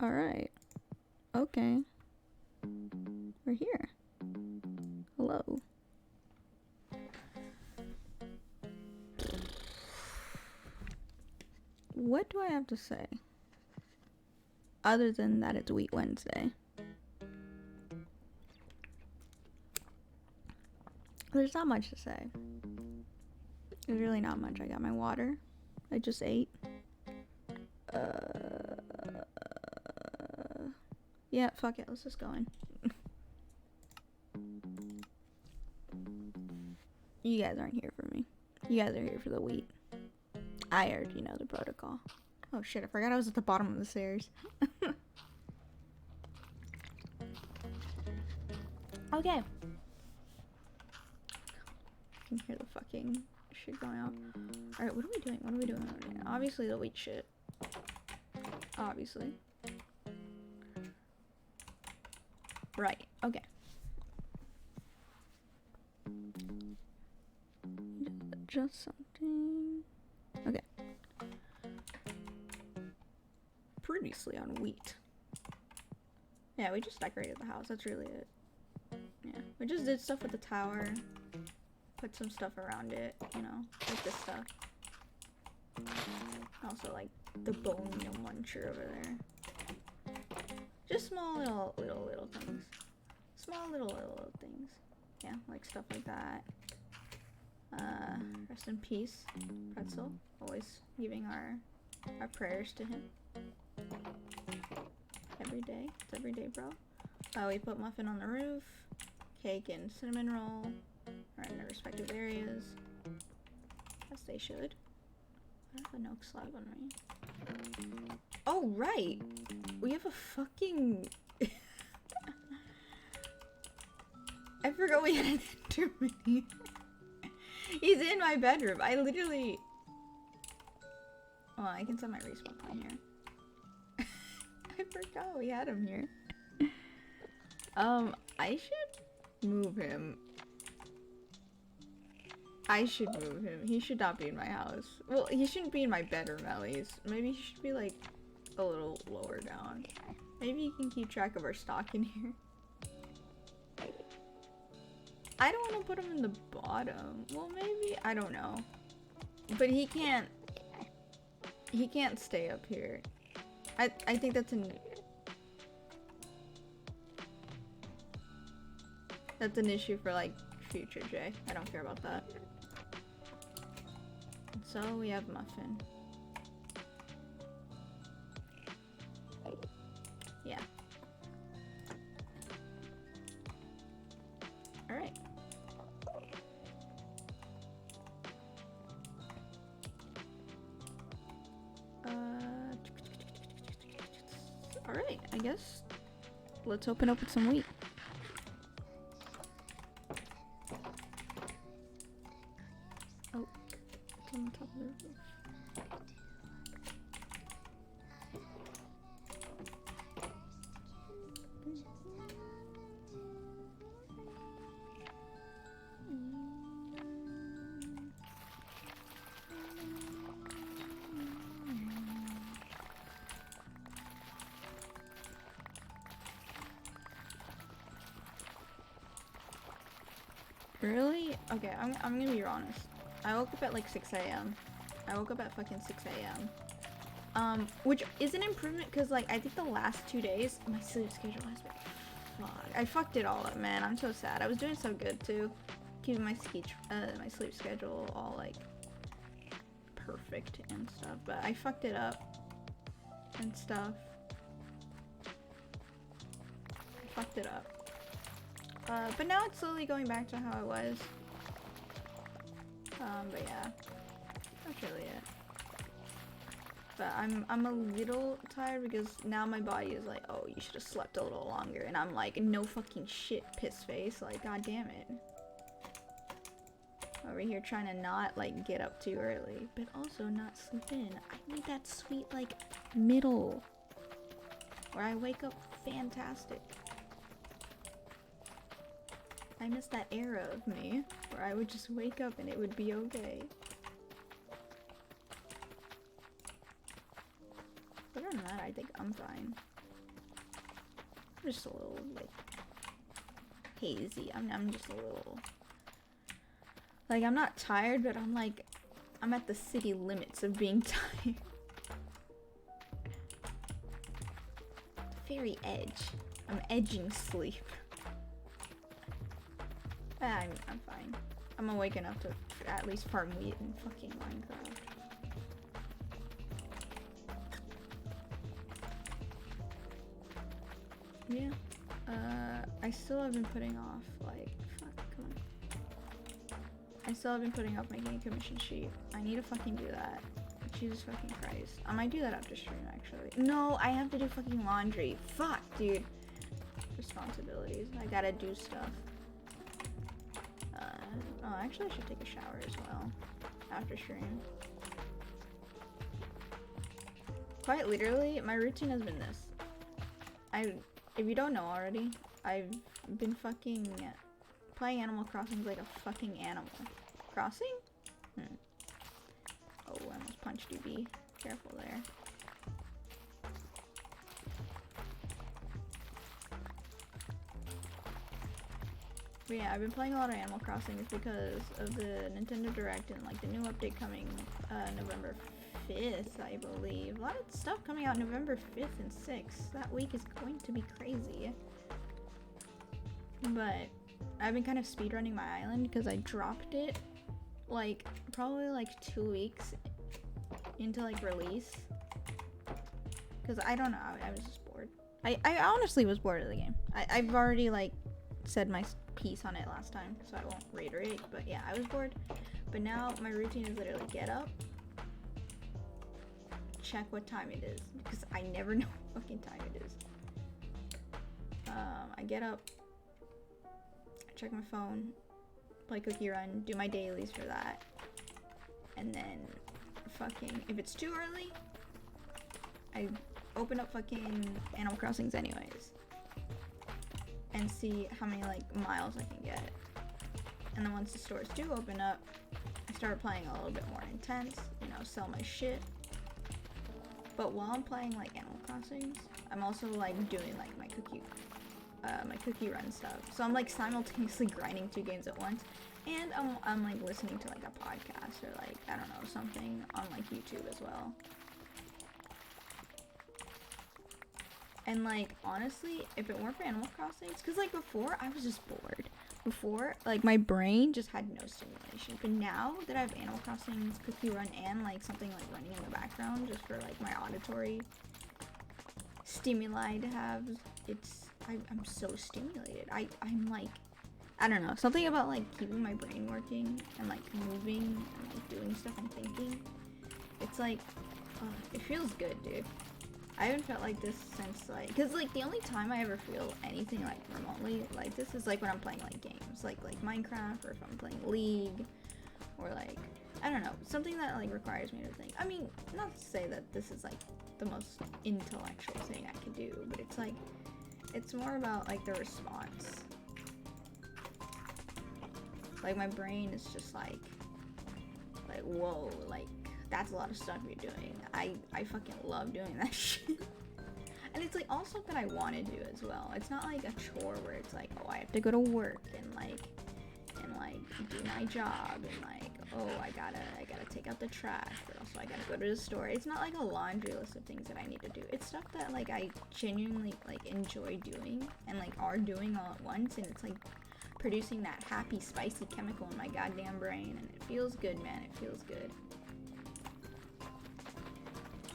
Alright. Okay. We're here. Hello. What do I have to say? Other than that it's Wheat Wednesday. There's not much to say. There's really not much. I got my water. I just ate. Yeah, fuck it. Let's just go in. You guys aren't here for me. You guys are here for the wheat. I already know the protocol. Oh shit, I forgot I was at the bottom of the stairs. Okay. I can hear the fucking shit going on. Alright, what are we doing? What are we doing? Obviously the wheat shit. Obviously. Right, okay. Just something. Okay. Previously on wheat. Yeah, we just decorated the house. That's really it. Yeah, we just did stuff with the tower. Put some stuff around it, you know, like this stuff. Also, like the bone muncher over there. Just small little things. Small little things. Yeah, like stuff like that. Rest in peace, Pretzel. Always giving our prayers to him. Every day. It's every day, bro. We put muffin on the roof. Cake and cinnamon roll are in their respective areas. As they should. I have an oak slab on me. Oh, right! We have a fucking... I forgot we had an intermini. He's in my bedroom. I literally... Oh, I can set my respawn point here. I forgot we had him here. I should move him. I should move him. He should not be in my house. Well, he shouldn't be in my bedroom at least. Maybe he should be like a little lower down. Maybe he can keep track of our stock in here. I don't want to put him in the bottom. Well, maybe. I don't know. But he can't stay up here. I think that's an issue for like future Jay. I don't care about that. So we have Muffin. Yeah. Alright. Alright, I guess let's open up with some wheat. Oh, it's on the top of the roof. Really? Okay, I'm gonna be honest. I woke up at like 6 a.m. I woke up at fucking 6 a.m. Which is an improvement because like I think the last 2 days my sleep schedule has been I fucked it all up, man. I'm so sad. I was doing so good too, keeping my sleep schedule all like perfect and stuff, but I fucked it up and stuff. I fucked it up. But now it's slowly going back to how it was. But yeah, that's really it. But I'm a little tired because now my body is like, oh, you should have slept a little longer, and I'm like, no fucking shit, piss face, like, god damn it. Over here trying to not like get up too early, but also not sleep in. I need that sweet like middle where I wake up fantastic. I miss that era of me where I would just wake up and it would be okay. Other than that, I think I'm fine. just a little, like, hazy. I'm just a little, like, I'm not tired, but I'm like, I'm at the city limits of being tired. The very edge. I'm edging sleep. I'm fine. I'm awake enough to at least farm wheat in fucking Minecraft. Yeah. I still have been putting off, like, fuck, come on. I still have been putting off making a commission sheet. I need to fucking do that. Jesus fucking Christ. I might do that after stream, actually. No, I have to do fucking laundry. Fuck, dude. Responsibilities. I gotta do stuff. Oh, actually, I should take a shower as well after stream. Quite literally, my routine has been this. If you don't know already, I've been fucking playing Animal Crossing like a fucking Animal Crossing? Oh, I almost punched you, B. Careful there. But yeah, I've been playing a lot of Animal Crossing because of the Nintendo Direct and like the new update coming November 5th, I believe. A lot of stuff coming out November 5th and 6th. That week is going to be crazy. But I've been kind of speedrunning my island because I dropped it like probably like 2 weeks into like release. Because I don't know, I was just bored. I honestly was bored of the game. I've already like said my piece on it last time, so I won't reiterate, but yeah, I was bored. But now my routine is literally get up, check what time it is, because I never know what fucking time it is. I get up, check my phone, play Cookie Run, do my dailies for that, and then fucking, if it's too early, I open up fucking Animal Crossings anyways and see how many like miles I can get. And then once the stores do open up, I start playing a little bit more intense, you know, sell my shit. But while I'm playing like Animal Crossings, I'm also like doing like my cookie run stuff. So I'm like simultaneously grinding 2 games at once, and I'm like listening to like a podcast or like, I don't know, something on like YouTube as well. And like honestly, if it weren't for Animal Crossings, because like before I was just bored. Before, like my brain just had no stimulation. But now that I have Animal Crossings, Cookie Run, and like something like running in the background just for like my auditory stimuli to have, I'm so stimulated. I'm like, I don't know, something about like keeping my brain working and like moving and like doing stuff and thinking. It's like, it feels good, dude. I haven't felt like this since like, cause like the only time I ever feel anything like remotely like this is like when I'm playing like games, like Minecraft, or if I'm playing League, or like, I don't know, something that like requires me to think. I mean, not to say that this is like the most intellectual thing I can do, but it's like, it's more about like the response. Like my brain is just like whoa, like that's a lot of stuff you're doing. I fucking love doing that shit. And it's like all stuff that I want to do as well. It's not like a chore where it's like, oh, I have to go to work and like do my job, and like, oh, I gotta take out the trash, but also I gotta go to the store. It's not like a laundry list of things that I need to do. It's stuff that like I genuinely like enjoy doing and like are doing all at once, and it's like producing that happy spicy chemical in my goddamn brain, and it feels good, man. It feels good.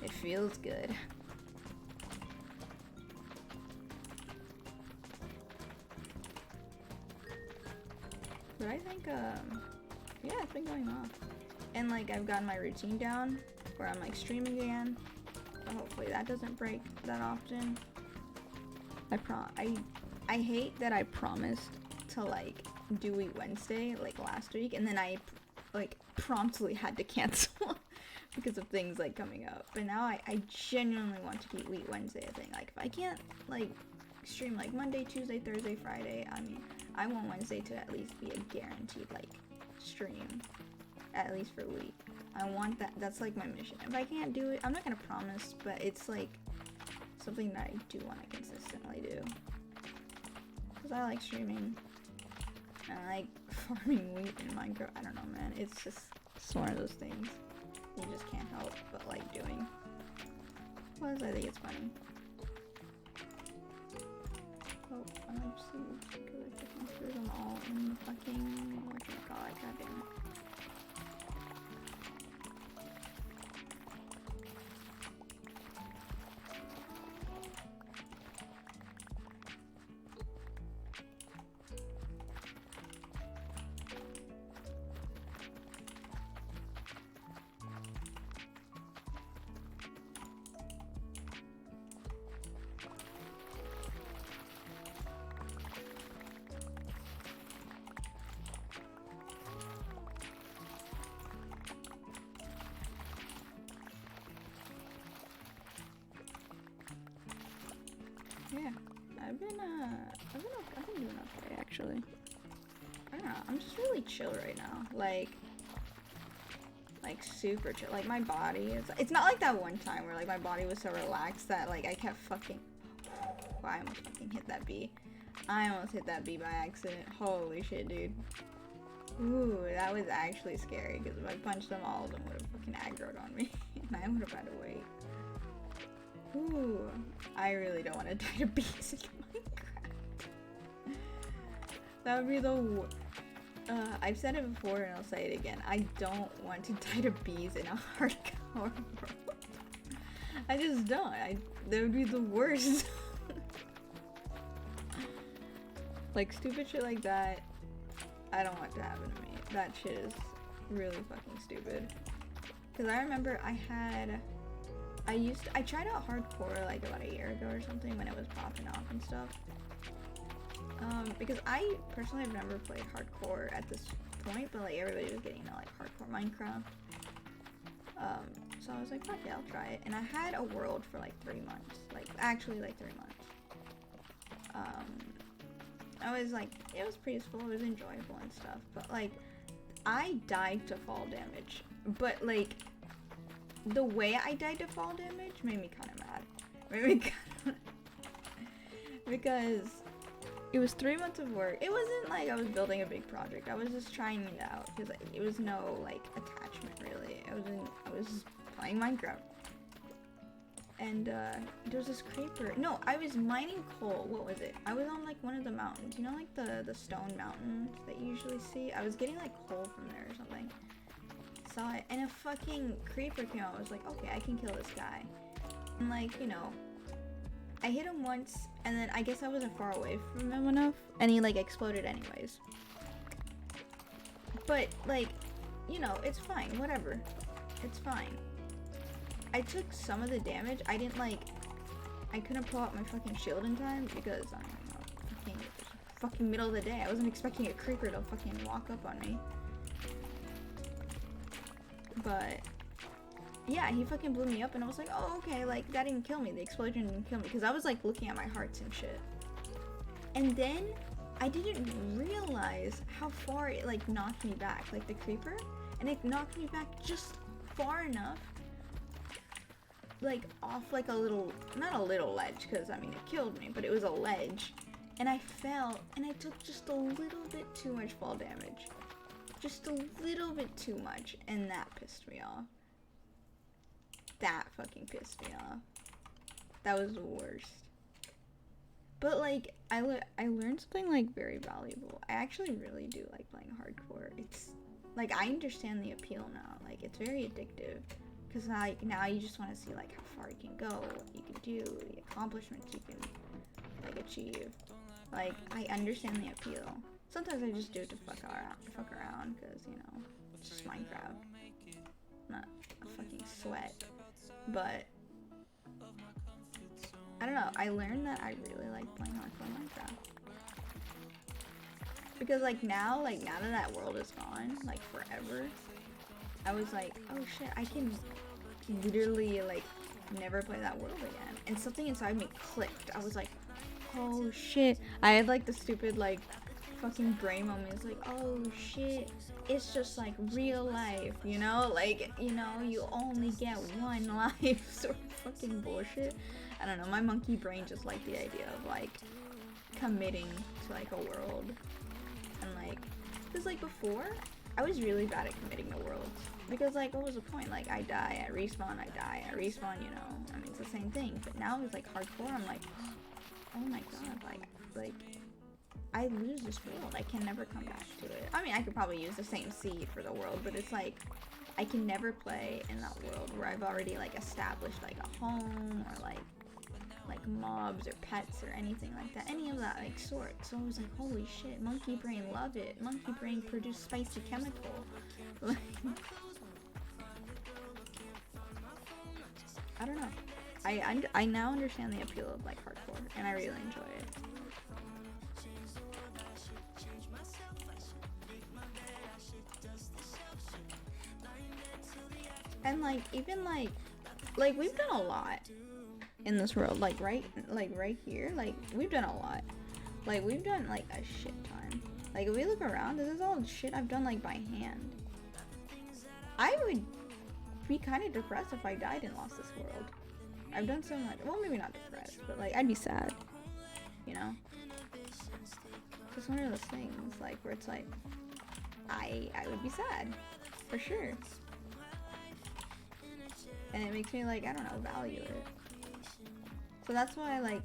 It feels good. But I think, yeah, it's been going off. And, like, I've gotten my routine down, where I'm, like, streaming again. So hopefully that doesn't break that often. I hate that I promised to, like, do Wheat Wednesday, like, last week, and then I, like, promptly had to cancel because of things, like, coming up. But now I genuinely want to keep Wheat Wednesday a thing. Like, if I can't, like, stream, like, Monday, Tuesday, Thursday, Friday, I want Wednesday to at least be a guaranteed, like, stream, at least for a week. I want that. That's, like, my mission. If I can't do it, I'm not gonna promise, but it's, like, something that I do want to consistently do. Because I like streaming. And I like farming wheat in Minecraft. I don't know, man. It's just one of those things you just can't help but like doing. Plus, I think it's funny. Oh, I like seeds because I can throw them all in the fucking. Whatchamacallit, goddamn it. Yeah, I've been doing okay actually. I don't know, I'm just really chill right now. Like super chill. Like my body is, it's not like that one time where like my body was so relaxed that like I kept fucking, I almost fucking hit that bee. I almost hit that bee by accident. Holy shit, dude. Ooh, that was actually scary because if I punched them, all of them would have fucking aggroed on me and I would have had to wait. Ooh, I really don't want to die to bees in Minecraft. That would be the I've said it before and I'll say it again. I don't want to die to bees in a hardcore world. I just don't. That would be the worst. Like stupid shit like that, I don't want to happen to me. That shit is really fucking stupid. Cause I remember I tried out hardcore like about a year ago or something when it was popping off and stuff. Because I personally have never played hardcore at this point, but like everybody was getting into like hardcore Minecraft. So I was like, fuck yeah, I'll try it. And I had a world for like 3 months. Like actually like 3 months. I was like, it was peaceful, it was enjoyable and stuff, but like I died to fall damage. But like the way I died to fall damage made me kind of mad. Because it was 3 months of work. It wasn't like I was building a big project. I was just trying it out because it was no like attachment really. I was just playing Minecraft. And there was this creeper. No, I was mining coal. What was it? I was on like one of the mountains. You know, like the stone mountains that you usually see? I was getting like coal from there or something. Saw it, and a fucking creeper came out. I was like, okay, I can kill this guy. And like, you know, I hit him once, and then I guess I wasn't far away from him enough, and he like exploded anyways. But like, you know, it's fine, whatever. It's fine. I took some of the damage. I couldn't pull out my fucking shield in time because I don't know, fucking middle of the day. I wasn't expecting a creeper to fucking walk up on me. But yeah, he fucking blew me up and I was like, oh, okay, like that didn't kill me. The explosion didn't kill me because I was like looking at my hearts and shit. And then I didn't realize how far it like knocked me back, like the creeper, and it knocked me back just far enough, like off like a little, not a little ledge, because I mean it killed me, but it was a ledge, and I fell and I took just a little bit too much fall damage. Just a little bit too much, and that pissed me off. That fucking pissed me off. That was the worst. But like, I learned something like very valuable. I actually really do like playing hardcore. It's like, I understand the appeal now. Like, it's very addictive. Because like, now you just want to see like how far you can go, what you can do, the accomplishments you can like achieve. Like, I understand the appeal. Sometimes I just do it to fuck around, because, you know, it's just Minecraft. Not a fucking sweat. But I don't know, I learned that I really like playing hardcore Minecraft. Because like now that world is gone, like forever, I was like, oh shit, I can literally like never play that world again. And something inside me clicked. I was like, oh shit. I had like the stupid like fucking brain moment. It's like, oh shit, it's just like real life, you know? Like, you know, you only get one life sort of fucking bullshit. I don't know, my monkey brain just liked the idea of like committing to like a world. And like, cause like before, I was really bad at committing to worlds. Because like, what was the point? Like, I die, I respawn, you know. I mean, it's the same thing. But now it's like hardcore, I'm like, oh my god, like, I lose this world. I can never come back to it. I mean, I could probably use the same seed for the world, but it's like, I can never play in that world where I've already like established like a home or like mobs or pets or anything like that, any of that like sort. So I was like, holy shit, monkey brain, love it. Monkey brain produce spicy chemical. I don't know. I now understand the appeal of like hardcore, and I really enjoy it. And like even like we've done a lot in this world, like right here, like we've done a lot. Like we've done like a shit ton. Like if we look around, this is all shit I've done like by hand. I would be kind of depressed if I died and lost this world. I've done so much. Well, maybe not depressed, but like I'd be sad, you know. It's one of those things like where it's like I would be sad for sure. And it makes me like, I don't know, value it. So that's why like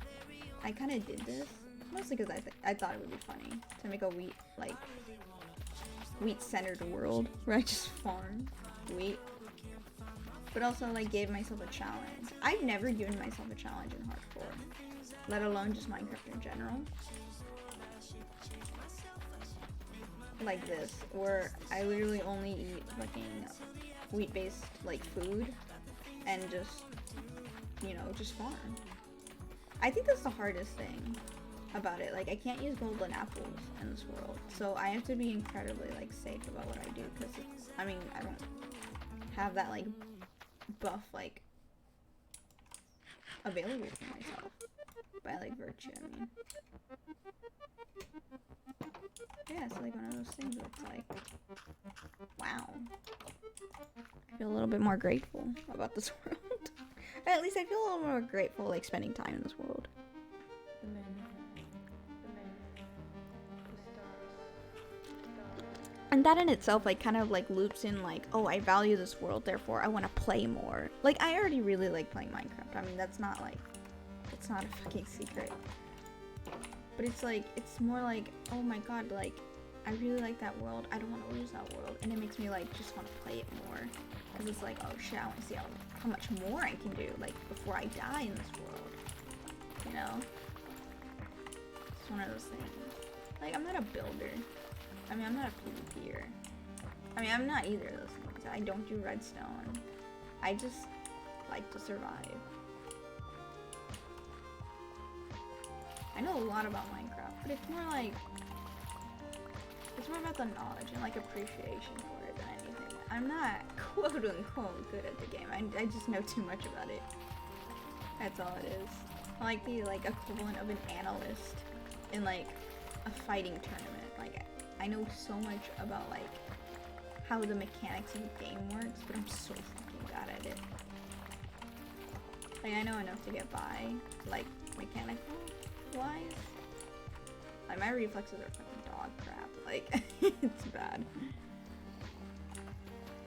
I kind of did this mostly because I thought it would be funny to make a wheat centered world where I just farm wheat, but also like gave myself a challenge. I've never given myself a challenge in hardcore, let alone just Minecraft in general. Like this, where I literally only eat fucking wheat-based like food and just, you know, just farm. I think that's the hardest thing about it. Like, I can't use golden apples in this world, so I have to be incredibly like safe about what I do, because I mean, I don't have that like buff like available for myself by like virtue. I mean, yeah, it's like one of those things where it's like, wow, I feel a little bit more grateful about this world. At least I feel a little more grateful like spending time in this world. And that in itself like kind of like loops in like, oh, I value this world, therefore I want to play more. Like, I already really like playing Minecraft. I mean, that's not like, it's not a fucking secret. But it's like, it's more like, oh my god, like, I really like that world. I don't want to lose that world. And it makes me like just want to play it more. Because it's like, oh shit, I want to see how much more I can do, like, before I die in this world. You know? It's one of those things. Like, I'm not a builder. I mean, I'm not a PvPer. I mean, I'm not either of those things. I don't do redstone. I just like to survive. I know a lot about Minecraft, but it's more like, it's more about the knowledge and like appreciation for it than anything. I'm not quote unquote good at the game. I just know too much about it. That's all it is. I like the like equivalent of an analyst in like a fighting tournament. Like, I know so much about like how the mechanics of the game works, but I'm so fucking bad at it. Like, I know enough to get by, like, mechanical wise. Like, my reflexes are fucking dog crap. Like, it's bad.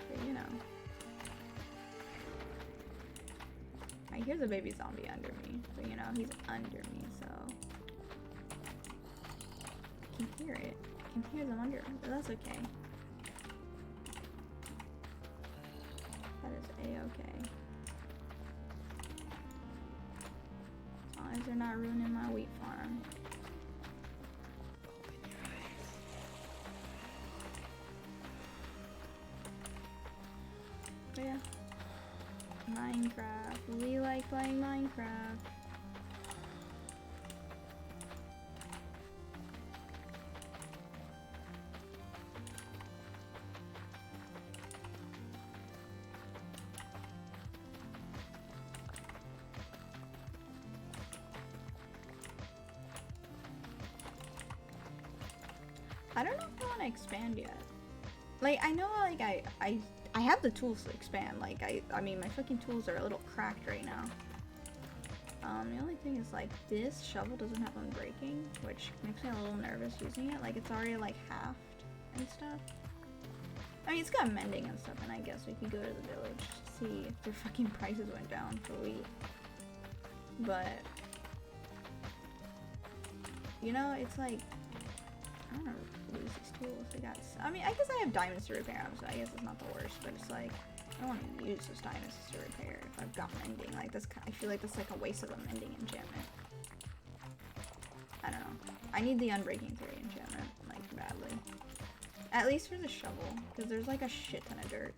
But, you know. I hear the baby zombie under me, but you know, he's under me, so I can hear it. I can hear them under me, but that's okay. That is a-okay. As long as they're not ruining my wheat farm. But yeah. Minecraft. We like playing Minecraft. I don't know if I want to expand yet. Like, I know, like, I have the tools to expand. Like, I mean, my fucking tools are a little cracked right now. The only thing is like this shovel doesn't have unbreaking, which makes me a little nervous using it. Like it's already like halved and stuff. I mean, it's got mending and stuff, and I guess we could go to the village to see if their fucking prices went down for wheat. But you know, it's like I don't know, lose these tools. I mean, I guess I have diamonds to repair them, so I guess it's not the worst. But it's like I don't want to use those diamonds to repair if I've got mending. Like this, I feel like that's like a waste of a mending enchantment. I don't know. I need the Unbreaking 3 enchantment, like badly. At least for the shovel, because there's like a shit ton of dirt.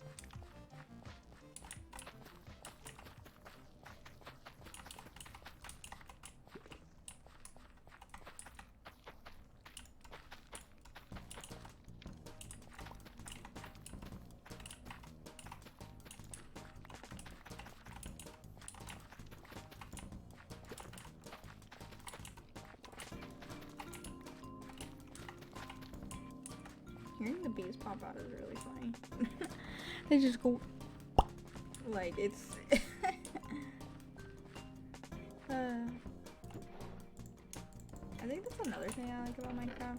Hearing the bees pop out is really funny. They just go like it's I think that's another thing I like about Minecraft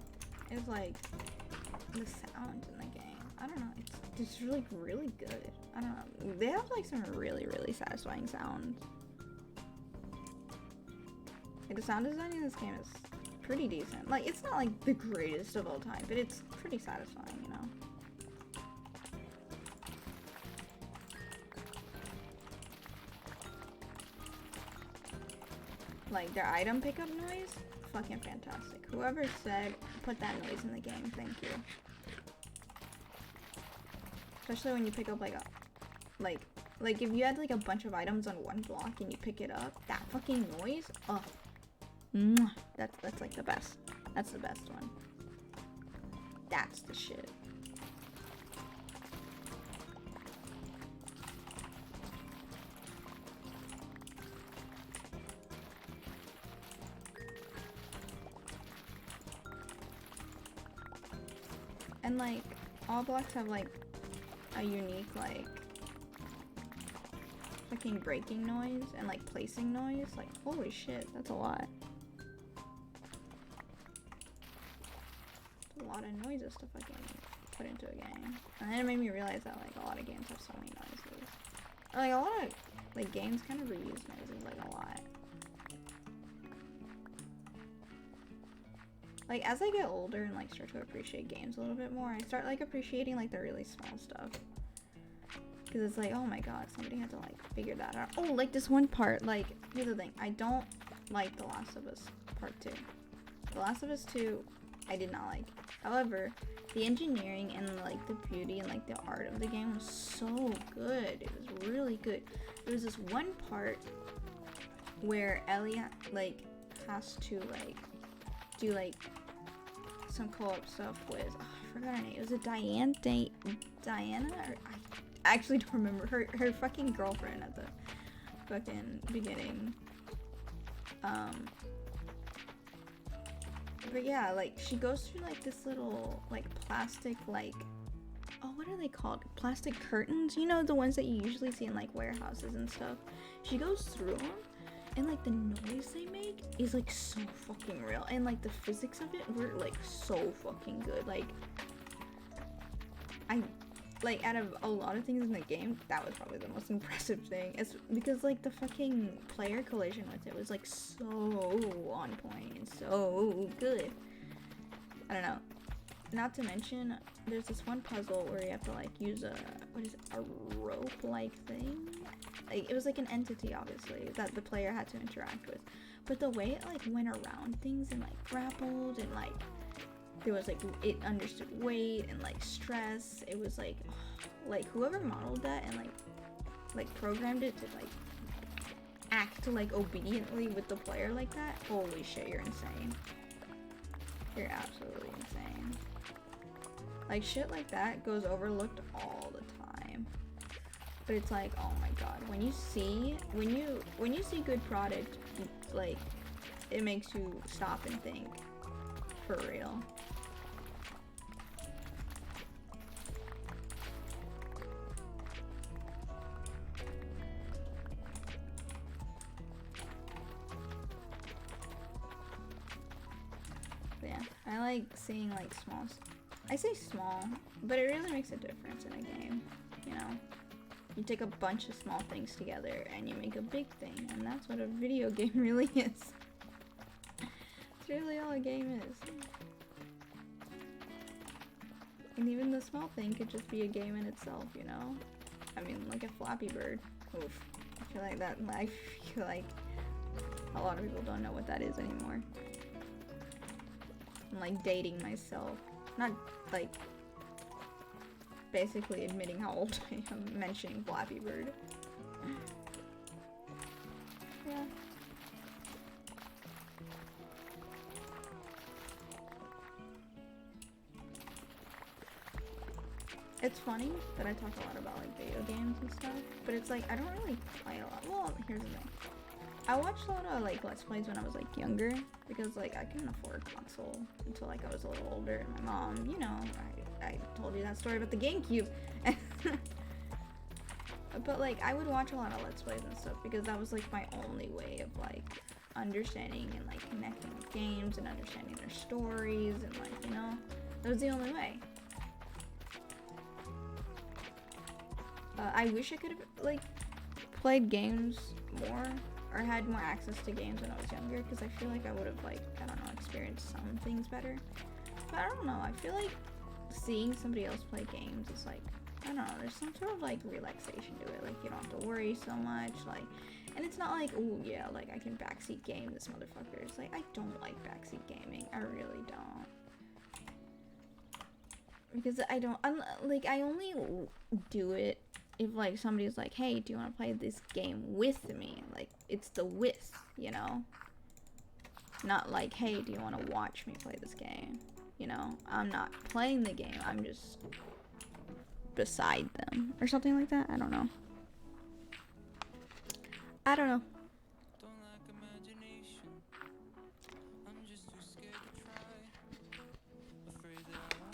is like the sound in the game. I don't know, it's just really good. I don't know. They have like some really satisfying sounds. Like the sound design in this game is pretty decent. Like it's not like the greatest of all time, but it's pretty satisfying, you know. Like their item pickup noise, fucking fantastic. Whoever said put that noise in the game, thank you. Especially when you pick up like a like if you had like a bunch of items on one block and you pick it up, that fucking noise, oh. That's like the best. That's the best one. That's the shit. And like all blocks have like a unique like fucking breaking noise and like placing noise. Like holy shit, that's a lot. A lot of noises to fucking put into a game. And then it made me realize that like a lot of games have so many noises. Like a lot of like games kind of reuse noises like a lot. Like as I get older and like start to appreciate games a little bit more, I start like appreciating like the really small stuff. Cause it's like, oh my god, somebody had to like figure that out. Oh, like this one part, like here's the thing, I don't like The Last of Us Part 2. The Last of Us 2 I did not like. However, the engineering and like the beauty and like the art of the game was so good. It was really good. There was this one part where Ellie like has to like do like some co-op stuff with I forgot her name. It was a Diana or I actually don't remember her fucking girlfriend at the fucking beginning. But yeah, like she goes through like this little like plastic like oh what are they called? Plastic curtains, you know, the ones that you usually see in like warehouses and stuff. She goes through them and like the noise they make is like so fucking real and like the physics of it were like so fucking good. Like I like out of a lot of things in the game, that was probably the most impressive thing. It's because like the fucking player collision with it was like so on point and so good. I don't know. Not to mention, there's this one puzzle where you have to like use a rope like thing. Like it was like an entity obviously that the player had to interact with. But the way it like went around things and like grappled and like there was like it understood weight and like stress. It was like whoever modeled that and like programmed it to like act like obediently with the player like that. Holy shit, you're insane. You're absolutely insane. Like shit like that goes overlooked all the time. But it's like, oh my god, when you see good product, like it makes you stop and think for real. like seeing like I say small, but it really makes a difference in a game, you know? You take a bunch of small things together and you make a big thing, and that's what a video game really is. It's really all a game is. And even the small thing could just be a game in itself, you know? I mean, like a Flappy Bird. Oof. I feel like a lot of people don't know what that is anymore. I'm like dating myself. Not like basically admitting how old I am mentioning Flappy Bird. Yeah. It's funny that I talk a lot about like video games and stuff, but it's like I don't really play a lot. Well, here's the thing. I watched a lot of like Let's Plays when I was like younger because like I couldn't afford a console until like I was a little older, and my mom, you know, I told you that story about the GameCube. But like I would watch a lot of Let's Plays and stuff because that was like my only way of like understanding and like connecting with games and understanding their stories, and like, you know, that was the only way. I wish I could have like played games more or had more access to games when I was younger, because I feel like I would have like, I don't know, experienced some things better. But I don't know, I feel like seeing somebody else play games is like, I don't know, there's some sort of like relaxation to it. Like you don't have to worry so much, like, and it's not like, oh yeah, like I can backseat game this motherfucker. It's like I don't like backseat gaming. I really don't. Because I only do it if like somebody's like, hey, do you want to play this game with me? Like it's the with, you know? Not like, hey, do you want to watch me play this game? You know, I'm not playing the game, I'm just beside them or something like that. I don't know.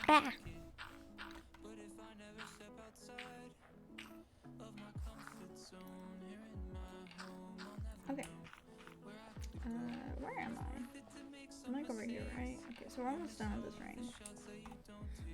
Ah. Okay. Where am I? I'm like over here, right? Okay, so we're almost done with this range.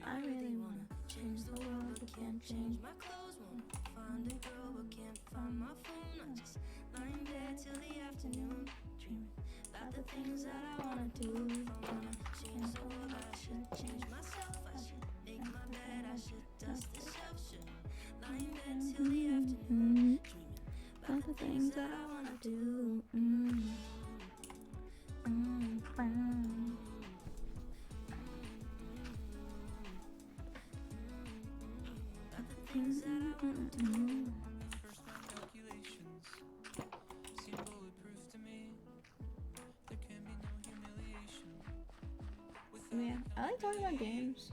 I really wanna change the world, but can't change my clothes. Won't find a girl, but can't find my phone. I'm just lying there till the afternoon, dreaming about the things that I wanna do. Wanna change the world, I should change myself. I should make my bed, I should dust the shelf. Should lying there till the afternoon, dreaming about the things that I wanna do. Things that I wanna do. Yeah, I like talking about games.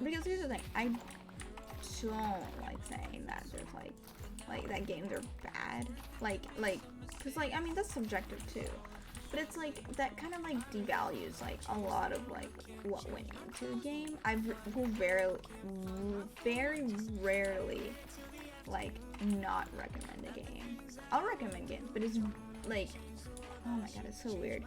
Because here's the thing, I don't like saying that there's like that games are bad. Like, cause like, I mean, that's subjective too. But it's like, that kind of like devalues like a lot of like what went into the game. I will very rarely like not recommend a game. I'll recommend games, but it's like, oh my god, it's so weird.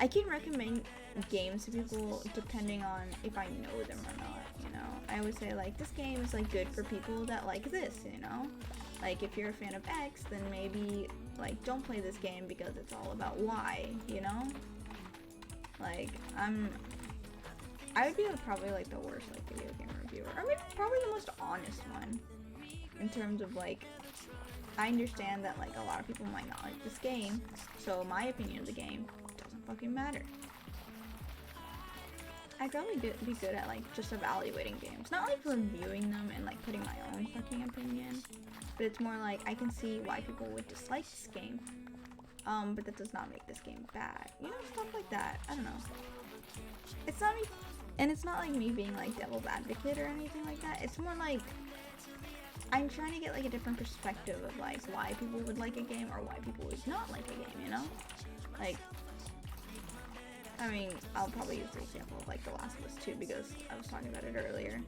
I can recommend games to people depending on if I know them or not, you know? I always say like, this game is like good for people that like this, you know? Like if you're a fan of X, then maybe like don't play this game because it's all about Y, you know? Like I would be probably like the worst like video game reviewer, or maybe probably the most honest one in terms of like, I understand that like a lot of people might not like this game, so my opinion of the game doesn't fucking matter. I'd probably be good at like just evaluating games, not like reviewing them and like putting my own fucking opinion, but it's more like I can see why people would dislike this game, but that does not make this game bad, you know, stuff like that. I don't know. It's not me, and it's not like me being like devil's advocate or anything like that. It's more like I'm trying to get like a different perspective of like why people would like a game or why people would not like a game, you know? Like, I mean, I'll probably use the example of like The Last of Us 2 because I was talking about it earlier.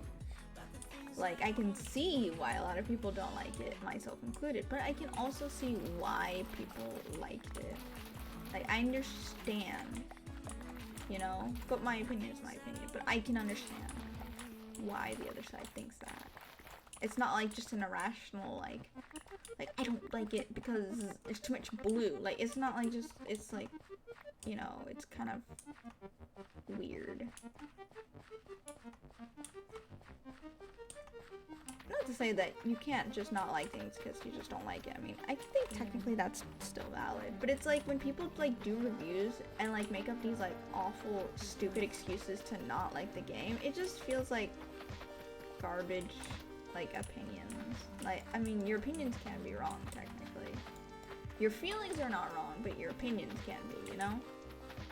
Like, I can see why a lot of people don't like it, myself included, but I can also see why people liked it. Like, I understand you know? But my opinion is my opinion. But I can understand why the other side thinks that. It's not like just an irrational, like I don't like it because there's too much blue. Like, it's not like just, it's like, you know, it's kind of weird. Not to say that you can't just not like things because you just don't like it. I mean, I think technically that's still valid. But it's like when people like do reviews and like make up these like awful, stupid excuses to not like the game, it just feels like garbage, like opinions. Like, I mean, your opinions can be wrong technically. Your feelings are not wrong, but your opinions can be, you know?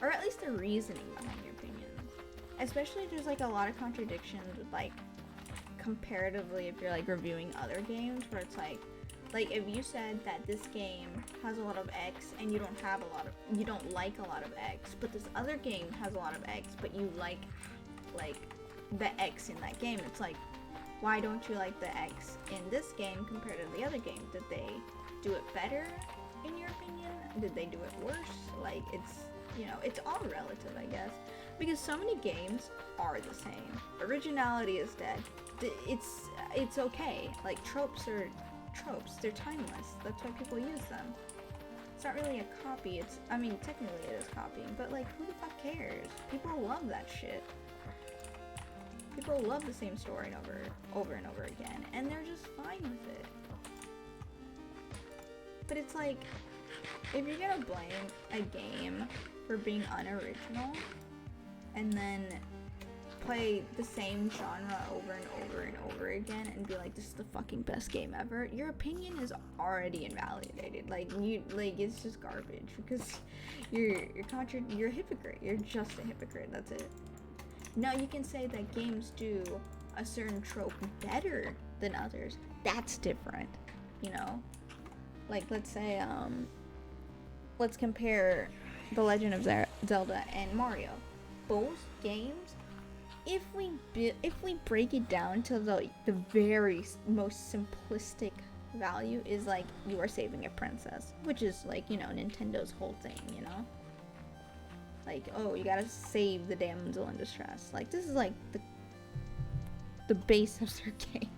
Or at least the reasoning behind your opinions. Especially if there's like a lot of contradictions with like comparatively if you're like reviewing other games where it's like if you said that this game has a lot of X and you don't like a lot of X, but this other game has a lot of X but you like the X in that game, it's like, why don't you like the X in this game compared to the other game? Did they do it better in your opinion? Did they do it worse? Like, it's, you know, it's all relative, I guess, because so many games are the same. Originality is dead. It's okay. Like, tropes are tropes. They're timeless. That's why people use them. It's not really a copy. I mean, technically it is copying, but like, who the fuck cares? People love that shit. People love the same story over and over again, and they're just fine with it. But it's like, if you're gonna blame a game for being unoriginal, and then play the same genre over and over and over again and be like, this is the fucking best game ever, your opinion is already invalidated. Like, it's just garbage, because you're a hypocrite. You're just a hypocrite. That's it. Now you can say that games do a certain trope better than others. That's different, you know? Like, let's say, let's compare The Legend of Zelda and Mario. Both games, if we break it down to the very most simplistic value, is like, you are saving a princess, which is like, you know, Nintendo's whole thing, you know? Like, oh, you gotta save the damsel in distress. Like, this is like the base of their game.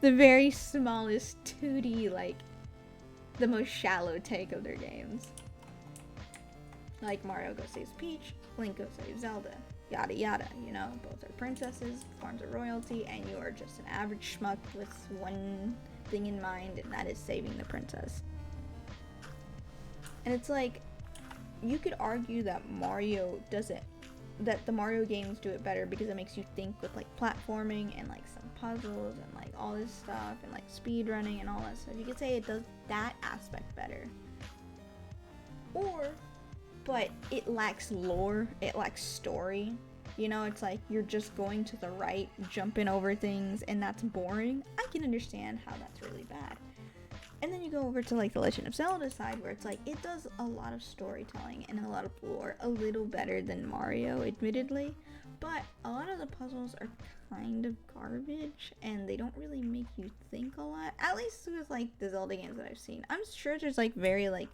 The very smallest 2D, like, the most shallow take of their games. Like, Mario goes saves Peach, Link goes saves Zelda, yada yada, you know? Both are princesses, forms of royalty, and you are just an average schmuck with one thing in mind, and that is saving the princess. And it's like, you could argue that the Mario games do it better because it makes you think with like platforming and like some puzzles and like all this stuff and like speed running and all that stuff. You could say it does that aspect better. But it lacks lore, it lacks story. You know, it's like you're just going to the right, jumping over things, and that's boring. I can understand how that's really bad. And then you go over to like the Legend of Zelda side, where it's like, it does a lot of storytelling and a lot of lore, a little better than Mario, admittedly, but a lot of the puzzles are kind of garbage, and they don't really make you think a lot, at least with like the Zelda games that I've seen. I'm sure there's like very like,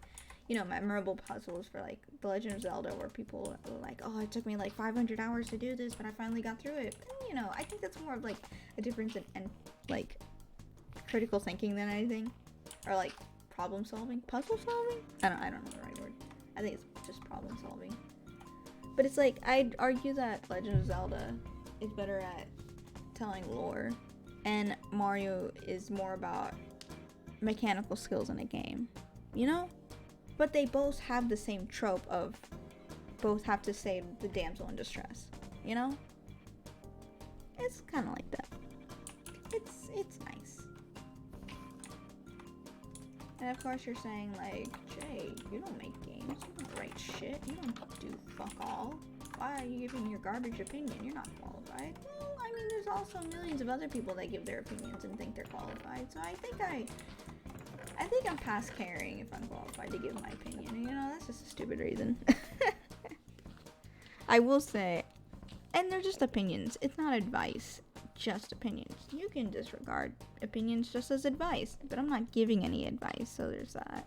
you know, memorable puzzles for like the Legend of Zelda where people are like, oh, it took me like 500 hours to do this, but I finally got through it. And, you know, I think that's more of like a difference in like critical thinking than anything. Or like problem solving, puzzle solving? I don't know the right word. I think it's just problem solving. But it's like, I'd argue that Legend of Zelda is better at telling lore, and Mario is more about mechanical skills in a game, you know? But they both have the same trope of both have to save the damsel in distress, you know? It's kind of like that. It's nice. And of course you're saying like, Jay, you don't make games, you don't write shit, you don't do fuck all. Why are you giving your garbage opinion? You're not qualified. Well, I mean, there's also millions of other people that give their opinions and think they're qualified, so I think I'm past caring if I'm qualified to give my opinion. You know, that's just a stupid reason. I will say, and they're just opinions, it's not advice. Just opinions. You can disregard opinions just as advice, but I'm not giving any advice, so there's that.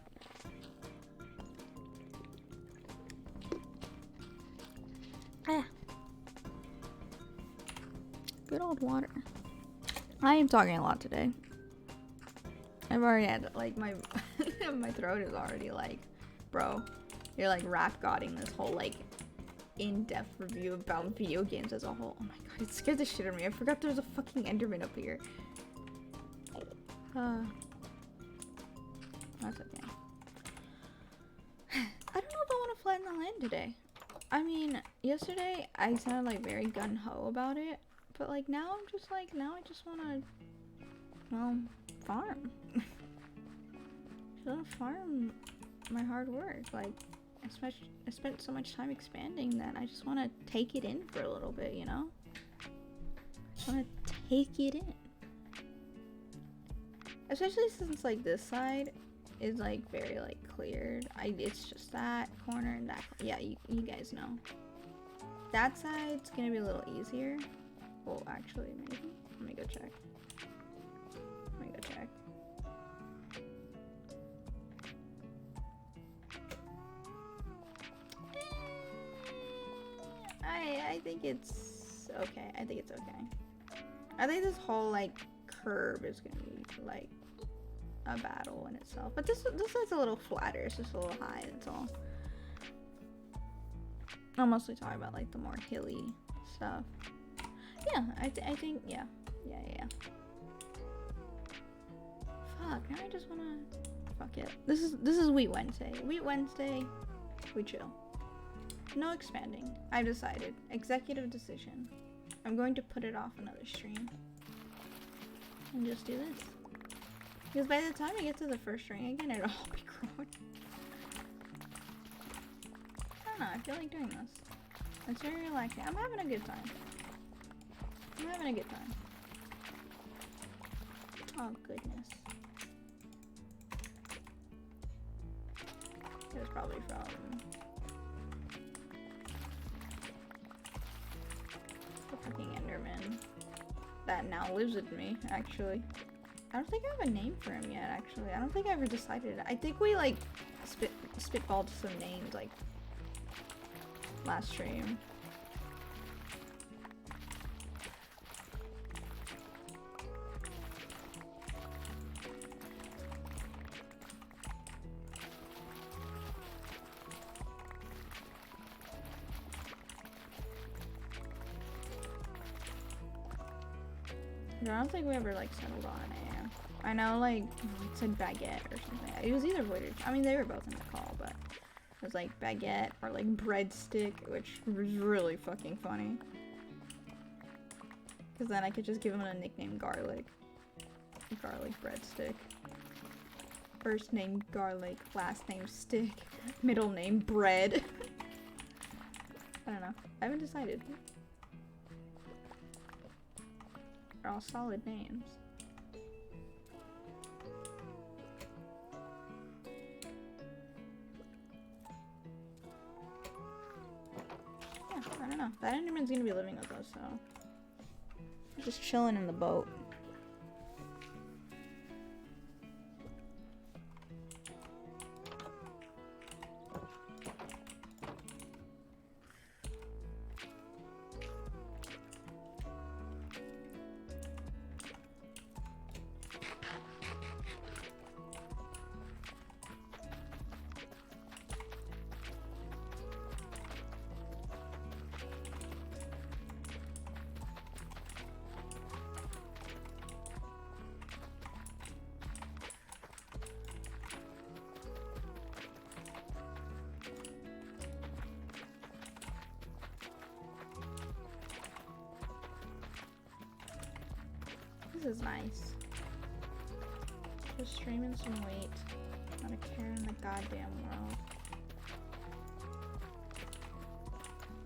Good old water. I am talking a lot today. I've already had, like, my my throat is already like, bro, you're like rap godding this whole like in-depth review about video games as a whole. Oh my god, it scared the shit out of me. I forgot there was a fucking Enderman up here. That's okay. I don't know if I want to flatten the land today. I mean, yesterday I sounded like very gung-ho about it, but like now I'm just like, now I just want to, well, farm. Just want to farm my hard work. Like, I spent so much time expanding that I just want to take it in for a little bit, you know? I just want to take it in. Especially since like this side is like very like cleared. It's just that corner and that. Yeah, you guys know. That side's gonna be a little easier. Well, actually, maybe. Let me go check. I think it's okay. I think it's okay. I think this whole like curve is gonna be like a battle in itself. But this side's a little flatter. It's just a little high. That's all. I'm mostly talking about like the more hilly stuff. Yeah, I think yeah. Fuck. Now I just wanna. Fuck it. This is Wheat Wednesday. Wheat Wednesday. We chill. No expanding. I've decided. Executive decision. I'm going to put it off another stream. And just do this. Because by the time I get to the first string again, it'll all be grown. I don't know. I feel like doing this. It's very relaxing. I'm having a good time. Oh, goodness. It was probably from... fucking Enderman that now lives with me, actually. I don't think I have a name for him yet, actually. I don't think I ever decided. I think we, like, spitballed some names, like, last stream. I don't think we ever like settled on it. I know like it said baguette or something. It was either Void or I mean they were both in the call, but it was like baguette or like breadstick, which was really fucking funny. Cause then I could just give him a nickname Garlic. Garlic breadstick. First name Garlic, last name Stick, middle name Bread. I don't know. I haven't decided. They're all solid names. Yeah, I don't know. That Enderman's gonna be living with us, so... We're just chilling in the boat. This is nice. Just streaming some weight. Not a care in the goddamn world.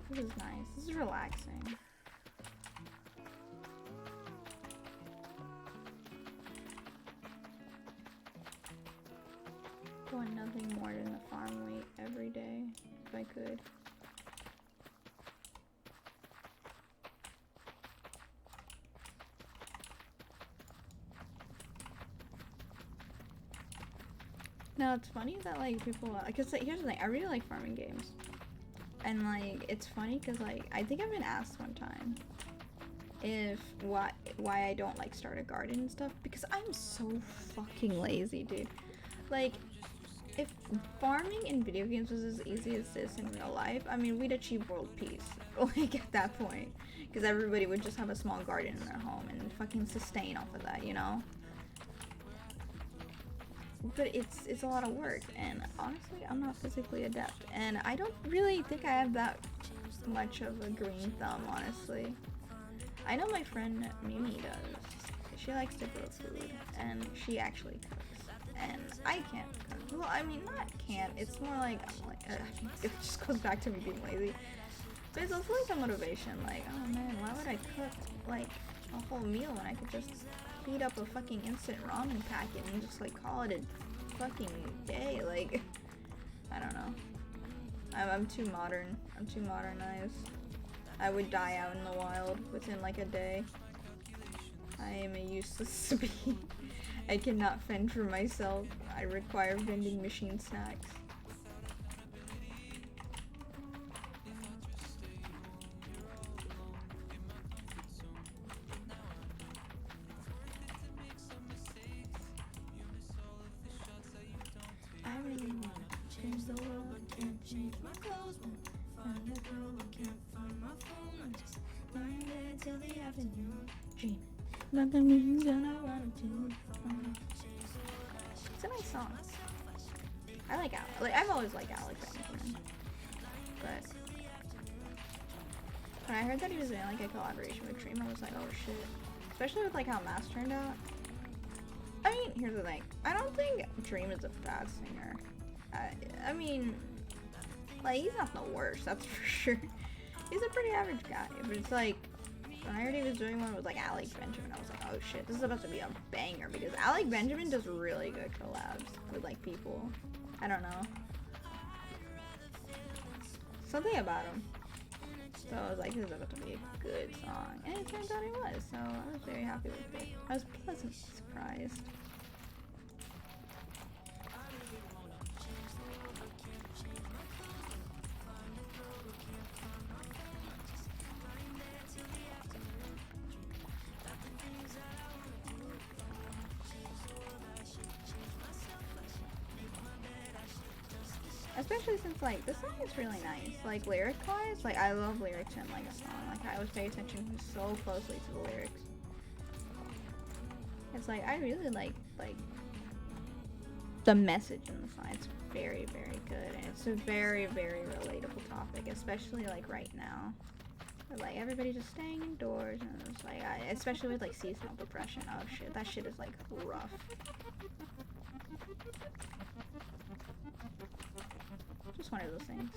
This is nice. This is relaxing. Doing nothing more than the farm weight every day, if I could. No, it's funny that like people, cause like, here's the thing, I really like farming games, and like it's funny cause like I think I've been asked one time if why I don't like start a garden and stuff, because I'm so fucking lazy, dude. Like, if farming in video games was as easy as this in real life, I mean, we'd achieve world peace, like, at that point. Because everybody would just have a small garden in their home and fucking sustain off of that, you know? But it's a lot of work, and honestly, I'm not physically adept. And I don't really think I have that much of a green thumb, honestly. I know my friend Mimi does. She likes to grow food, and she actually cooks. And I can't cook. Well, I mean, not can't. It's more like, I'm like, it just goes back to me being lazy. But it's also like a motivation. Like, oh man, why would I cook like a whole meal when I could just heat up a fucking instant ramen packet and just like call it a fucking day? Like, I don't know. I'm too modern. I'm too modernized. I would die out in the wild within like a day. I am a useless being. I cannot fend for myself. I require vending machine snacks. I really want to change the world. I can't change my clothes. Find a girl, I can't find my phone. I'm just lying there till the afternoon, dreaming about the things that I want to do. It's a nice song. I like Alec. Like, I've always liked Alec Benjamin, but when I heard that he was doing like a collaboration with Dream, I was like, oh shit. Especially with like how Mass turned out. I mean, here's the thing. I don't think Dream is a bad singer. I mean, like, he's not the worst, that's for sure. He's a pretty average guy, but it's like, when I heard he was doing one with like Alec Benjamin, I was like, oh shit, this is about to be a banger, because Alec Benjamin does really good collabs with like people. I don't know. Something about him. So I was like, this is about to be a good song. And it turns out it was, so I was very happy with it. I was pleasantly surprised. Especially since, like, the song is really nice. Like, lyric-wise, like, I love lyrics in, like, a song. Like, I always pay attention so closely to the lyrics. It's like, I really like the message in the song. It's very, very good. And it's a very, very relatable topic, especially, like, right now. But, like, everybody just staying indoors, and it's like, especially with, like, seasonal depression. Oh, shit. That shit is, like, rough. Just one of those things.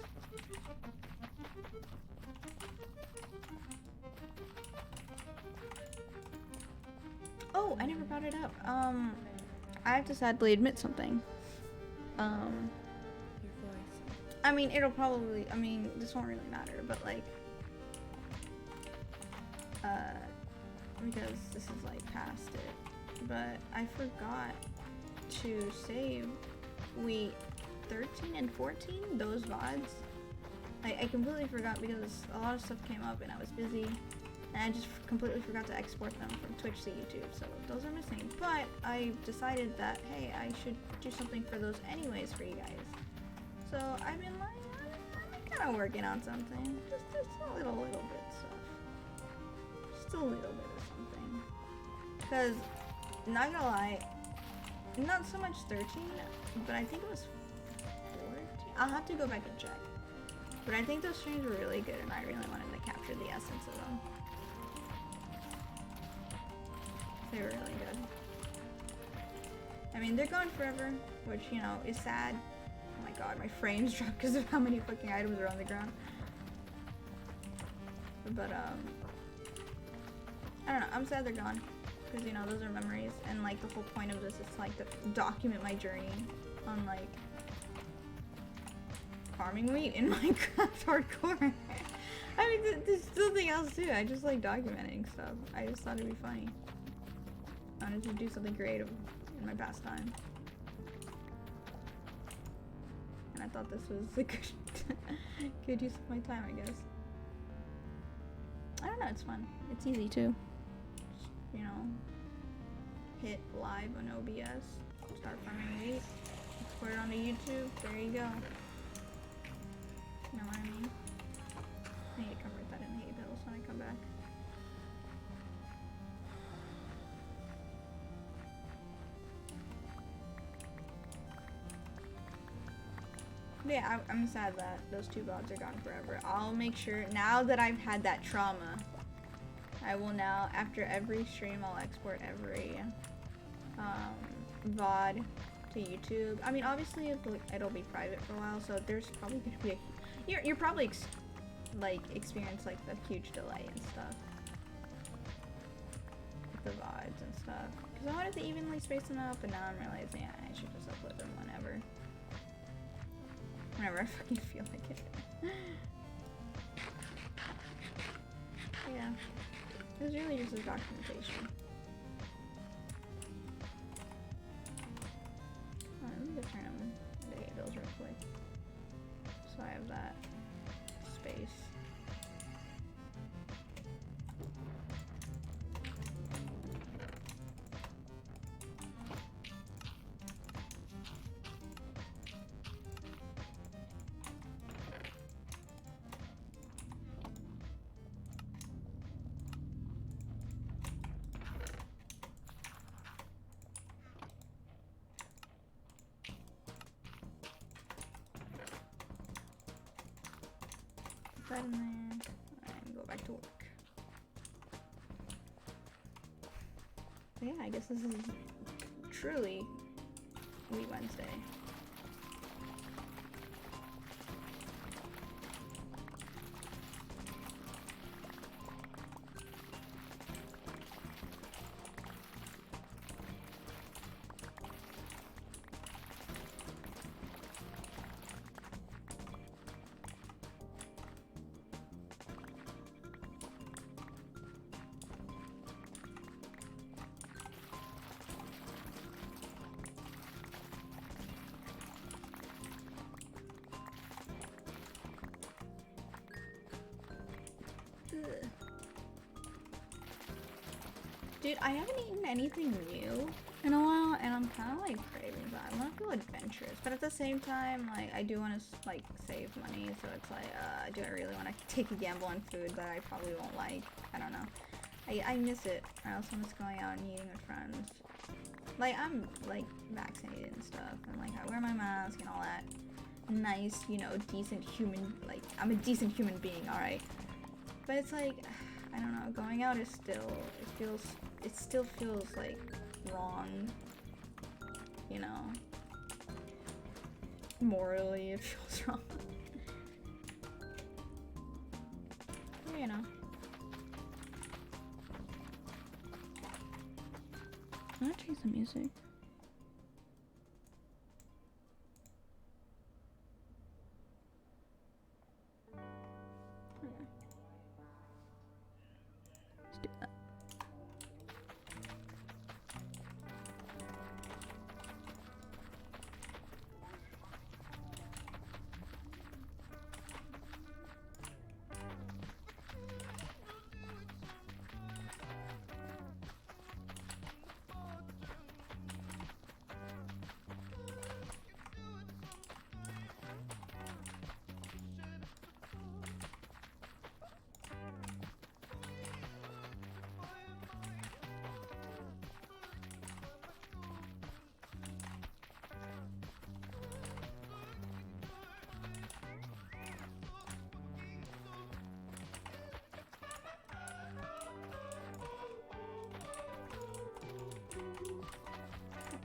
Oh, I never brought it up. I have to sadly admit something. I mean, it'll probably, I mean, this won't really matter, but like, because this is like past it, but I forgot to save week 13 and 14, those VODs. I completely forgot because a lot of stuff came up and I was busy, and I just completely forgot to export them from Twitch to YouTube, so those are missing. But I decided that, hey, I should do something for those anyways for you guys. So I've been like, I'm kind of working on something, just a little bit of stuff, just a little bit of something. Because, not gonna lie, not so much 13, but I think it was 14. I'll have to go back and check. But I think those streams were really good, and I really wanted to capture the essence of them. They were really good. I mean, they're gone forever, which, you know, is sad. Oh my god, my frames dropped because of how many fucking items are on the ground. But, I don't know, I'm sad they're gone. Because, you know, those are memories, and, like, the whole point of this is, like, to document my journey on, like, farming wheat in Minecraft hardcore. I mean, there's something else, too. I just like documenting stuff. I just thought it'd be funny. I wanted to do something creative in my pastime. And I thought this was a good, good use of my time, I guess. I don't know, it's fun. It's easy too. Just, you know, hit live on OBS, start farming wheat, export it onto YouTube, there you go. You know what I mean? I need to convert that into hay bales when I come back. Yeah, I'm sad that those two VODs are gone forever. I'll make sure, now that I've had that trauma, I will now, after every stream, I'll export every VOD to YouTube. I mean, obviously it'll be private for a while, so there's probably gonna be a, you're probably experience like a huge delay and stuff with the VODs and stuff. Because I wanted to evenly space them out, but now I'm realizing I should just upload them whenever I fucking feel like it. Yeah. It was really just a documentation. Let me go turn on the hay bills real quick. So I have that space. That in there, and go back to work. But yeah, I guess this is truly Wheat Wednesday. Dude, I haven't eaten anything new in a while, and I'm kind of like craving that. I want to feel adventurous, but at the same time, like, I do want to like save money, so it's like, do I really want to take a gamble on food that I probably won't like? I don't know. I miss it. I also miss going out and eating with friends. Like, I'm like vaccinated and stuff, and like I wear my mask and all that. Nice, you know, decent human. Like, I'm a decent human being, all right. But it's like, I don't know, going out is still, it still feels like wrong, you know, morally it feels wrong, you know. I'm gonna change the music. Let's do that.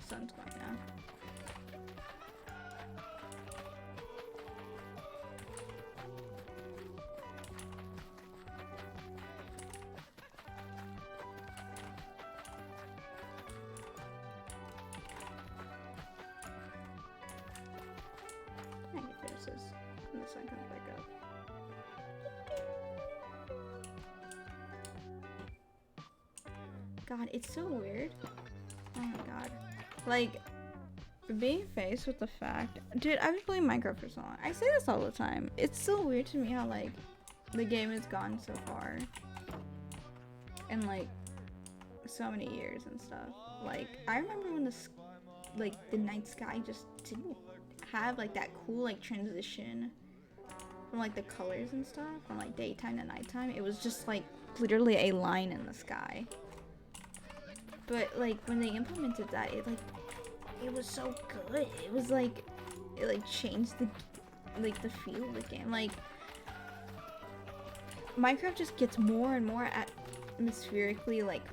Sun's going now. I get this when the sun comes back up. God, it's so weird. Oh my god. Like, being faced with the fact, dude, I've been playing Minecraft for so long. I say this all the time. It's so weird to me how, like, the game has gone so far in like so many years and stuff. Like I remember when the night sky just didn't have like that cool like transition from like the colors and stuff from like daytime to nighttime. It was just like literally a line in the sky. But like when they implemented that, it was so good. It was like it like changed the feel of the game. Like Minecraft just gets more and more atmospherically like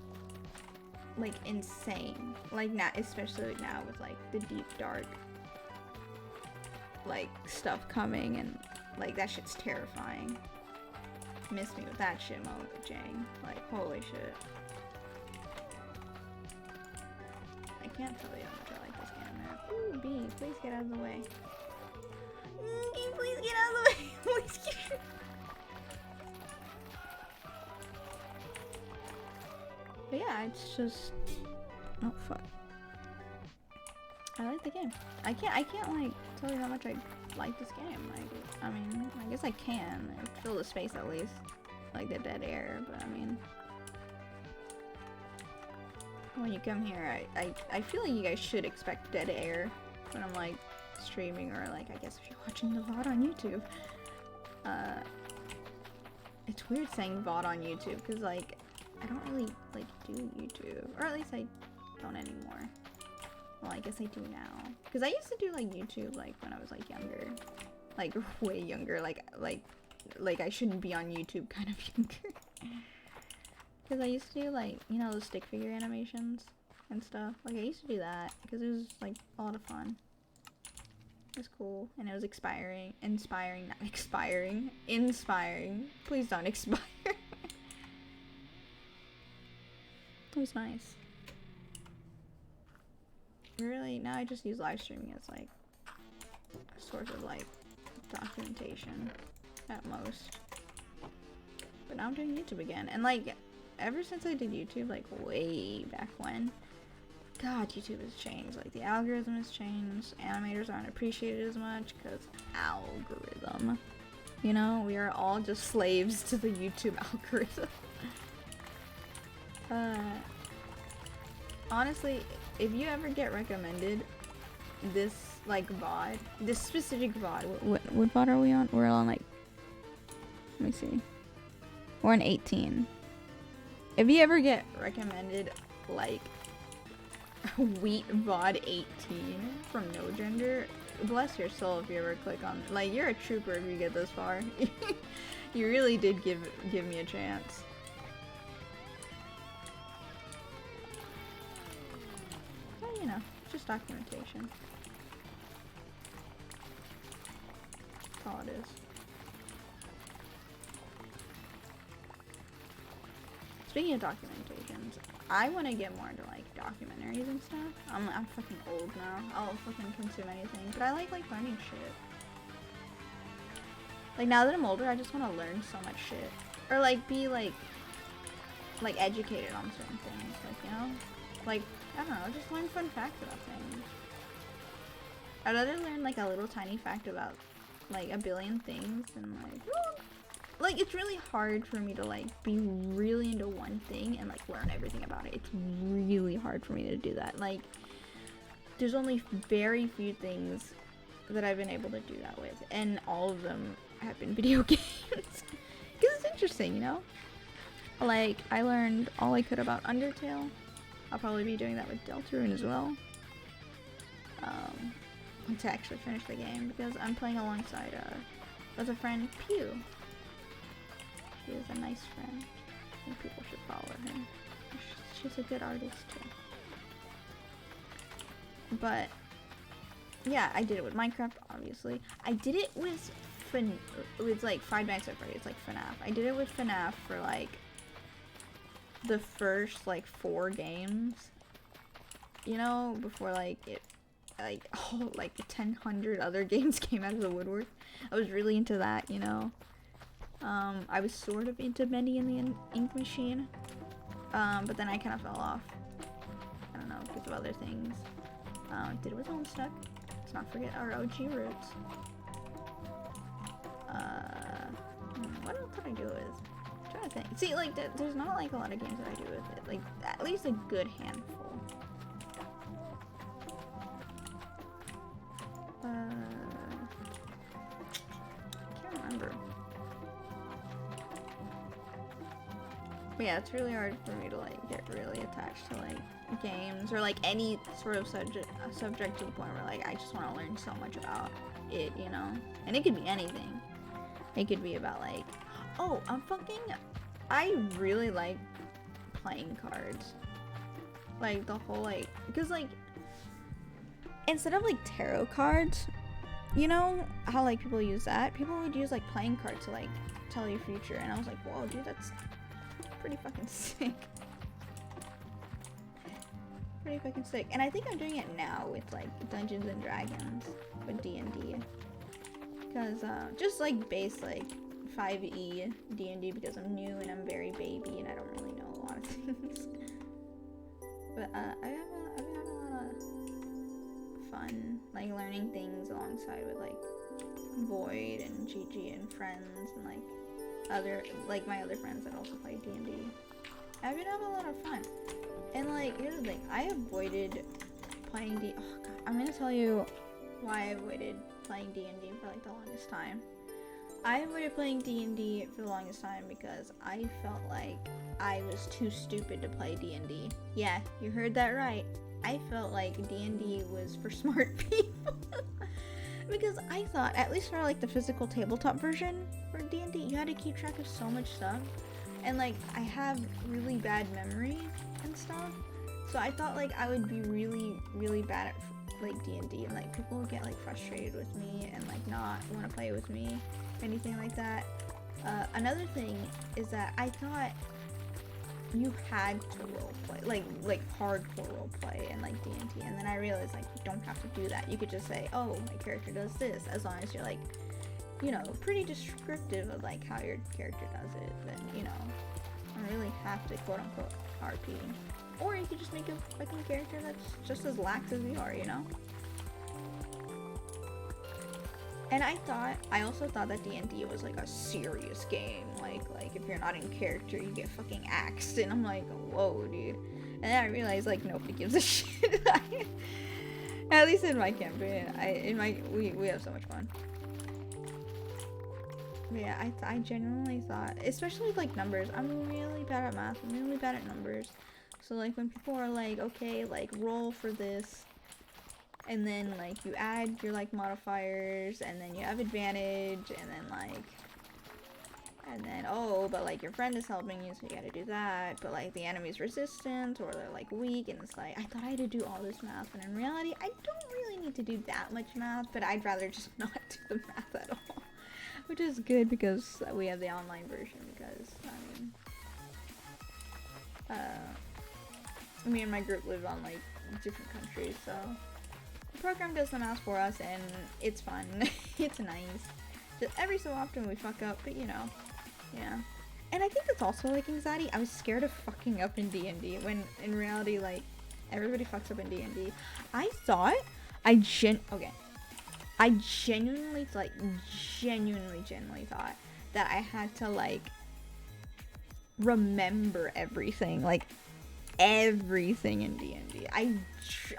insane. Like now, especially now with like the deep dark like stuff coming, and like that shit's terrifying. Miss me with that shit, Mojang. Like holy shit. I can't tell you how much I like this game, man. Ooh, bee, please get out of the way. Bee, please get out of the way. Please get. But yeah, it's just, oh fuck. I like the game. I can't like tell you how much I like this game. Like, I mean, I guess I can. I fill the space at least, like the dead air. But I mean, when you come here, I feel like you guys should expect dead air when I'm like streaming, or like I guess if you're watching the VOD on YouTube. It's weird saying VOD on YouTube because like I don't really like do YouTube, or at least I don't anymore. Well, I guess I do now, because I used to do like YouTube like when I was like younger, like way younger, like I shouldn't be on YouTube kind of younger. Because I used to do like, you know, those stick figure animations and stuff. Like I used to do that because it was like a lot of fun. It was cool, and it was inspiring. Please don't expire. It was nice. Really, now I just use live streaming as like a source of like documentation at most. But now I'm doing YouTube again, and like ever since I did YouTube like way back when, God, YouTube has changed. Like the algorithm has changed. Animators aren't appreciated as much because algorithm. You know, we are all just slaves to the YouTube algorithm. Honestly, if you ever get recommended this like VOD, this specific VOD, what VOD are we on? We're on like, let me see. We're on 18. If you ever get recommended like Wheat VOD 18 from No Gender, bless your soul if you ever click on, like, you're a trooper if you get this far. You really did give me a chance. Well, you know, just documentation. That's all it is. Speaking of documentations, I want to get more into like documentaries and stuff. I'm fucking old now. I'll fucking consume anything, but I like learning shit. Like now that I'm older, I just want to learn so much shit, or like be like educated on certain things. Like, you know, like I don't know, just learn fun facts about things. I'd rather learn like a little tiny fact about like a billion things and like it's really hard for me to like be really into one thing and like learn everything about it. It's really hard for me to do that. Like there's only very few things that I've been able to do that with, and all of them have been video games. Because it's interesting, you know? Like I learned all I could about Undertale. I'll probably be doing that with Deltarune as well. Once I actually finish the game, because I'm playing alongside with a friend, Pew. She is a nice friend. I think people should follow her. She's a good artist too. But yeah, I did it with Minecraft, obviously. I did it with like Five Nights at Freddy's, like FNAF. I did it with FNAF for like the first like 4 games. You know, before like it like 1,000 other games came out of the woodwork. I was really into that, you know. I was sort of into Bendy and the Ink Machine, but then I kind of fell off. I don't know, because of other things. Did it with Homestuck. Let's not forget our OG roots. What else did I do with? I'm trying to think. See, like, there's not like a lot of games that I do with it. Like, at least a good handful. Can't remember. But yeah, it's really hard for me to like get really attached to like games or like any sort of subject to the point where like I just want to learn so much about it, you know? And it could be anything. It could be about like, oh, I really like playing cards. Like the whole like, because like instead of like tarot cards, you know how like people use that? People would use like playing cards to like tell your future, and I was like, whoa, dude, that's pretty fucking sick. Pretty fucking sick. And I think I'm doing it now with like Dungeons and Dragons with D&D. Because just like base like 5e D&D because I'm new and I'm very baby and I don't really know a lot of things. But I've been having a lot of fun like learning things alongside with like Void and Gigi and friends and like my other friends that also play D&D. I've been having a lot of fun. And like, here's the thing, I avoided playing oh god, I'm gonna tell you why I avoided playing D&D for like the longest time. I avoided playing D&D for the longest time because I felt like I was too stupid to play D&D. Yeah, you heard that right. I felt like D&D was for smart people. Because I thought, at least for like the physical tabletop version for D&D, you had to keep track of so much stuff. And like, I have really bad memory and stuff. So I thought like I would be really, really bad at like D&D. And like people would get like frustrated with me and like not want to play with me. Anything like that. Another thing is that I thought you had to roleplay, like hardcore roleplay and like D&D, and then I realized like you don't have to do that. You could just say, oh, my character does this, as long as you're like, you know, pretty descriptive of like how your character does it. Then you know, you don't really have to quote unquote RP, or you could just make a fucking character that's just as lax as you are, you know. And I also thought that D&D was like a serious game. Like if you're not in character, you get fucking axed. And I'm like, whoa, dude. And then I realized like nobody gives a shit. At least in my campaign, we have so much fun. But yeah, I genuinely thought, especially with like numbers, I'm really bad at math. I'm really bad at numbers. So like when people are like, okay, like roll for this. And then, like, you add your, like, modifiers, and then you have advantage, and then, oh, but, like, your friend is helping you, so you gotta do that, but, like, the enemy's resistant, or they're, like, weak, and it's like, I thought I had to do all this math, and in reality, I don't really need to do that much math, but I'd rather just not do the math at all, which is good, because we have the online version, because, me and my group live on, like, different countries, so the program does the math for us, and it's fun. It's nice. Just every so often we fuck up, but you know, yeah. And I think that's also like anxiety. I was scared of fucking up in D&D when in reality, like, everybody fucks up in D&D. I thought, I genuinely thought that I had to like remember everything, like everything in D&D.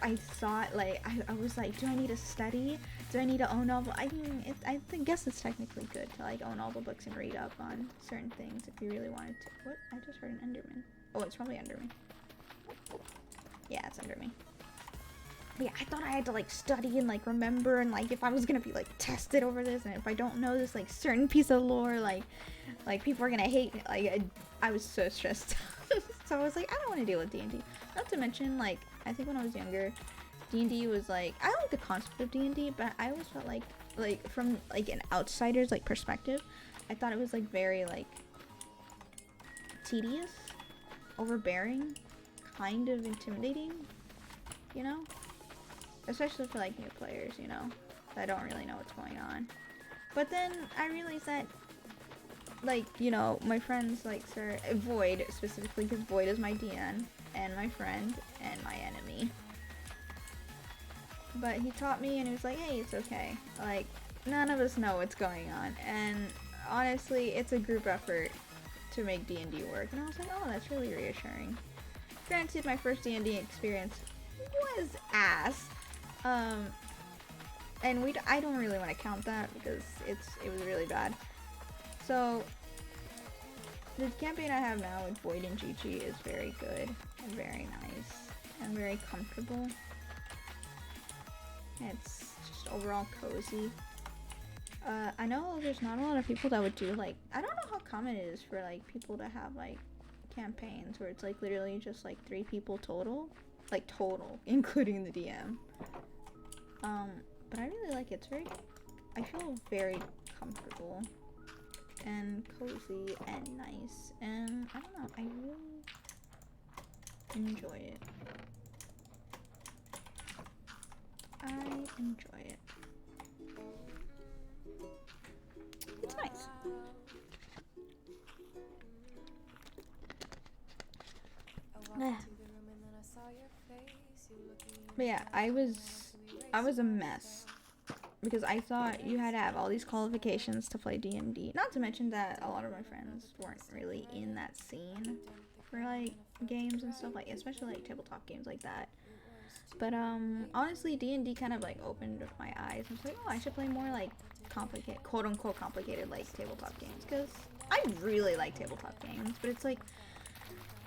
I thought like I was like, do I need to study? Do I need to own all the, I mean, I guess it's technically good to like own all the books and read up on certain things if you really wanted to. What? I just heard an Enderman. Oh, it's probably under me. Yeah, it's under me. But yeah, I thought I had to like study and like remember, and like if I was gonna be like tested over this, and if I don't know this like certain piece of lore, like people are gonna hate me. Like I was so stressed. So I was like, I don't want to deal with D&D. Not to mention, like, I think when I was younger, D&D was like, I like the concept of D&D, but I always felt like from like an outsider's like perspective, I thought it was like very like tedious, overbearing, kind of intimidating, you know? Especially for like new players, you know? I don't really know what's going on. But then I realized that, like, you know, my friends, like, Void, specifically, because Void is my DN, and my friend, and my enemy. But he taught me, and he was like, hey, it's okay. Like, none of us know what's going on, and honestly, it's a group effort. to make D&D work, and I was like, oh, that's really reassuring. Granted, my first D&D experience was ass, and I don't really want to count that because it was really bad. So the campaign I have now with Void and Chi-Chi is very good and very nice and very comfortable. It's just overall cozy. I know there's not a lot of people that would do like, I don't know how common it is for like people to have like campaigns where it's like literally just like 3 people total, like total, including the DM. But I really like it. I feel very comfortable and cozy and nice, and I don't know, I really enjoy it. I enjoy it. It's nice. But yeah, I was a mess because I thought you had to have all these qualifications to play D&D. Not to mention that a lot of my friends weren't really in that scene for like games and stuff, like especially like tabletop games like that. But honestly, D&D kind of like opened my eyes. I was like, oh, I should play more like complicated, quote unquote complicated like tabletop games, because I really like tabletop games, but it's like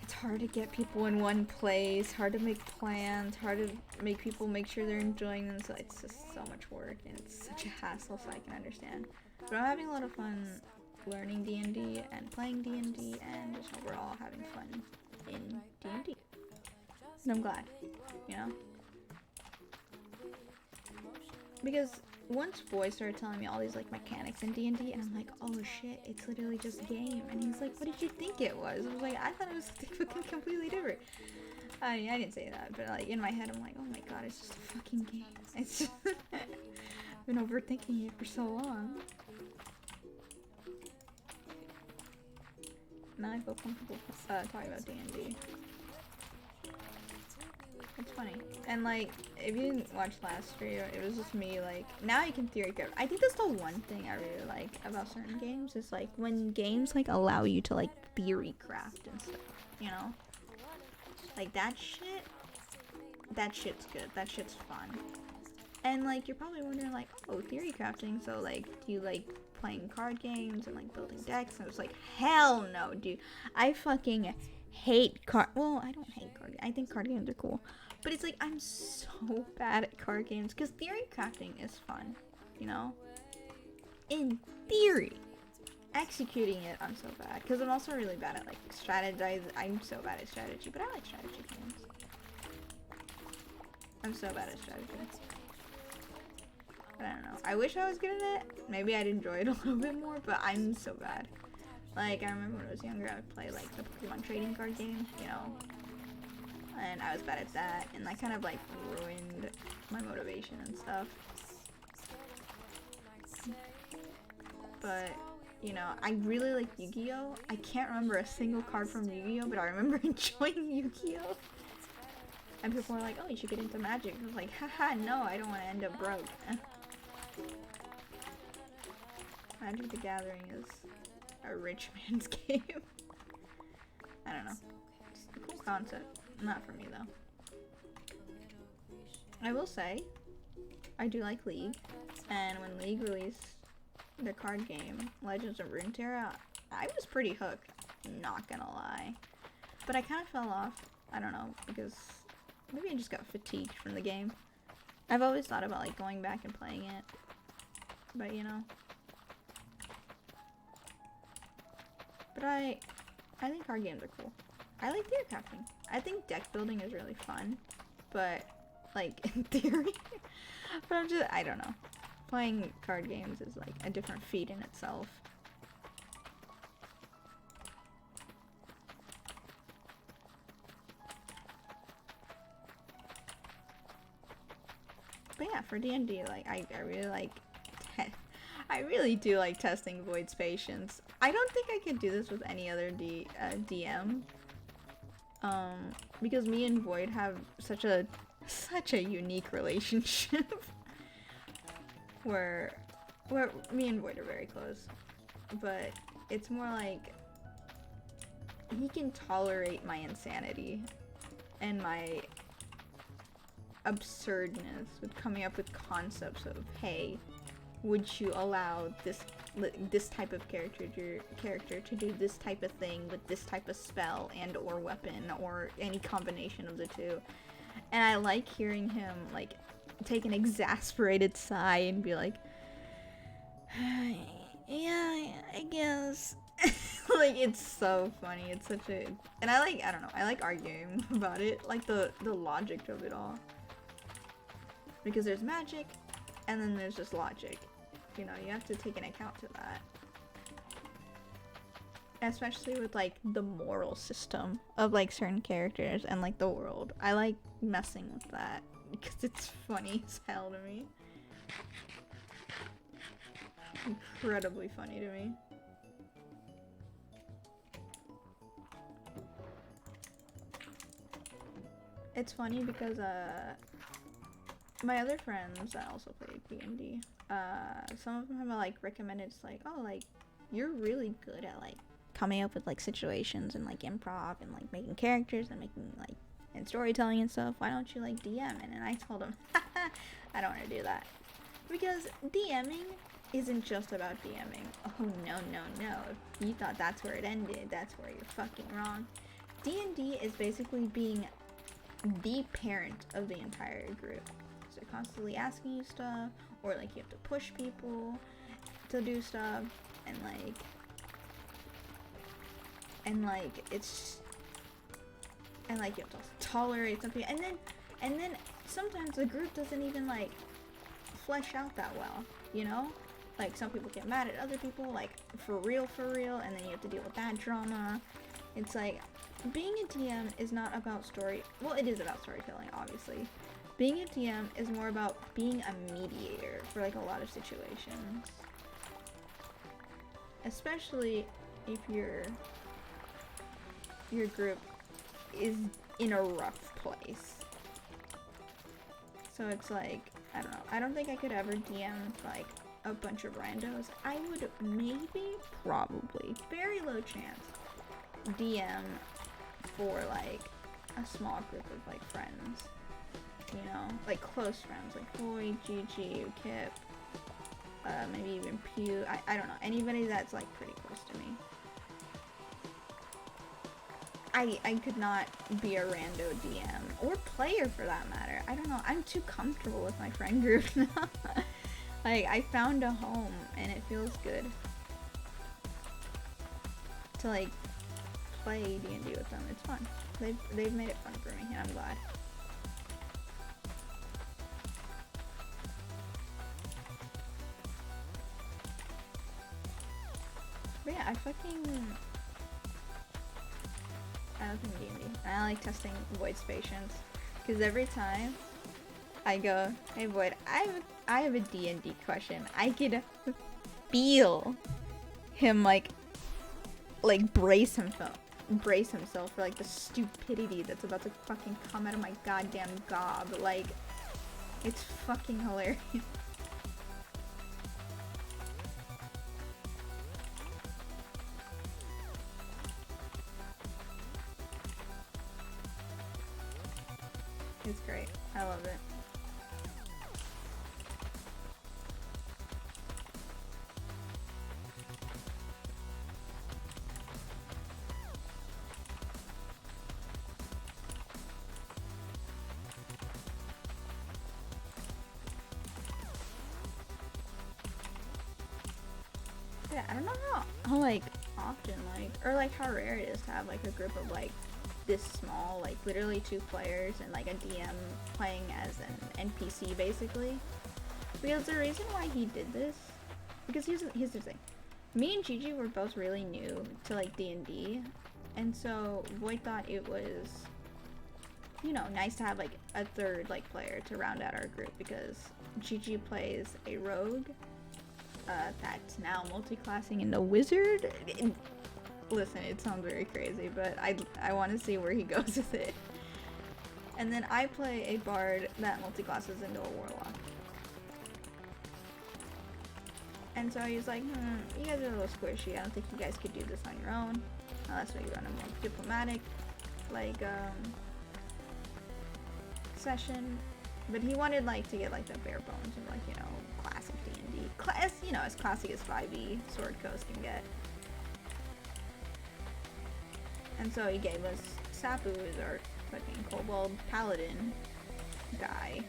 it's hard to get people in one place, hard to make plans, hard to make people make sure they're enjoying them, so it's just so much work and it's such a hassle, so I can understand. But I'm having a lot of fun learning D&D and playing D&D and just overall having fun in D&D. And I'm glad, you know? Because once Boy started telling me all these like mechanics in D&D, and I'm like, oh shit, it's literally just a game. And he's like, what did you think it was? I was like, I thought it was fucking completely different. I didn't say that, but like in my head, I'm like, oh my god, it's just a fucking game. It's just I've been overthinking it for so long. Now I feel comfortable talking about D&D. It's funny. And like, if you didn't watch last stream, it was just me like, now you can theory craft. I think that's the one thing I really like about certain games is like when games like allow you to like theory craft and stuff, you know? Like that shit's good. That shit's fun. And like, you're probably wondering like, oh, theory crafting, so like, do you like playing card games and like building decks? And I was like, hell no, dude. I fucking hate well, I don't hate card games. I think card games are cool. But it's like, I'm so bad at card games, because theory crafting is fun, you know? In theory. Executing it, I'm so bad. Because I'm also really bad at, like, strategizing. I'm so bad at strategy, but I like strategy games. I'm so bad at strategy. But I don't know. I wish I was good at it. Maybe I'd enjoy it a little bit more, but I'm so bad. Like, I remember when I was younger, I would play, like, the Pokemon trading card game, you know? And I was bad at that, and that kind of like ruined my motivation and stuff. But, you know, I really like Yu-Gi-Oh! I can't remember a single card from Yu-Gi-Oh! But I remember enjoying Yu-Gi-Oh! And people were like, oh, you should get into Magic. I was like, haha, no, I don't want to end up broke. Magic the Gathering is a rich man's game. I don't know. It's a cool concept. Not for me though. I will say, I do like League, and when League released their card game, Legends of Runeterra, I was pretty hooked, not gonna lie. But I kind of fell off, I don't know, because maybe I just got fatigued from the game. I've always thought about like going back and playing it, but you know. But I think card games are cool. I like theory crafting. I think deck building is really fun, but like in theory. But I don't know. Playing card games is like a different feat in itself. But yeah, for D&D, like I really like I really do like testing Void's patience. I don't think I could do this with any other DM. Because me and Void have such a unique relationship. where me and Void are very close. But it's more like he can tolerate my insanity and my absurdness with coming up with concepts of, hey, would you allow this type of character to do this type of thing with this type of spell and or weapon or any combination of the two. And I like hearing him like take an exasperated sigh and be like, yeah, I guess. Like, it's so funny. It's such a, and I don't know, I like arguing about it, like the logic of it all, because there's magic and then there's just logic, you know, you have to take an account to that, especially with like the moral system of like certain characters and like the world. I like messing with that because it's funny as hell to me. Incredibly funny to me. It's funny because my other friends that also play D&D, some of them have like recommended, it's like, oh, like you're really good at like coming up with like situations and like improv and like making characters and making like and storytelling and stuff. Why don't you like DM it? And I told them, I don't want to do that, because DMing isn't just about DMing. Oh no, if you thought that's where it ended, that's where you're fucking wrong. D&D is basically being the parent of the entire group. So they're constantly asking you stuff, or like you have to push people to do stuff, and it's, and like you have to tolerate something, and then sometimes the group doesn't even like flesh out that well, you know? Like some people get mad at other people, like for real, and then you have to deal with that drama. It's like, being a DM is not about story, well, it is about storytelling, obviously. Being a DM is more about being a mediator for like a lot of situations. Especially if your group is in a rough place. So it's like, I don't know, I don't think I could ever DM like a bunch of randos. I would maybe, probably, very low chance, DM for like a small group of like friends, you know, like close friends, like Boy, Gigi, Kip, maybe even Pew. I don't know, anybody that's like pretty close to me. I could not be a rando DM or player for that matter. I don't know, I'm too comfortable with my friend group now. Like, I found a home and it feels good to like play D&D with them. It's fun. They've made it fun for me, and I'm glad. But yeah, I love D&D. I like testing Void's patience, because every time I go, hey Void, I have a D&D question, I could feel him like brace himself for like the stupidity that's about to fucking come out of my goddamn gob. Like, it's fucking hilarious. It's great. I love it. Yeah, I don't know how like often, like, or like how rare it is to have like a group of like this small, like literally 2 players and like a DM playing as an NPC basically. Because the reason why he did this, because here's the thing, me and Gigi were both really new to like D&D, and so Void thought it was, you know, nice to have like a third like player to round out our group, because Gigi plays a rogue that's now multi-classing into wizard. Listen, it sounds very crazy, but I want to see where he goes with it. And then I play a bard that multi-classes into a warlock. And so he's like, you guys are a little squishy, I don't think you guys could do this on your own. Unless we run a more diplomatic, like, session. But he wanted, like, to get, like, the bare bones of, like, you know, classic D&D. You know, as classic as 5e Sword Coast can get. And so he gave us Sapu, who's our fucking kobold paladin guy.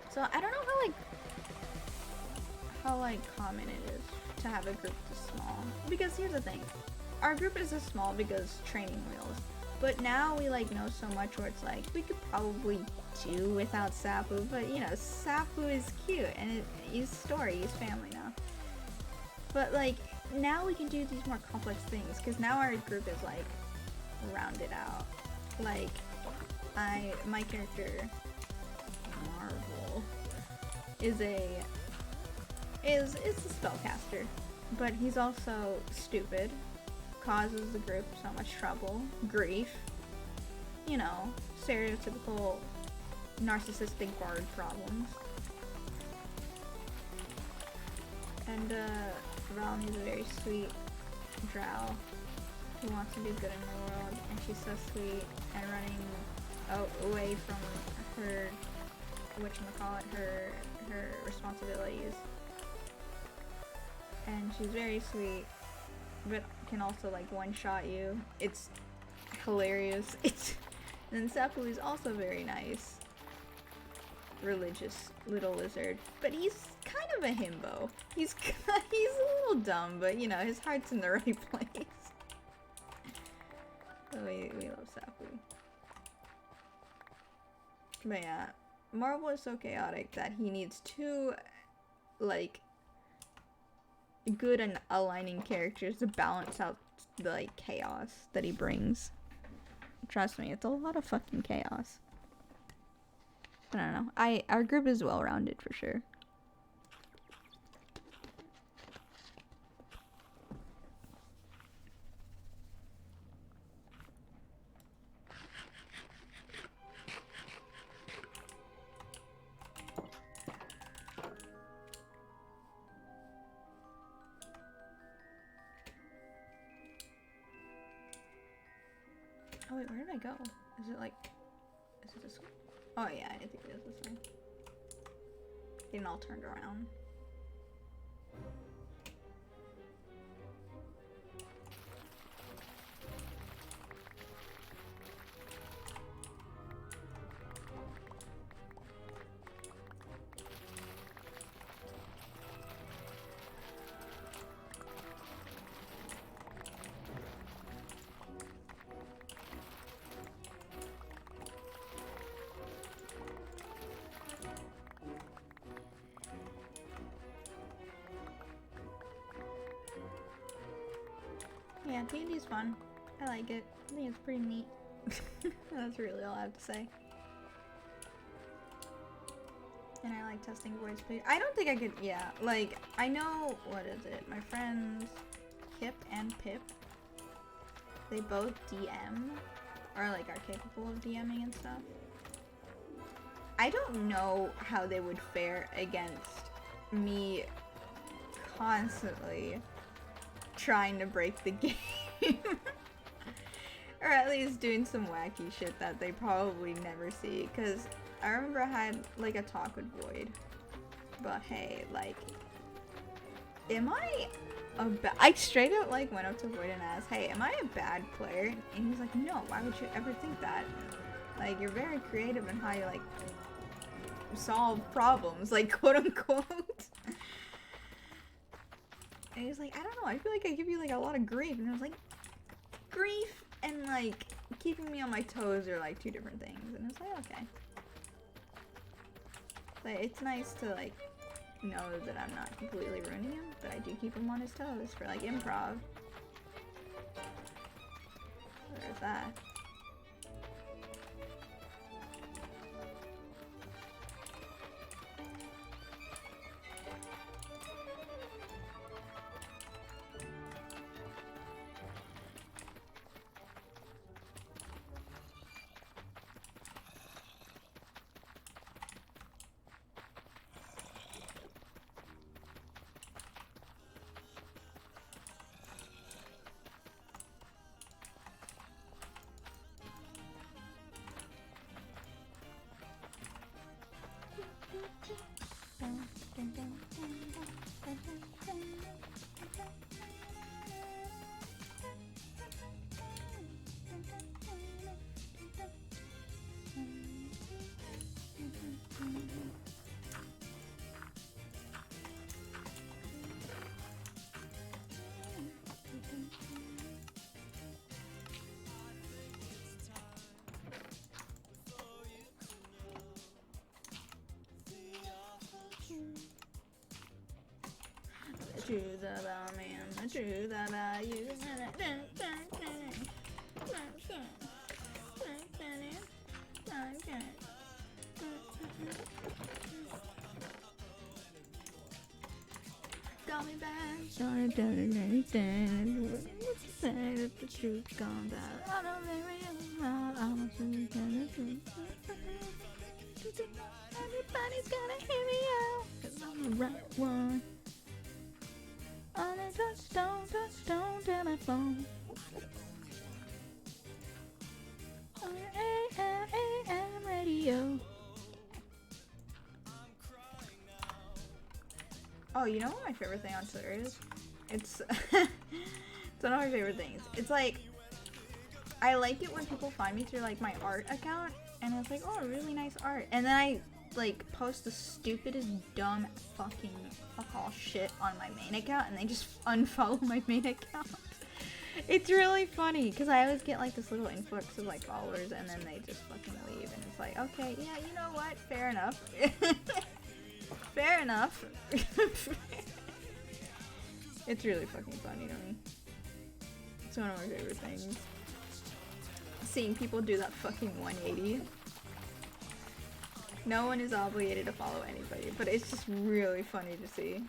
So I don't know how common it is to have a group this small. Because here's the thing. Our group is this small because training wheels. But now we like know so much where it's like we could probably do without Sapu, but you know, Sapu is cute and he's story, he's family now. But like now we can do these more complex things because now our group is like rounded out. Like my character Marvel is a spellcaster, but he's also stupid, causes the group so much trouble, grief, you know, stereotypical narcissistic bard problems. And Valny's a very sweet drow who wants to do good in the world, and she's so sweet and running away from her her responsibilities. And she's very sweet, but can also like one-shot you. It's hilarious. And Sapu is also very nice, religious little lizard, but he's kind of a himbo. He's a little dumb, but you know his heart's in the right place. So we love Sapu. But yeah, Marvel is so chaotic that he needs two like good and aligning characters to balance out the like chaos that he brings. Trust me, it's a lot of fucking chaos. I don't know. Our group is well rounded for sure. Oh wait, where did I go? Is it this one? Oh yeah, I think it is this one. Getting all turned around. Yeah, D&D's fun. I like it. I think it's pretty neat. That's really all I have to say. And I like testing voice play. I don't think I could, yeah, like, I know, what is it? My friends Kip and Pip, they both DM, or like are capable of DMing and stuff. I don't know how they would fare against me constantly trying to break the game. Or at least doing some wacky shit that they probably never see. Because I remember I had like a talk with Void. But hey, like, am I a I straight up like went up to Void and asked, hey, am I a bad player? And he's like, no, why would you ever think that? Like, you're very creative in how you like solve problems, like, quote unquote. And he's like, I don't know, I feel like I give you like a lot of grief. And I was like, grief and like keeping me on my toes are like two different things. And it's like, okay. But it's nice to like know that I'm not completely ruining him, but I do keep him on his toes for like improv. So there's that. truth about me and the truth about you. Call me back. Sorry, don't understand. Say that the truth comes out. I don't think I'm a truth. Everybody's gonna hear me out, 'cause I'm the right one. On a touchstone telephone. On your AM radio. Oh, you know what my favorite thing on Twitter is? It's it's one of my favorite things. It's like, I like it when people find me through like my art account, and it's like, oh, really nice art, and then I like post the stupidest dumb fucking fuck all shit on my main account, and they just unfollow my main account. It's really funny because I always get like this little influx of like followers, and then they just fucking leave, and it's like, okay, yeah, you know what, fair enough. Fair enough. It's really fucking funny to me. It's one of my favorite things. Seeing people do that fucking 180. No one is obligated to follow anybody, but it's just really funny to see.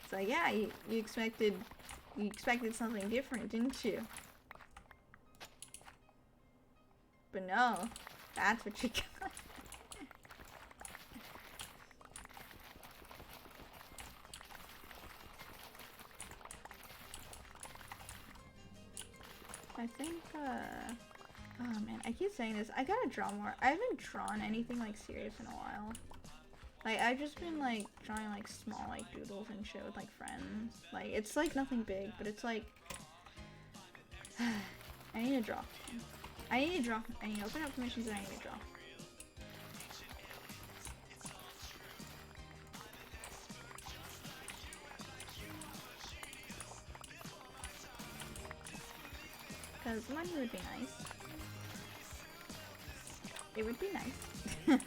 It's like, yeah, you expected something different, didn't you? But no, that's what you got. I think, oh man, I keep saying this. I gotta draw more. I haven't drawn anything, like, serious in a while. Like, I've just been, like, drawing, like, small, like, doodles and shit with, like, friends. Like, it's, like, nothing big, but it's, like, I need to draw. I need to open up permissions and I need to draw. Because money would be nice. It would be nice.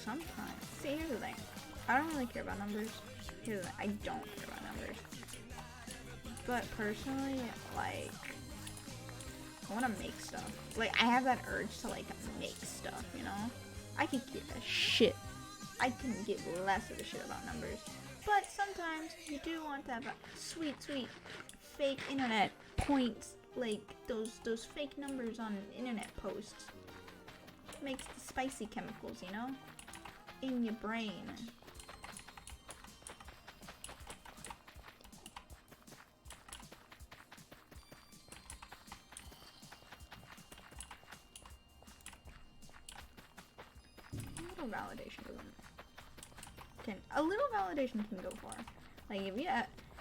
Sometimes. See, here's the thing. I don't really care about numbers. Here's the thing. I don't care about numbers. But personally, like, I want to make stuff. Like, I have that urge to, like, make stuff, you know? I could give a shit. I can give less of a shit about numbers. But sometimes you do want to have a sweet, sweet fake internet points, like those fake numbers on internet posts. Makes the spicy chemicals, you know, in your brain. A little validation doesn't. A little validation can go far. Like, if you,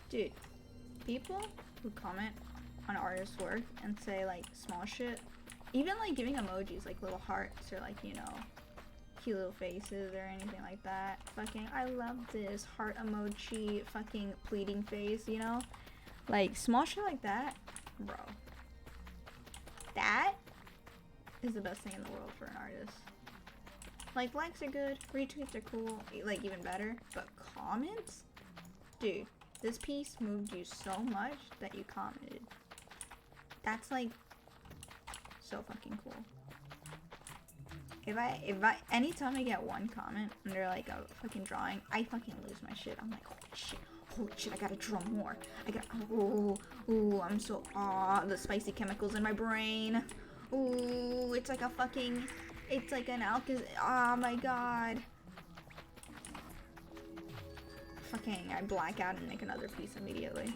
dude, people who comment on artists' work and say, like, small shit, even, like, giving emojis, like, little hearts, or, like, you know, cute little faces, or anything like that, fucking, I love this, heart emoji, fucking pleading face, you know, like, small shit like that, bro, that is the best thing in the world for an artist. Like, likes are good, retweets are cool, like, even better, but comments? Dude, this piece moved you so much that you commented. That's, like, so fucking cool. If I, anytime I get one comment under, like, a fucking drawing, I fucking lose my shit. I'm like, holy shit, I gotta draw more. Ooh, I'm so, the spicy chemicals in my brain. Ooh, it's like a fucking... It's like an oh my god. Fucking, I black out and make another piece immediately.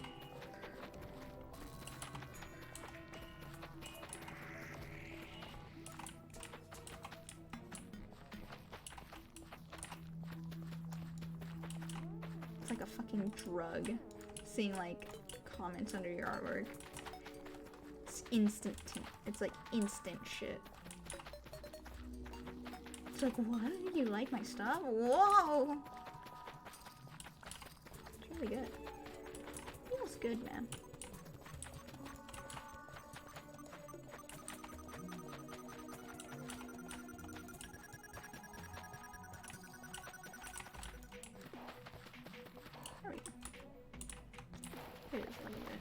It's like a fucking drug. Seeing, like, comments under your artwork. It's instant. It's like instant shit. It's like, what? You like my stuff? Whoa! It's really good. Feels good, man. it is a little bit.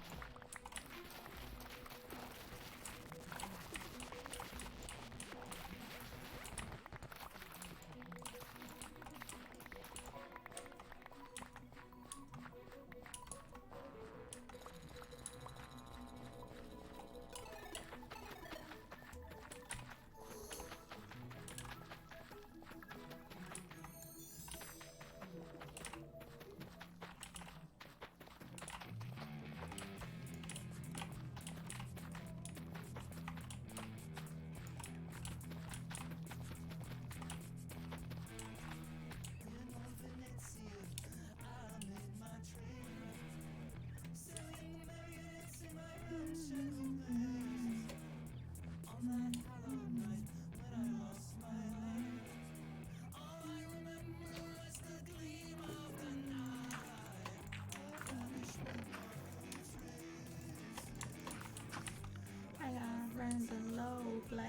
I got friends in low places.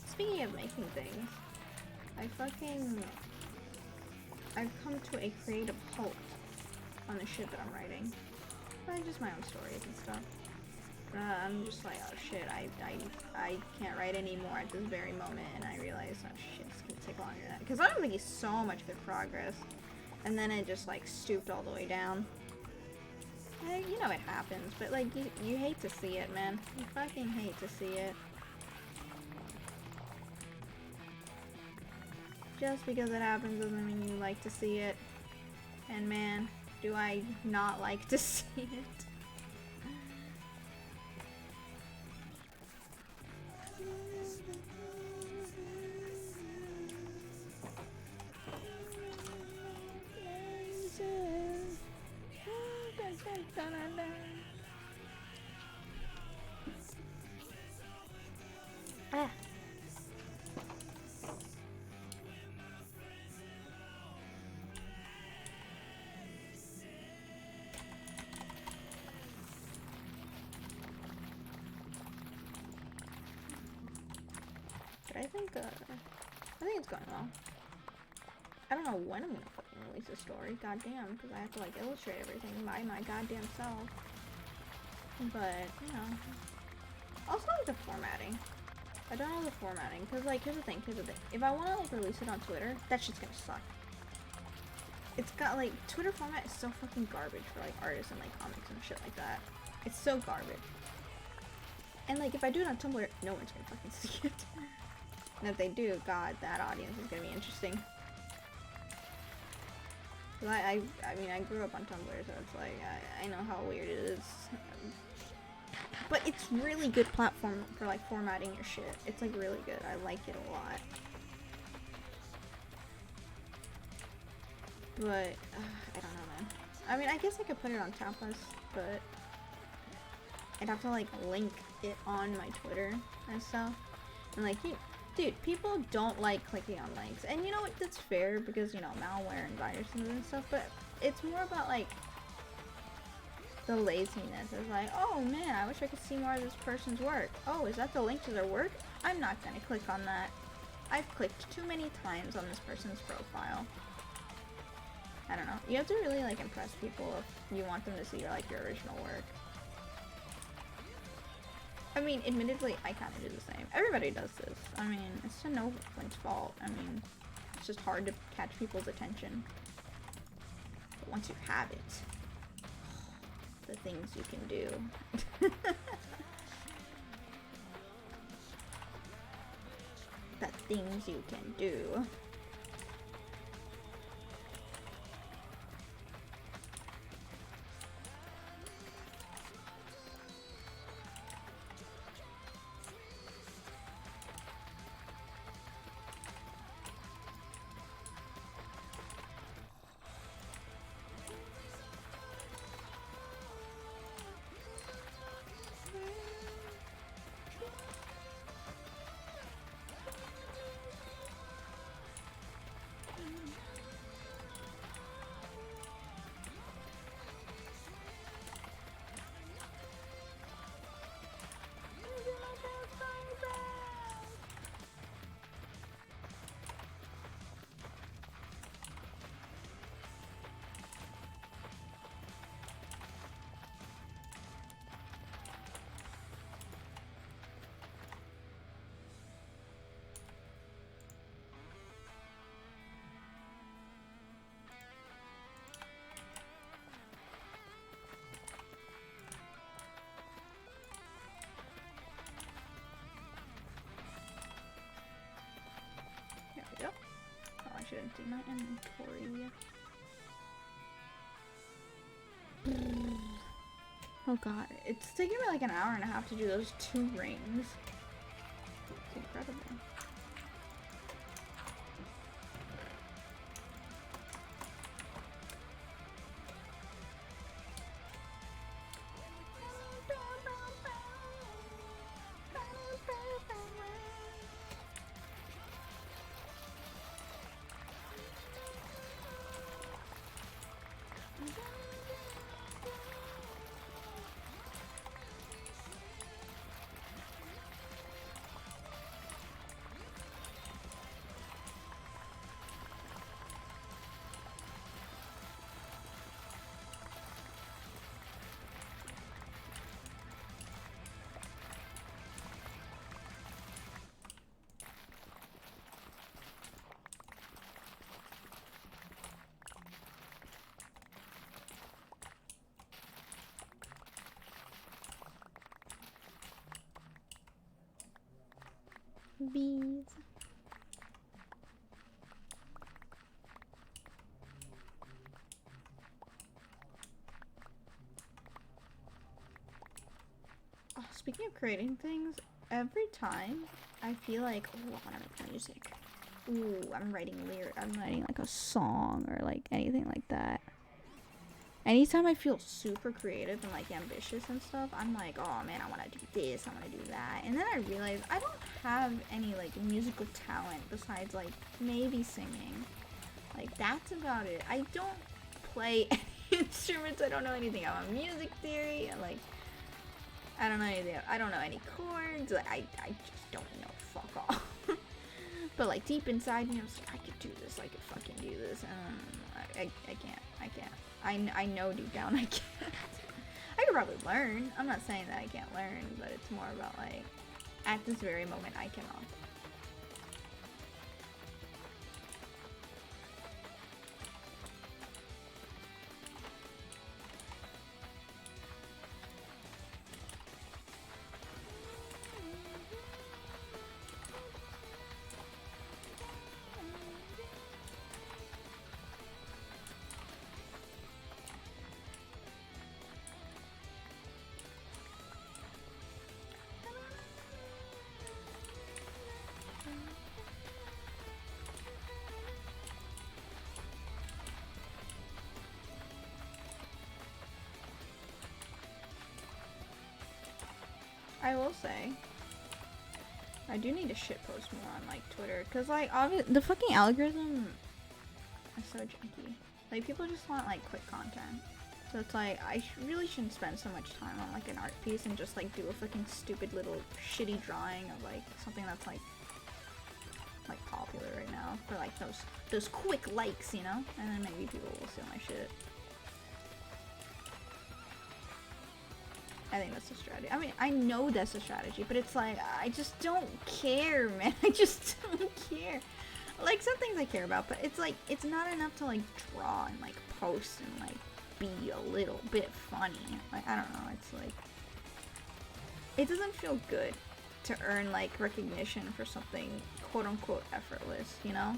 Speaking of making things, I've come to a creative halt on the shit that I'm writing. Like, just my own stories and stuff. I'm just like, oh shit, I can't write anymore at this very moment, and I realize, oh shit, it's gonna take longer than that. Because I was making so much good progress, and then it just like stooped all the way down. You know it happens, but like, you hate to see it, man. You fucking hate to see it. Just because it happens doesn't mean you like to see it. And man, do I not like to see it. Ah. But I think it's going well. I don't know when I'm gonna fucking release a story, goddamn, because I have to like illustrate everything by my goddamn self. But, you know. Also like the formatting. I don't know the formatting, because like, here's the thing. If I want to like release it on Twitter, that shit's gonna suck. It's got like, Twitter format is so fucking garbage for like artists and like comics and shit like that. It's so garbage. And like, if I do it on Tumblr, no one's gonna fucking see it. And if they do, god, that audience is gonna be interesting. I mean, I grew up on Tumblr, so it's like, I know how weird it is. But it's really good platform for like formatting your shit. It's like really good. I like it a lot. But, I don't know, man. I mean, I guess I could put it on Tapas, but I'd have to like link it on my Twitter and stuff. And like, dude, people don't like clicking on links. And you know what, that's fair because, you know, malware and viruses and stuff, but it's more about like the laziness. It's like, oh man, I wish I could see more of this person's work. Oh, is that the link to their work? I'm not gonna click on that. I've clicked too many times on this person's profile. I don't know. You have to really like impress people if you want them to see your original work. I mean, admittedly, I kind of do the same. Everybody does this. I mean, it's to no one's fault. I mean, it's just hard to catch people's attention. But once you have it, the things you can do. The things you can do. should empty my inventory. Oh god, it's taking me like an hour and a half to do those 2 rings. It's incredible. Bees. Oh, speaking of creating things, every time I feel like, oh, I want to make music. Ooh, I'm writing like a song or like anything like that. Anytime I feel super creative and like ambitious and stuff, I'm like, oh man, I want to do this, I want to do that. And then I realize I don't have any like musical talent besides like maybe singing. Like that's about it. I don't play any instruments. I don't know anything about music theory. Like I don't know anything. I don't know any chords. Like, I just don't know. Fuck off. But like deep inside me, I could do this. I could fucking do this. I can't. I know deep down I can't. I could probably learn. I'm not saying that I can't learn, but it's more about like, at this very moment, I cannot. I will say, I do need to shitpost more on like Twitter, cause like obviously the fucking algorithm is so janky. Like people just want like quick content, so it's like I really shouldn't spend so much time on like an art piece and just like do a fucking stupid little shitty drawing of like something that's like popular right now for like those quick likes, you know, and then maybe people will steal my shit. I think that's a strategy. I mean, I know that's a strategy, but it's like, I just don't care, man. I just don't care. Like, some things I care about, but it's like, it's not enough to like draw and like post and like be a little bit funny. Like, I don't know, it's like, it doesn't feel good to earn like recognition for something quote unquote effortless, you know?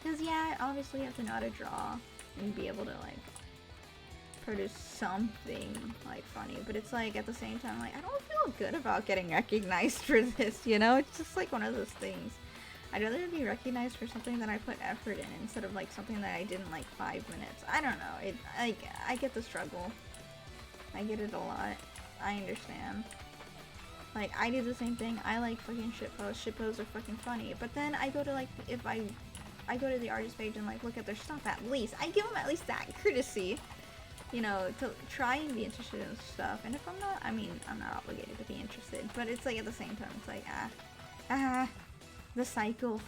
Because yeah, obviously you have to know how to draw and be able to like produce something like funny, but it's like at the same time like I don't feel good about getting recognized for this, you know? It's just like one of those things. I'd rather be recognized for something that I put effort in instead of like something that I did in like 5 minutes. I don't know. It like I get the struggle. I get it a lot. I understand. Like I do the same thing. I like fucking shitposts. Shitposts are fucking funny. But then I go to like if I go to the artist page and like look at their stuff at least. I give them at least that courtesy. You know, to try and be interested in stuff. And if I'm not, I mean, I'm not obligated to be interested. But it's like at the same time, it's like, the cycle.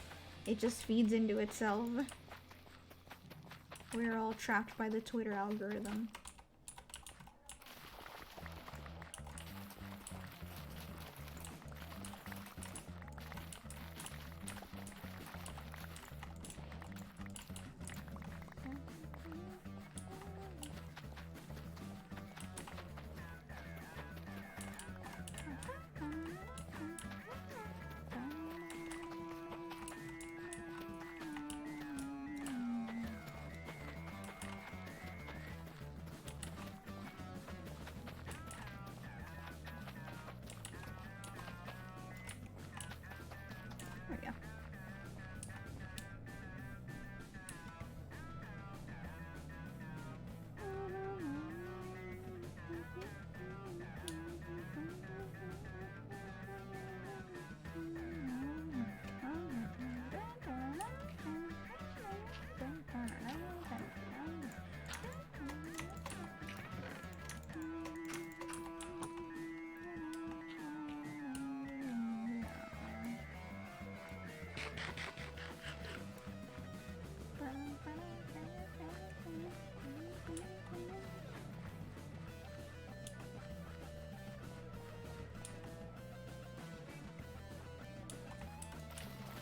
It just feeds into itself. We're all trapped by the Twitter algorithm.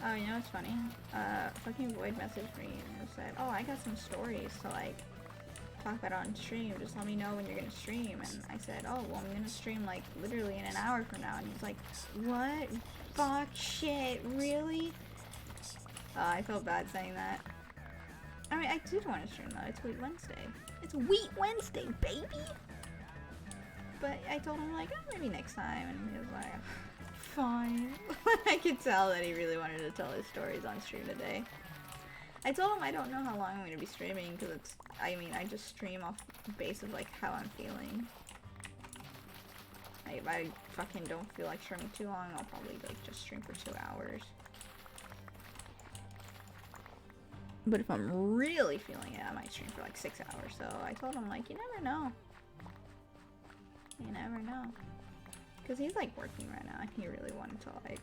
Oh, you know what's funny? Fucking Void messaged me and said, oh, I got some stories to, like, talk about on stream. Just let me know when you're gonna stream. And I said, oh, well, I'm gonna stream, like, literally in an hour from now. And he's like, what? Fuck, shit, really? I felt bad saying that. I mean, I did want to stream, though. It's Wheat Wednesday. It's Wheat Wednesday, baby! But I told him, like, oh, maybe next time. And he was like, fine. I could tell that he really wanted to tell his stories on stream today. I told him I don't know how long I'm going to be streaming, because it's, I mean, I just stream off the base of, like, how I'm feeling. If I fucking don't feel like streaming too long, I'll probably, like, just stream for 2 hours. But if I'm really feeling it, I might stream for, like, 6 hours. So I told him, like, you never know. You never know. Because he's, like, working right now, and he really wanted to, like,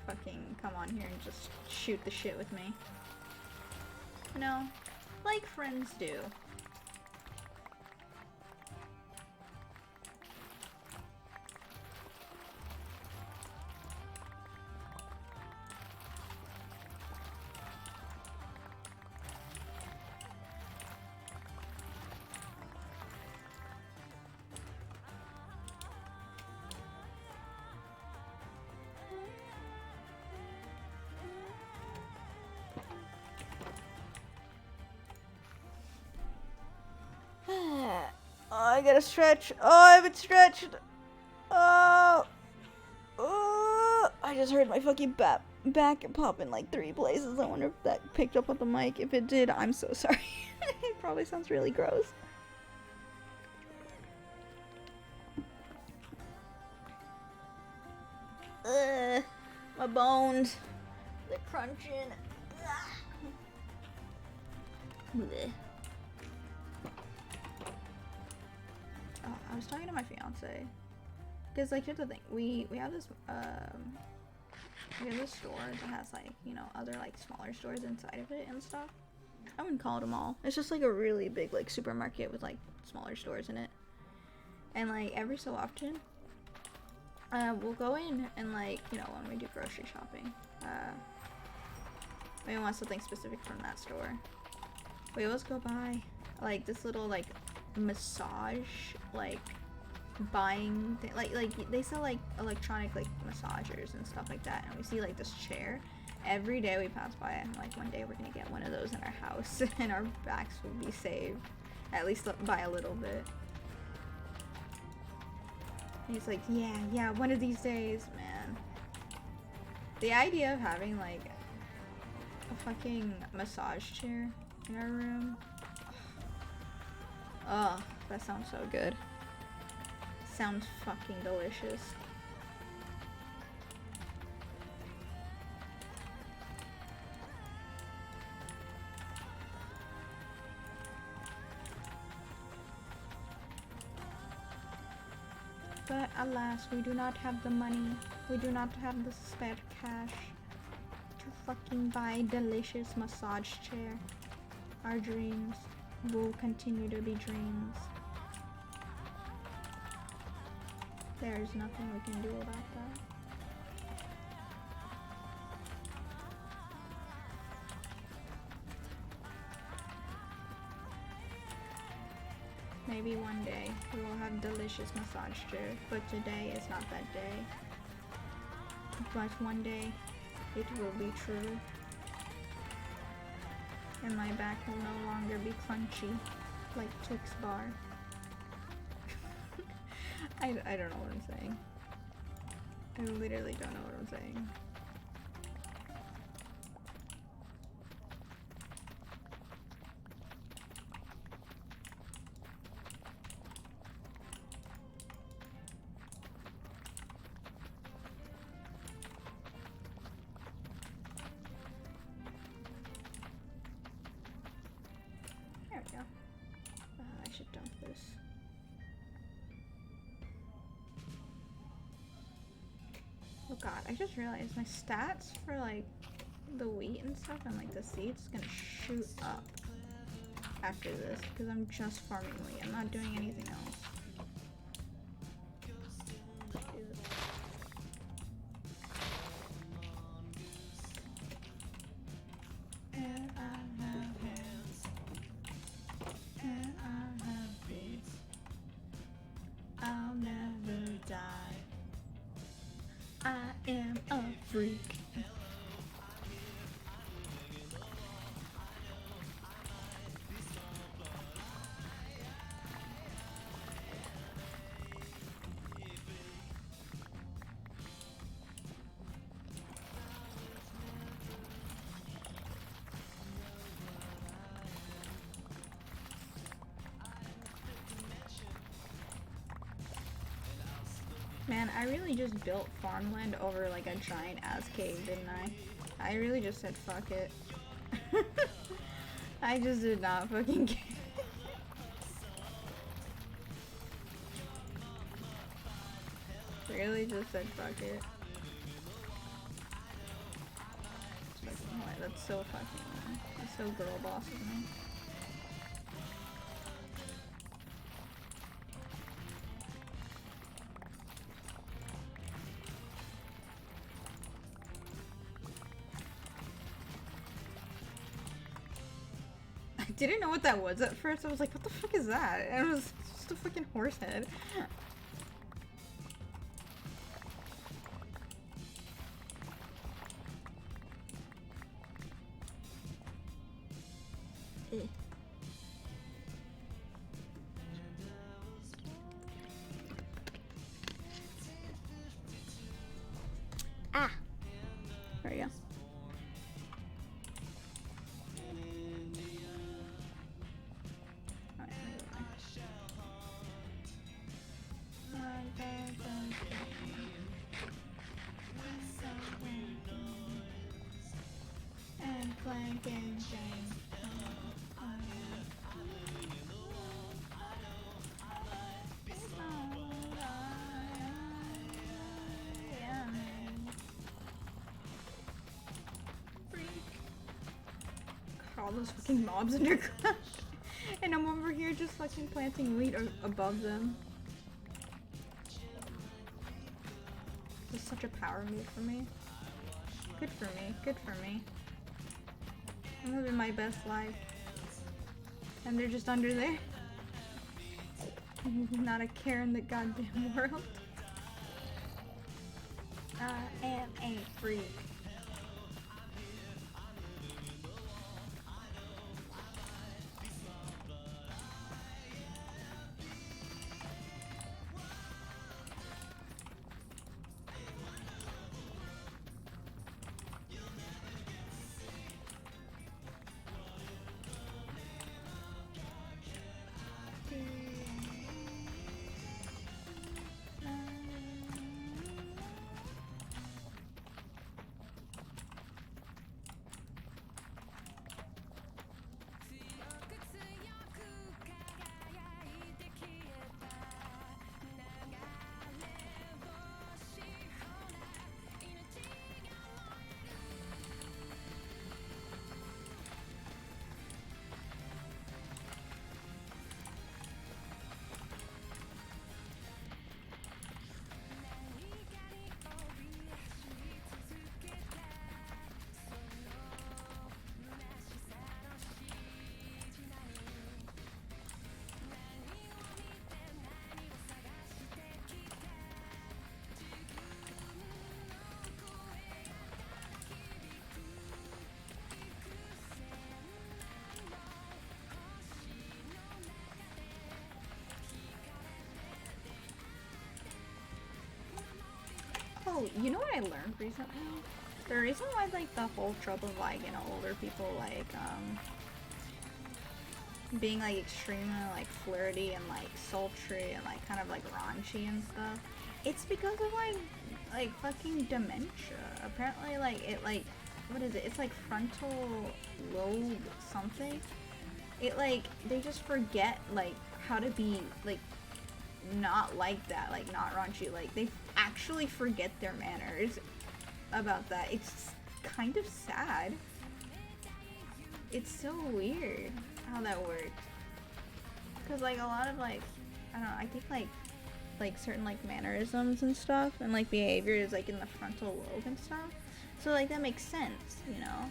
fucking come on here and just shoot the shit with me. You know? Like friends do. I gotta stretch. Oh, I haven't stretched. Oh. Oh. I just heard my fucking back pop in like 3 places. I wonder if that picked up on the mic. If it did, I'm so sorry. It probably sounds really gross. My bones. They're crunching. Blech. Oh, I was talking to my fiance, because like here's the thing, we have this store that has like, you know, other like smaller stores inside of it and stuff. I wouldn't call it a mall. It's just like a really big like supermarket with like smaller stores in it. And like every so often, we'll go in and like, you know, when we do grocery shopping, we want something specific from that store. We always go by like this little like massage like buying thing. Like they sell like electronic like massagers and stuff like that, and we see like this chair every day we pass by it. I'm like, one day we're gonna get one of those in our house and our backs will be saved, at least by a little bit. And he's like, yeah, one of these days, man. The idea of having like a fucking massage chair in our room. Oh, that sounds so good. Sounds fucking delicious. But alas, we do not have the money. We do not have the spare cash to fucking buy a delicious massage chair. Our dreams will continue to be dreams. There's nothing we can do about that. Maybe one day we will have delicious massage chair, but today is not that day. But one day it will be true. And my back will no longer be crunchy like Twix bar. I don't know what I'm saying. I literally don't know what I'm saying. There we go. I should dump this. Oh god, I just realized my stats for like the wheat and stuff and like the seeds is gonna shoot up after this because I'm just farming wheat. I'm not doing anything else. And I have hands, and I have feet. I'll never die. I am a freak. Man, I really just built farmland over like a giant ass cave, didn't I? I really just said fuck it. I just did not fucking care. Really just said fuck it. That's so fucking, that's so girl boss of me. I didn't know what that was at first. I was like, what the fuck is that? And it was just a fucking horse head. Ah! There you go. And plank and chain. All those fucking mobs underground. And I'm over here just fucking planting wheat above them. This is such a power move for me. Good for me, good for me. I'm living my best life. And they're just under there. Not a care in the goddamn world. I am a freak. Oh, you know what I learned recently? The reason why, like, the whole trope of, like, you know, older people, like, being, like, extremely, like, flirty and, like, sultry and, like, kind of, like, raunchy and stuff, it's because of, like, fucking dementia. Apparently, like, it, like, what is it? It's, like, frontal lobe something. It, like, they just forget, like, how to be, like, not like that, like, not raunchy. Like, they actually forget their manners. about that. It's kind of sad. It's so weird how that works. Cause like a lot of like, I don't know, I think like certain like mannerisms and stuff and like behavior is like in the frontal lobe and stuff. So like that makes sense, you know?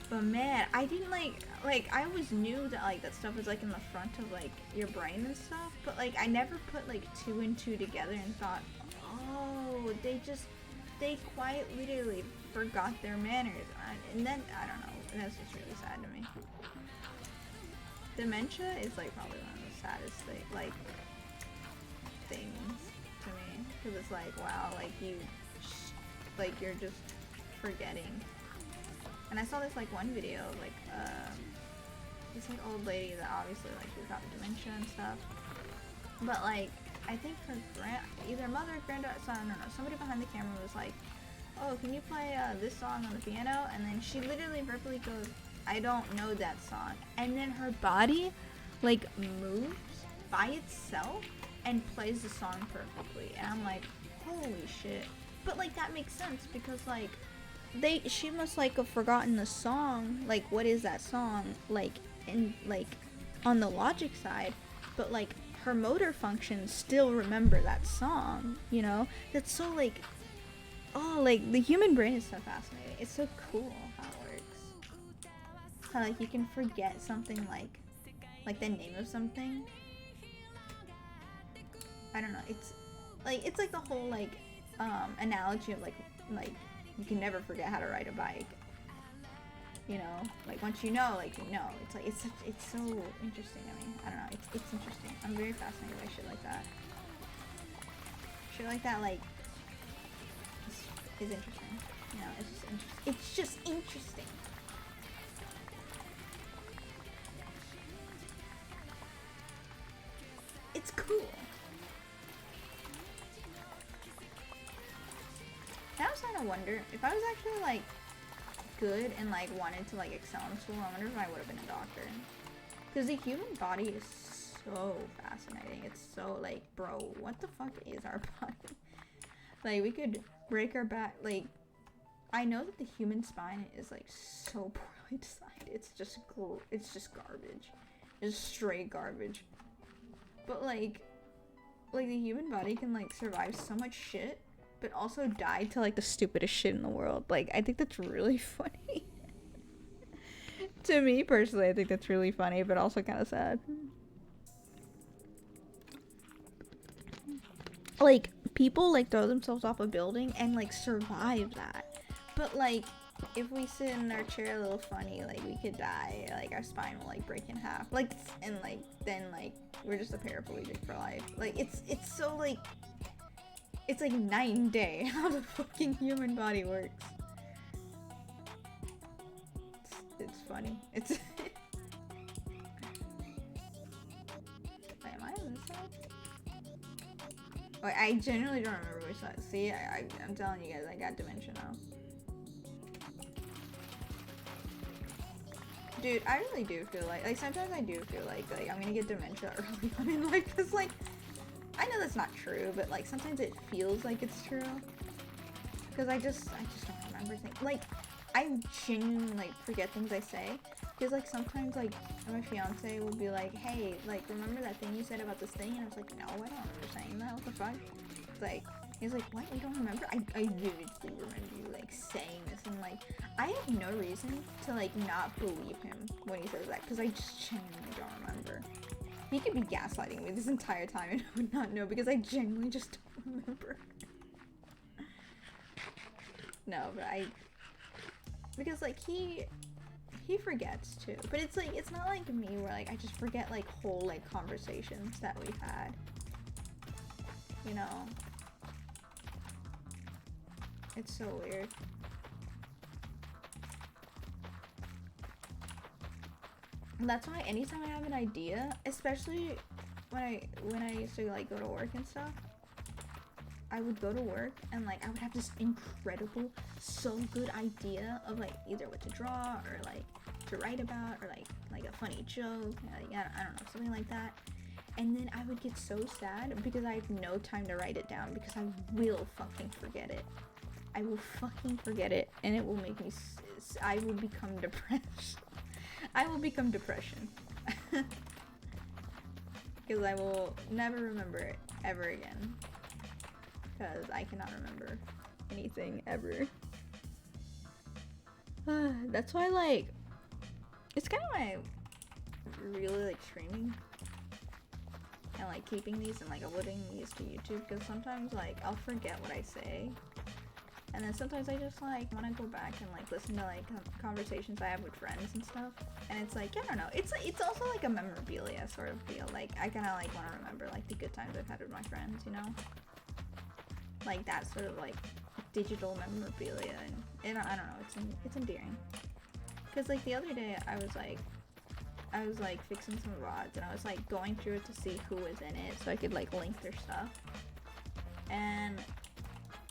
But man, I didn't like I always knew that like that stuff was like in the front of like your brain and stuff, but like I never put like two and two together and thought, oh, they quite literally forgot their manners. And then I don't know, that's just really sad to me. Dementia is like probably one of the saddest things to me, because it's like, wow, like you're just forgetting. And I saw this like one video of like this like old lady that obviously like she's got dementia and stuff, but like I think her either mother or granddaughter, I don't know, somebody behind the camera was like, oh, can you play this song on the piano? And then she literally verbally goes, I don't know that song. And then her body like moves by itself and plays the song perfectly. And I'm like, holy shit. But like that makes sense because like she must like have forgotten the song, like what is that song, like in like on the logic side, but like her motor functions still remember that song, you know? That's so like, oh, like the human brain is so fascinating. It's so cool how it works. How like you can forget something like the name of something. I don't know. It's like the whole like analogy of like you can never forget how to ride a bike. You know, like once you know, like you know. It's like it's so interesting. I mean, I don't know. It's interesting. I'm very fascinated by shit like that. Shit like that, like is interesting. You know, it's just interesting. It's just interesting. It's cool. I was starting to wonder if I was actually like good and like wanted to like excel in school. I wonder if I would have been a doctor. Because the human body is so fascinating. It's so like, bro, what the fuck is our body? Like we could break our back. Like I know that the human spine is like so poorly designed. It's just garbage. It's straight garbage. But like the human body can like survive so much shit, but also die to like the stupidest shit in the world. Like I think that's really funny. To me personally, I think that's really funny, but also kind of sad. Like people like throw themselves off a building and like survive that, but like if we sit in our chair a little funny, like we could die, like our spine will like break in half, like, and like then like we're just a paraplegic for life. Like it's so like it's like night and day how the fucking human body works. It's funny. It's wait, am I on this side? Wait, I genuinely don't remember which side. See, I'm telling you guys, I got dementia now. Dude, I really do feel like sometimes I do feel like I'm gonna get dementia early on in life, cause like I know that's not true, but like sometimes it feels like it's true. Cause I just don't remember things. Like I genuinely like forget things I say. Cause like sometimes like my fiance will be like, hey, like remember that thing you said about this thing? And I was like, no, I don't remember saying that. What the fuck? It's like he's like, what? You don't remember? I vividly remember you like saying this, and like I have no reason to like not believe him when he says that, because I just genuinely don't remember. He could be gaslighting me this entire time and I would not know, because I genuinely just don't remember. No, but because like he forgets too, but it's like it's not like me where like I just forget like whole like conversations that we've had, you know. It's so weird. And that's why anytime I have an idea, especially when I used to like go to work and stuff, I would go to work and like I would have this incredible, so good idea of like either what to draw or like to write about, or like a funny joke, like, I don't know, something like that. And then I would get so sad because I have no time to write it down, because I will fucking forget it. I will fucking forget it, and it will make me, I will become depressed. I will become depression. Because I will never remember it ever again. Because I cannot remember anything ever. That's why, like, it's kind of why I really like streaming and like keeping these and like uploading these to YouTube, because sometimes like I'll forget what I say, and then sometimes I just like want to go back and like listen to like conversations I have with friends and stuff, and it's like, I don't know, it's also like a memorabilia sort of deal. Like I kind of like want to remember like the good times I've had with my friends, you know, like that sort of like digital memorabilia, and I don't know, it's endearing. Because like the other day I was like fixing some rods, and I was like going through it to see who was in it so I could like link their stuff, and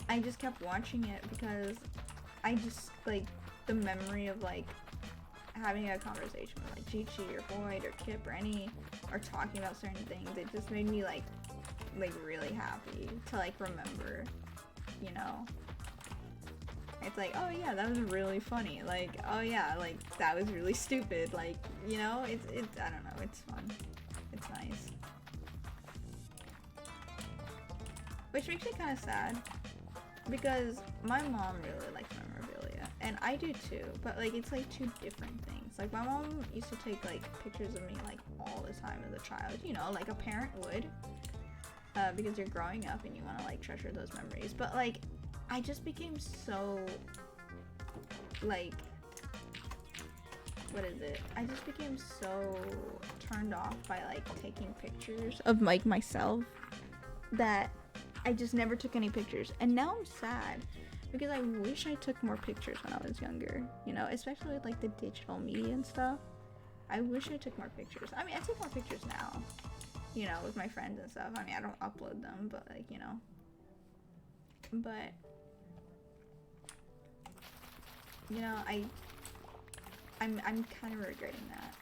I just kept watching it because I just like the memory of like having a conversation with like Chi or Boyd or Kip or or talking about certain things, it just made me like really happy to like remember, you know. It's like, oh yeah, that was really funny. Like, oh yeah, like that was really stupid. Like, you know, it's I don't know, it's fun. It's nice. Which makes me kind of sad, because my mom really likes memorabilia, and I do too. But like, it's like two different things. Like my mom used to take like pictures of me like all the time as a child. You know, like a parent would, because you're growing up and you want to like treasure those memories. But like, I just became so, like, what is it? I just became so turned off by, like, taking pictures of, like, myself that I just never took any pictures. And now I'm sad because I wish I took more pictures when I was younger, you know, especially with, like, the digital media and stuff. I wish I took more pictures. I mean, I take more pictures now, you know, with my friends and stuff. I mean, I don't upload them, but, like, you know. But you know, I'm kind of regretting that.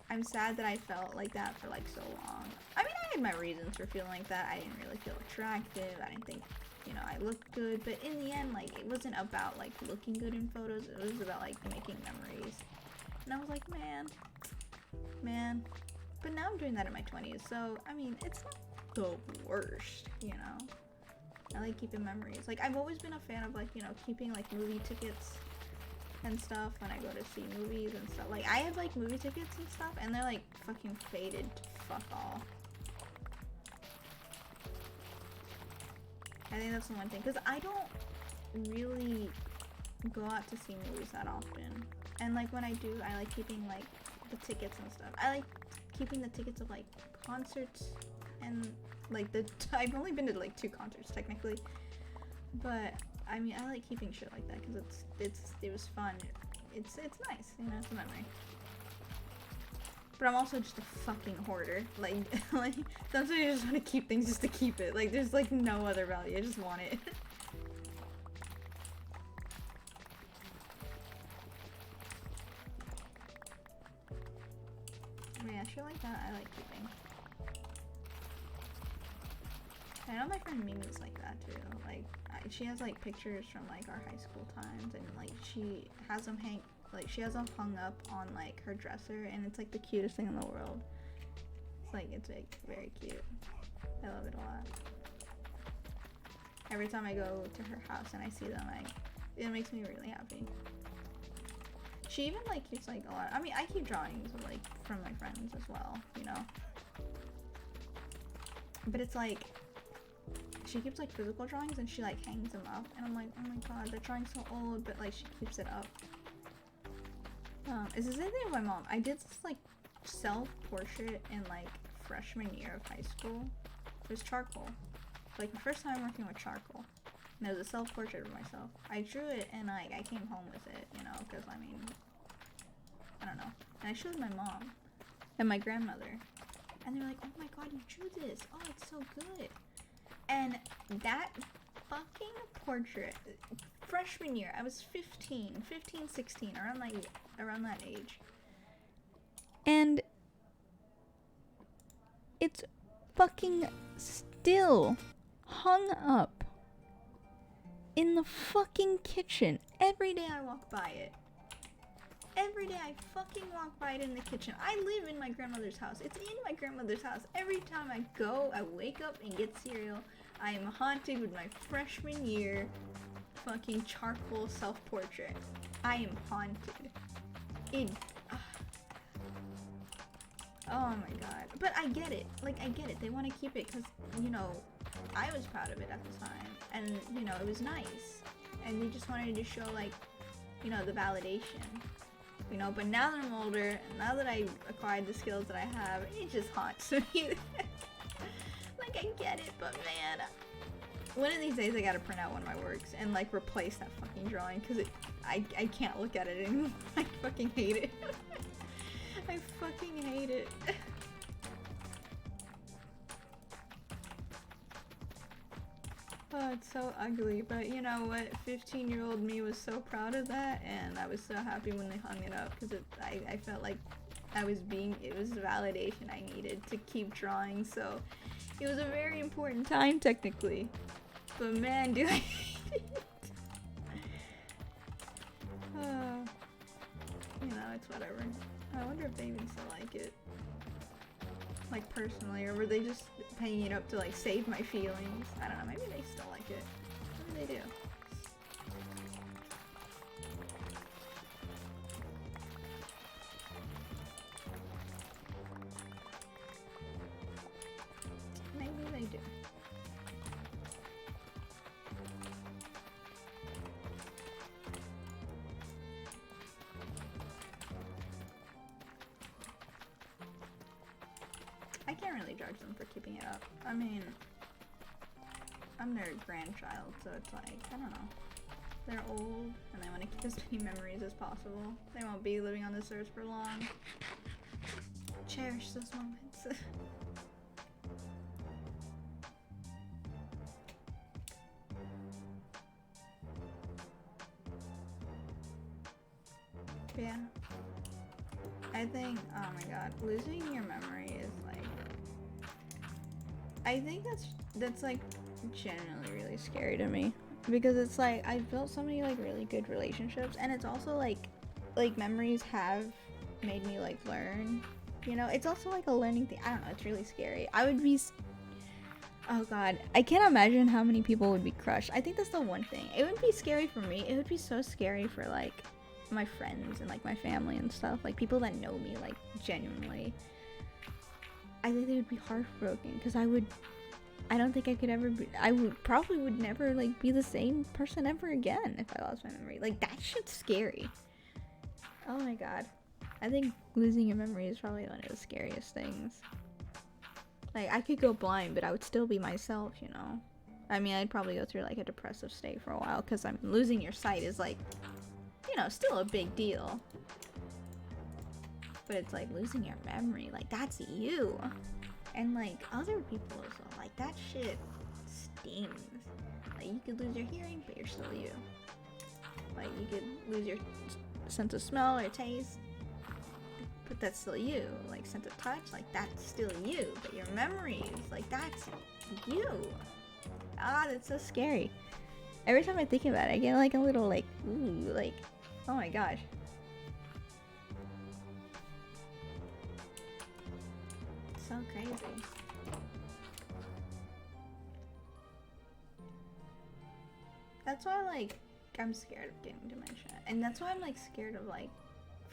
I'm sad that I felt like that for like so long. I mean, I had my reasons for feeling like that. I didn't really feel attractive. I didn't think, you know, I looked good. But in the end, like, it wasn't about like looking good in photos. It was about like making memories. And I was like, man. But now I'm doing that in my 20s. So, I mean, it's not the worst, you know. I like keeping memories. Like, I've always been a fan of, like, you know, keeping, like, movie tickets and stuff when I go to see movies and stuff. Like, I have, like, movie tickets and stuff, and they're, like, fucking faded to fuck all. I think that's the one thing. Because I don't really go out to see movies that often. And, like, when I do, I like keeping, like, the tickets and stuff. I like keeping the tickets of, like, concerts and like I've only been to like 2 concerts technically, but I mean, I like keeping shit like that because it was fun. It's nice, you know, it's a memory. But I'm also just a fucking hoarder. Like sometimes I just want to keep things just to keep it. Like there's like no other value. I just want it. Yeah, shit like that I like keeping. I know my friend Mimi's like that too. Like, she has like pictures from like our high school times, and like she has them hung up on like her dresser, and it's like the cutest thing in the world. It's like very cute. I love it a lot. Every time I go to her house and I see them, it makes me really happy. She even like keeps like a lot. I mean, I keep drawings like from my friends as well, you know. But it's like, she keeps like physical drawings and she like hangs them up, and I'm like, oh my god, that drawing's so old, but like she keeps it up. It's the same thing with my mom. I did this like self-portrait in like freshman year of high school. It was charcoal. Like the first time working with charcoal. And it was a self-portrait of myself. I drew it and I came home with it, you know, because I mean, I don't know. And I showed my mom and my grandmother. And they're like, oh my god, you drew this. Oh, it's so good. And that fucking portrait, freshman year, I was 15, 16, around that age. And it's fucking still hung up in the fucking kitchen. Every day I walk by it. Every day I fucking walk by it in the kitchen. I live in my grandmother's house. It's in my grandmother's house. Every time I go, I wake up and get cereal. I am haunted with my freshman year fucking charcoal self-portrait. I am haunted. Oh my god. But I get it. Like, I get it. They want to keep it because, you know, I was proud of it at the time. And, you know, it was nice. And they just wanted to show, like, you know, the validation. You know, but now that I'm older, and now that I acquired the skills that I have, it just haunts me. Like, I get it, but man, one of these days I gotta print out one of my works and, like, replace that fucking drawing, because I can't look at it anymore. I fucking hate it. I fucking hate it. Oh, it's so ugly, but you know what? 15-year-old me was so proud of that, and I was so happy when they hung it up, because I felt like it was the validation I needed to keep drawing, so it was a very important time, technically. But man, do I hate it. You know, it's whatever. I wonder if they even still like it. Like, personally, or were they just paying it up to, like, save my feelings? I don't know, maybe they still like it. Maybe they do. Maybe they do. I can't really judge them for keeping it up. I mean, I'm their grandchild, so it's like, I don't know. They're old, and they want to keep as many memories as possible. They won't be living on this earth for long. Cherish those moments. Yeah. I think, oh my god, losing your memory is like, I think that's like genuinely really scary to me, because it's like I've built so many like really good relationships, and it's also like memories have made me like learn, you know. It's also like a learning thing. I don't know, it's really scary. I would be, oh god, I can't imagine how many people would be crushed. I think that's the one thing. It wouldn't be scary for me, it would be so scary for like my friends and like my family and stuff, like people that know me like genuinely. I think they would be heartbroken, because I don't think I could ever be, probably would never like be the same person ever again if I lost my memory. Like, that shit's scary. Oh my god. I think losing your memory is probably one of the scariest things. Like, I could go blind, but I would still be myself, you know. I mean, I'd probably go through like a depressive state for a while, because I'm losing your sight is like, you know, still a big deal. But it's like losing your memory, like, that's you. And like other people as well, like, that shit stings. Like, you could lose your hearing, but you're still you. Like, you could lose your sense of smell or taste, but that's still you. Like, sense of touch, like, that's still you. But your memories, like, that's you. Ah, that's so scary. Every time I think about it, I get like a little like, ooh, like, oh my gosh. So crazy. That's why, like, I'm scared of getting dementia. And that's why I'm, like, scared of, like,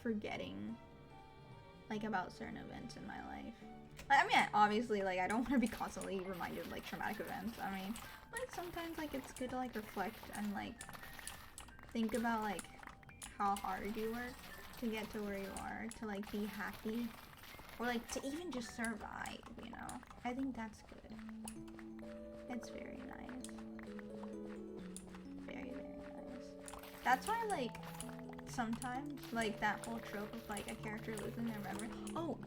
forgetting, like, about certain events in my life. Like, I mean, obviously, like, I don't want to be constantly reminded of, like, traumatic events. I mean, like, sometimes, like, it's good to, like, reflect and, like, think about, like, how hard you work to get to where you are, to, like, be happy. Or, like, to even just survive, you know? I think that's good. It's very nice. Very, very nice. That's why, like, sometimes, like, that whole trope of, like, a character losing their memory. Oh,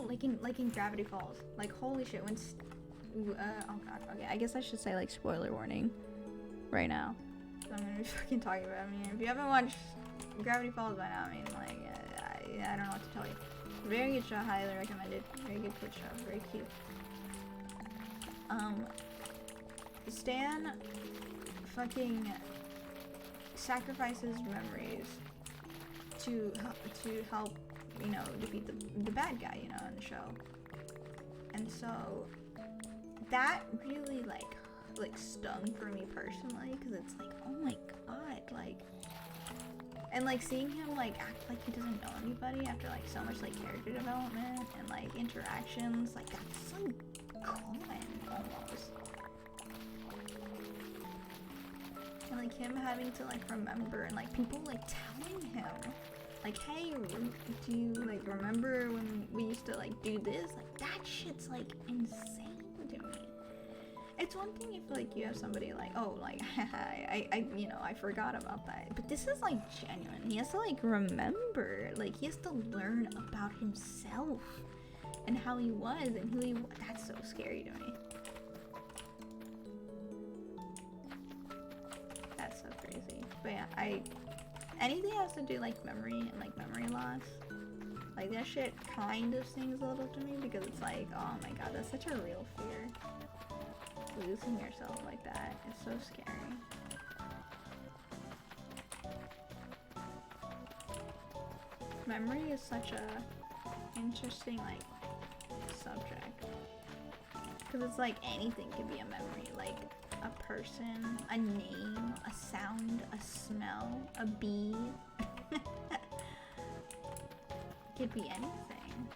like in Gravity Falls. Like, holy shit, when oh god, okay, I guess I should say, like, spoiler warning right now. So I'm gonna be fucking talking about it. I mean, if you haven't watched Gravity Falls by now, I mean, like, I don't know what to tell you. Very good show, highly recommended. Very good kid show, very cute. Stan fucking sacrifices memories to help, you know, defeat the bad guy, you know, in the show. And so that really like stung for me personally, because it's like, oh my god, like, and like seeing him like act like he doesn't know anybody after like so much like character development and like interactions, like that's so common almost. And like him having to like remember, and like people like telling him like, hey, do you like remember when we used to like do this? Like that shit's like insane to me. It's one thing if like you have somebody like, oh, like I you know, I forgot about that, but this is like genuine. He has to like remember, like he has to learn about himself and how he was and who he was. That's so scary to me. That's so crazy. But yeah, anything that has to do like memory and like memory loss, like that shit kind of stings a little to me, because it's like, oh my god, that's such a real fear. Losing yourself like that is so scary. Memory is such a interesting like subject, because it's like anything could be a memory, like a person, a name, a sound, a smell, a bee. Could be anything.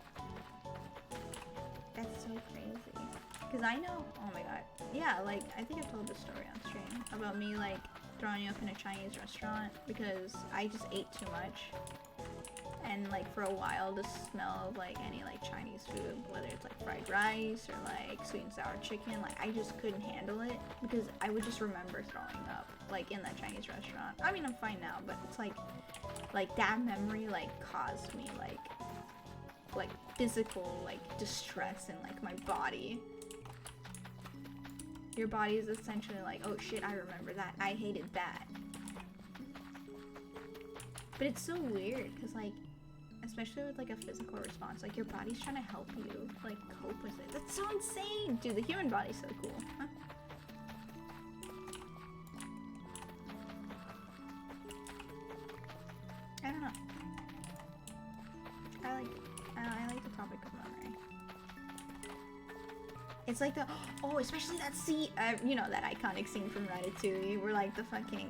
That's so crazy. Because I know, oh my god, yeah, like, I think I've told this story on stream about me, like, throwing up in a Chinese restaurant because I just ate too much. And, like, for a while, the smell of, like, any, like, Chinese food, whether it's, like, fried rice or, like, sweet and sour chicken, like, I just couldn't handle it because I would just remember throwing up, like, in that Chinese restaurant. I mean, I'm fine now, but it's, like, that memory, like, caused me, like, physical, like, distress in, like, my body. Your body is essentially like, oh shit, I remember that. I hated that. But it's so weird, because, like, especially with, like, a physical response, like, your body's trying to help you, like, cope with it. That's so insane! Dude, the human body's so cool. Huh? I don't know. I like the topic of memory. It's like the, oh, especially that scene, you know, that iconic scene from Ratatouille, where, like, the fucking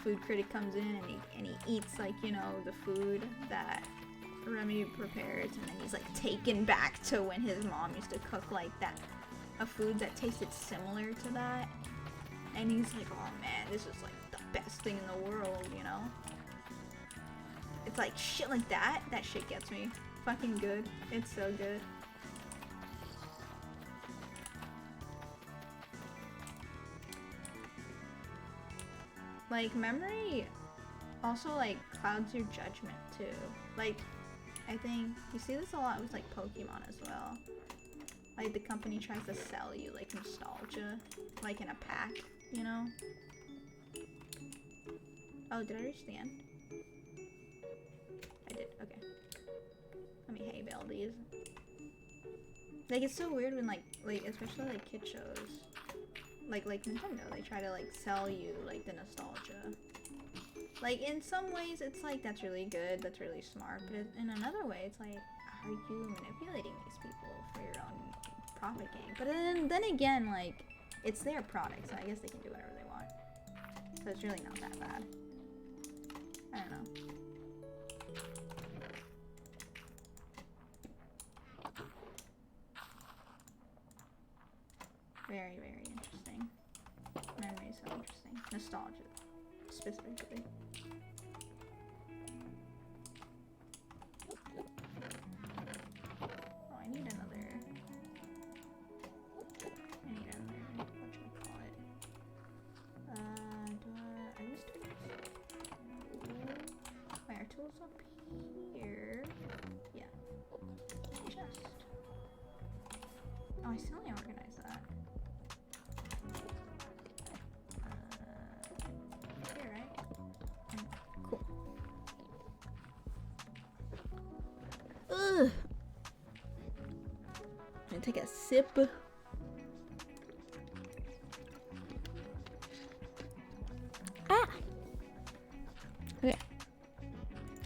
food critic comes in and he eats, like, you know, the food that Remy prepares, and then he's, like, taken back to when his mom used to cook, like, that, a food that tasted similar to that, and he's like, oh man, this is, like, the best thing in the world, you know? It's like, shit like that shit gets me fucking good. It's so good. Like, memory also, like, clouds your judgment, too. Like, I think you see this a lot with, like, Pokemon as well. Like, the company tries to sell you, like, nostalgia, like, in a pack, you know? Oh, did I reach the end? I did, okay. Let me hay bale these. Like, it's so weird when, like, especially, like, kid shows. Like Nintendo, they try to, like, sell you, like, the nostalgia. Like, in some ways, it's like, that's really good, that's really smart, but in another way, it's like, are you manipulating these people for your own profit gain? But then again, like, it's their product, so I guess they can do whatever they want. So it's really not that bad. I don't know. Very, very interesting. Memory is so interesting. Nostalgia, specifically. Oh, I need another, what should I call it? Are these tools? Wait, are tools up here? Yeah. Just. Oh, I still need to organize that. Here, right? Cool. Ugh. I'm gonna take a sip. Ah!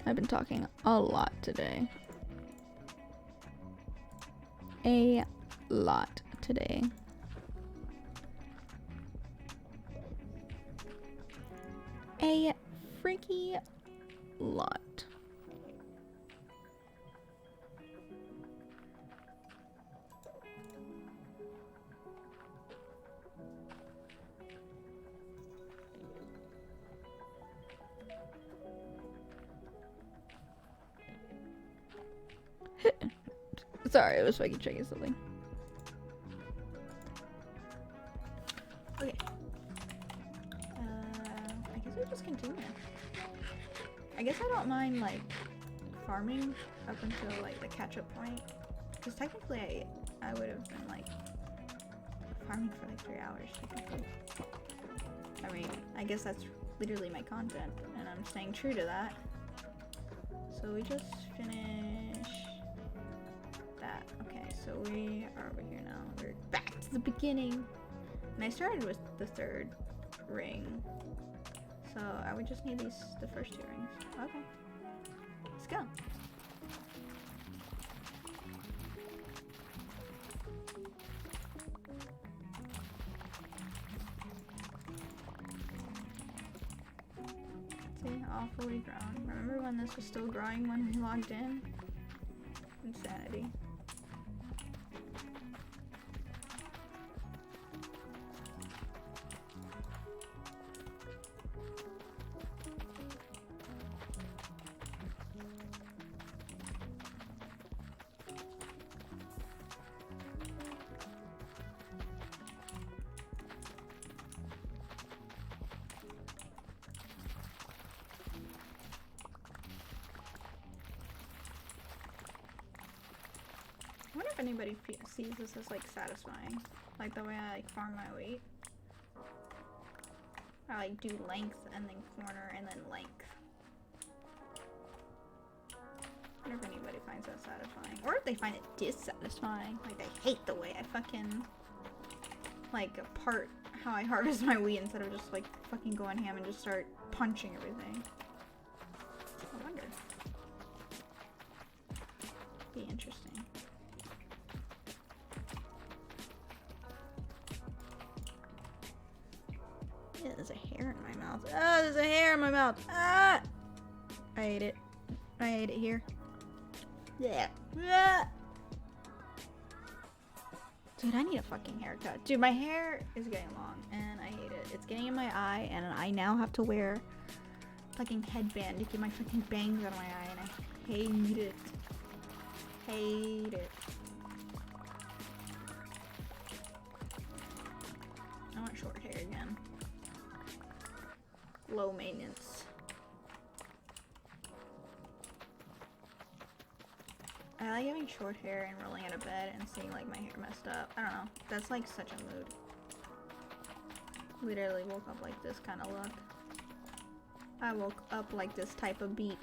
I've been talking a lot today. A lot today. A freaky lot. Sorry, I was fucking checking something. Okay. I guess we just continue. I guess I don't mind, like, farming up until, like, the catch-up point. Because technically, I would have been, like, farming for, like, 3 hours, technically. I mean, I guess that's literally my content, and I'm staying true to that. So we just finish that. Okay, so we are over here now. We're back to the beginning. And I started with the 3rd ring. So I would just need the first 2 rings. Okay. Let's go. See, all fully grown. Remember when this was still growing when we logged in? Insanity. I wonder if anybody sees this as, like, satisfying. Like, the way I, like, farm my wheat. I, like, do length and then corner and then length. I wonder if anybody finds that satisfying. Or if they find it dissatisfying. Like, they hate the way I fucking, like, part how I harvest my wheat instead of just, like, fucking going ham and just start punching everything. I wonder. Be interesting. Yeah, there's a hair in my mouth. Ah, there's a hair in my mouth. Ah! I ate it. I ate it here. Yeah. Ah! Dude, I need a fucking haircut. Dude, my hair is getting long and I hate it. It's getting in my eye and I now have to wear fucking headband to keep my fucking bangs out of my eye and I hate it. Hate it. I want short hair again. Low maintenance. I like having short hair and rolling out of bed and seeing, like, my hair messed up. I don't know. That's, like, such a mood. Literally woke up like this kind of look. I woke up like this type of beat.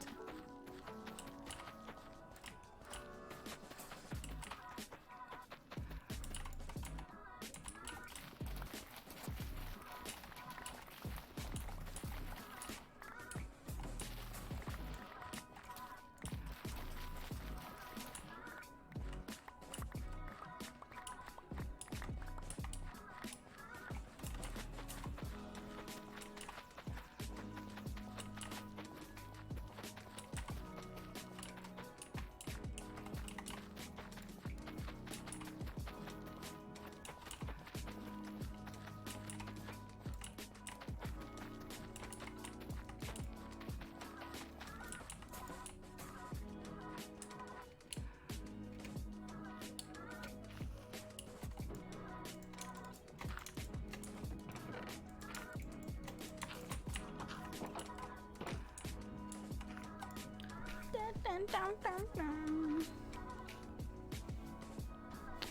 Dun, dun, dun, dun.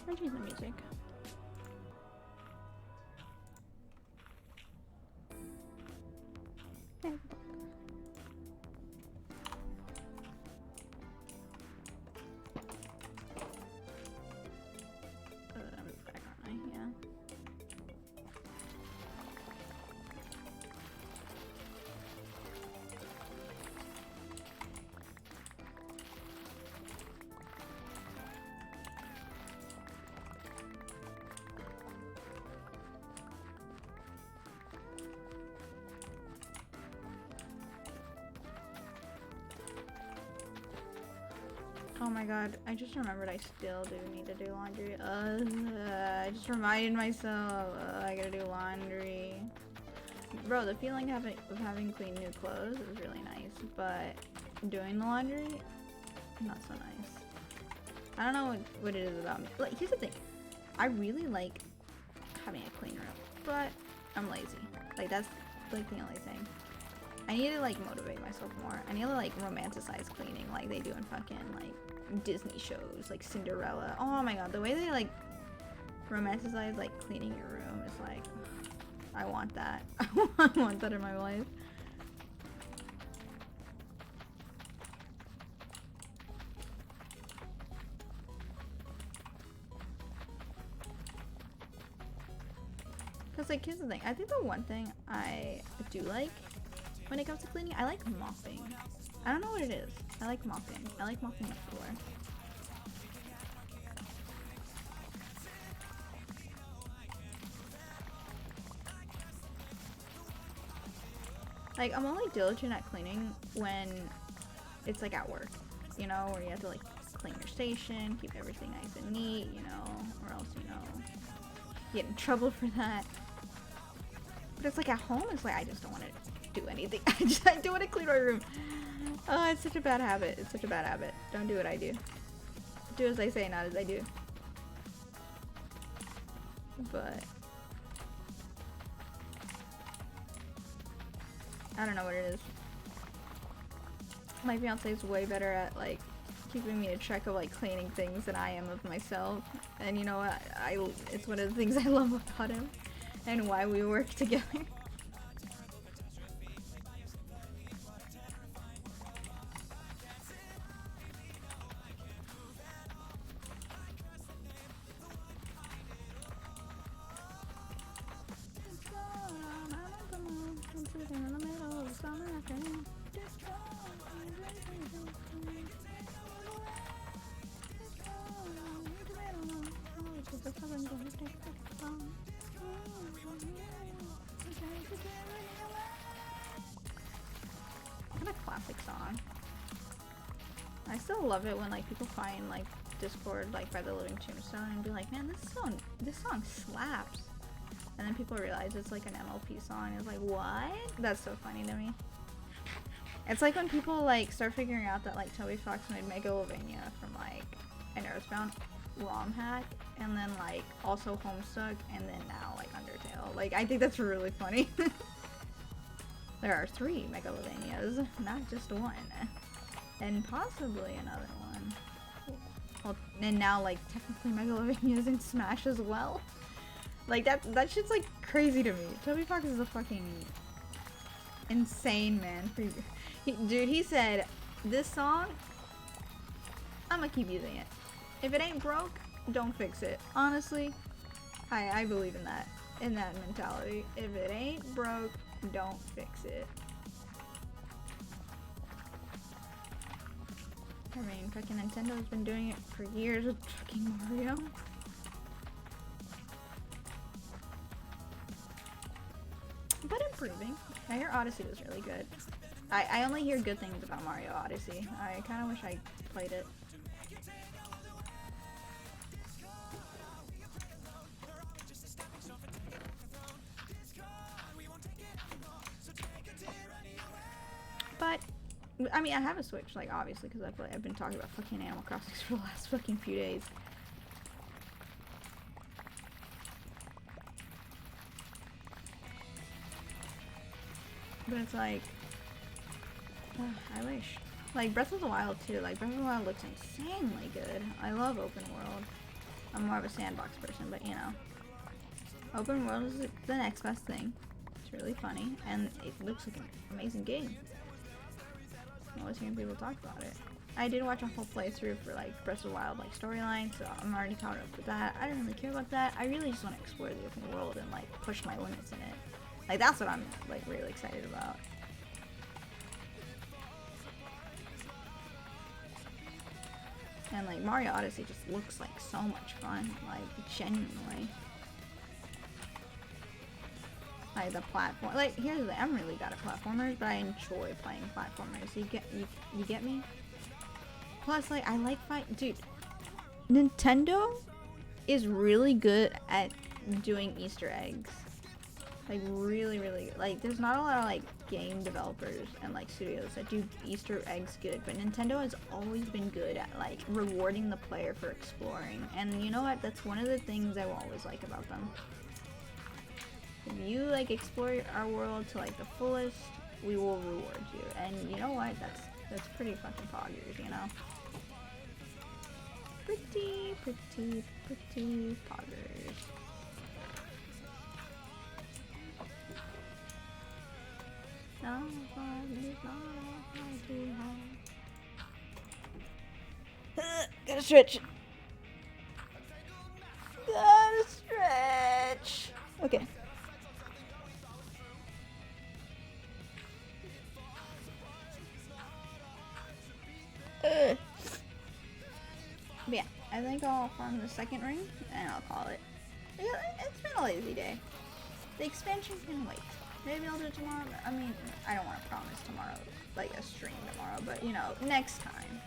I'll change the music. Okay. I'm back, aren't I? Yeah. Oh my god, I just remembered I still do need to do laundry. I just reminded myself, I gotta do laundry. Bro, the feeling of having clean new clothes is really nice, but doing the laundry, not so nice. I don't know what it is about me. Like, here's the thing. I really like having a clean room, but I'm lazy. Like, that's like the only thing. I need to like motivate myself more. I need to like romanticize cleaning like they do in fucking like Disney shows, like Cinderella. Oh my god, the way they like romanticize like cleaning your room is like, I want that. I want that in my life. Cause like here's the thing. I think the one thing I do like when it comes to cleaning, I like mopping. I don't know what it is. I like mopping. I like mopping the floor. Like, I'm only diligent at cleaning when it's like at work, you know, where you have to like clean your station, keep everything nice and neat, you know, or else, you know, get in trouble for that. But it's like at home, it's like I just don't want to do anything. I do want to clean my room. Oh, it's such a bad habit. It's such a bad habit. Don't do what I do. Do as I say, not as I do. But I don't know what it is. My fiance is way better at like keeping me in check of like cleaning things than I am of myself. And you know what? It's one of the things I love about him and why we work together. What a classic song. I still love it when like people find like Discord like by the Living Tombstone and be like, man, this song slaps. And then people realize it's like an MLP song. It's like, what? That's so funny to me. It's like when people like start figuring out that like Toby Fox made Megalovania from like an Earthbound ROM hack, and then like also Homestuck, and then now like Undertale. Like, I think that's really funny. There are 3 Megalovanias, not just one. And possibly another one. Well, and now like technically Megalovania is in Smash as well. Like that shit's like crazy to me. Toby Fox is a fucking insane man. Dude, he said, this song, I'ma keep using it. If it ain't broke, don't fix it. Honestly, I believe in that mentality. If it ain't broke, don't fix it. I mean, fucking Nintendo's been doing it for years with fucking Mario. But improving. I hear Odyssey was really good. I only hear good things about Mario Odyssey. I kind of wish I played it. But, I mean, I have a Switch, like, obviously, because I've been talking about fucking Animal Crossing for the last fucking few days. But it's like, I wish. Like, Breath of the Wild, too. Like, Breath of the Wild looks insanely good. I love open world. I'm more of a sandbox person, but, you know. Open world is the next best thing. It's really funny, and it looks like an amazing game. I was hearing people talk about it. I did watch a whole playthrough for, like, Breath of the Wild, like, storyline, so I'm already caught up with that. I don't really care about that. I really just want to explore the open world and, like, push my limits in it. Like, that's what I'm, like, really excited about. And, like, Mario Odyssey just looks like so much fun. Like, genuinely. Like, the platform. Like, here's the thing. I'm really bad at platformers, but I enjoy playing platformers. You get me? Plus, like, I like dude, Nintendo is really good at doing Easter eggs. Like, really, really good. Like, there's not a lot of, like, game developers and, like, studios that do Easter eggs good, but Nintendo has always been good at, like, rewarding the player for exploring. And you know what? That's one of the things I will always like about them. If you, like, explore our world to, like, the fullest, we will reward you. And you know what? That's pretty fucking poggers, you know? Pretty, pretty, pretty poggers. No, gotta stretch. Gotta stretch. Okay. But yeah, I think I'll farm the second ring and I'll call it. Yeah, it's been a lazy day. The expansion can wait. Maybe I'll do it tomorrow. I mean, I don't want to promise tomorrow, like a stream tomorrow, but you know, next time.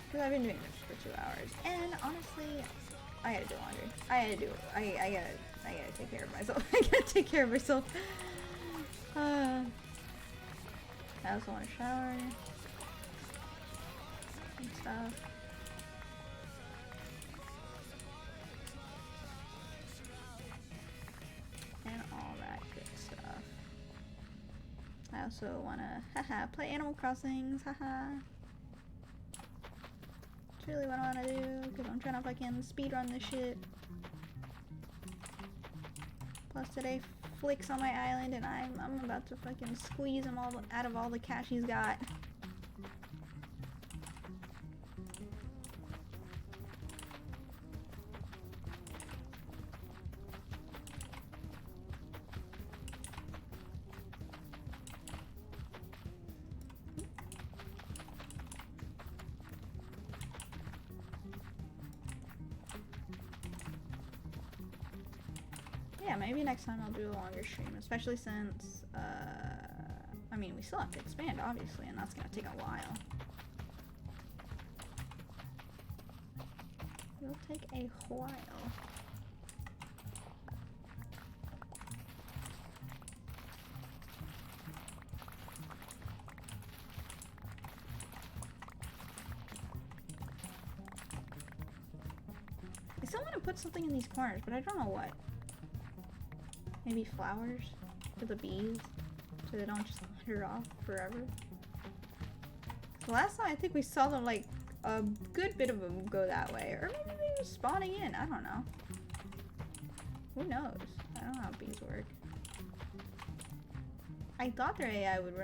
Because I've been doing this for 2 hours, and honestly, I gotta do laundry. I gotta take care of myself. I gotta take care of myself. I also want to shower and stuff. And all that good stuff. I also want to, play Animal Crossing, haha. That's really what I want to do, because I'm trying to fucking speedrun this shit. Plus today, Flick's on my island, and I'm about to fucking squeeze him all out of all the cash he's got. Yeah, maybe next time I'll do a longer stream, especially since, I mean, we still have to expand, obviously, and that's gonna take a while. It'll take a while. I still want to put something in these corners, but I don't know what. Maybe flowers for the bees, so they don't just wander off forever. The last time I think we saw them, like, a good bit of them go that way, or maybe they were spawning in, I don't know. Who knows? I don't know how bees work. I thought their AI would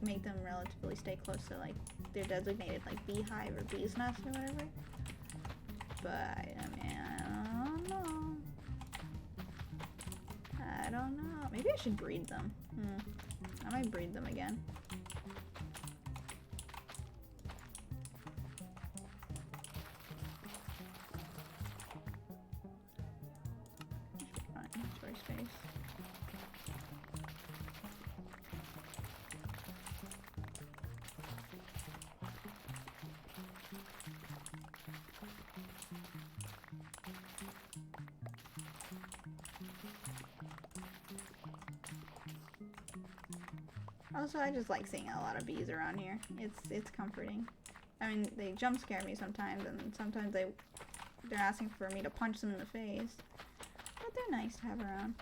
make them relatively stay close to, like, their designated, like, beehive or bee's nest or whatever. But, I mean, I don't know. I don't know. Maybe I should breed them. I might breed them again. Should be fine. Story space. Also, I just like seeing a lot of bees around here. It's comforting. I mean, they jump scare me sometimes, and sometimes they're asking for me to punch them in the face. But they're nice to have around.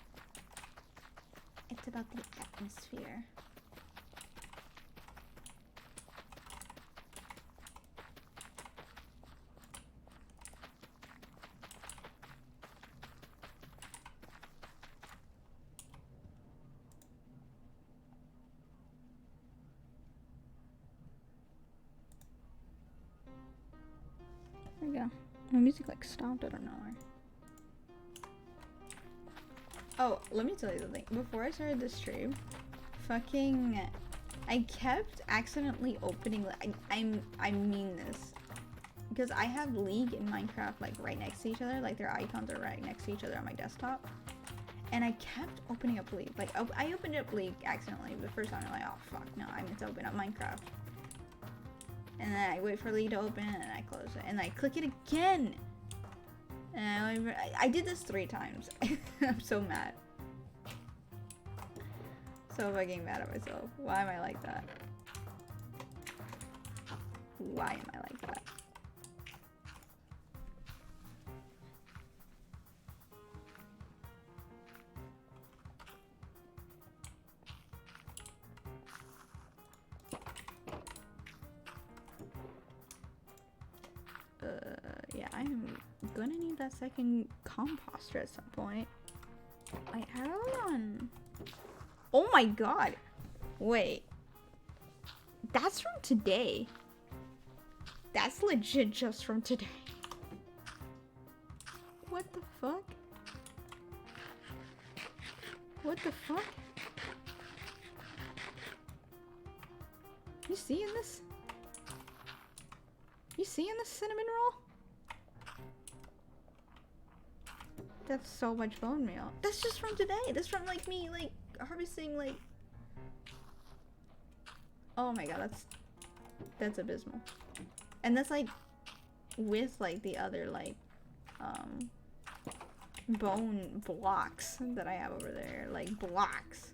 It's about the atmosphere. There we go. My music like stopped out of nowhere. Oh, let me tell you something. Before I started this stream, I kept accidentally opening. I mean this, because I have League and Minecraft like right next to each other. Like their icons are right next to each other on my desktop. And I kept opening up League. Like, I opened up League accidentally the first time. I'm like, oh fuck, no, I meant to open up Minecraft. And then I wait for League to open, and I close it. And I click it again! And I did this 3 times. I'm so mad. So fucking mad at myself. Why am I like that? Why am I like that? Yeah, I'm gonna need that second composter at some point. Wait, how do I on? Oh my god! Wait. That's from today. That's legit just from today. What the fuck? What the fuck? You seeing this? You seeing this cinnamon roll? That's so much bone meal. That's just from today. That's from like me like harvesting like. Oh my god, that's abysmal. And that's like with like the other like bone blocks that I have over there. Like blocks.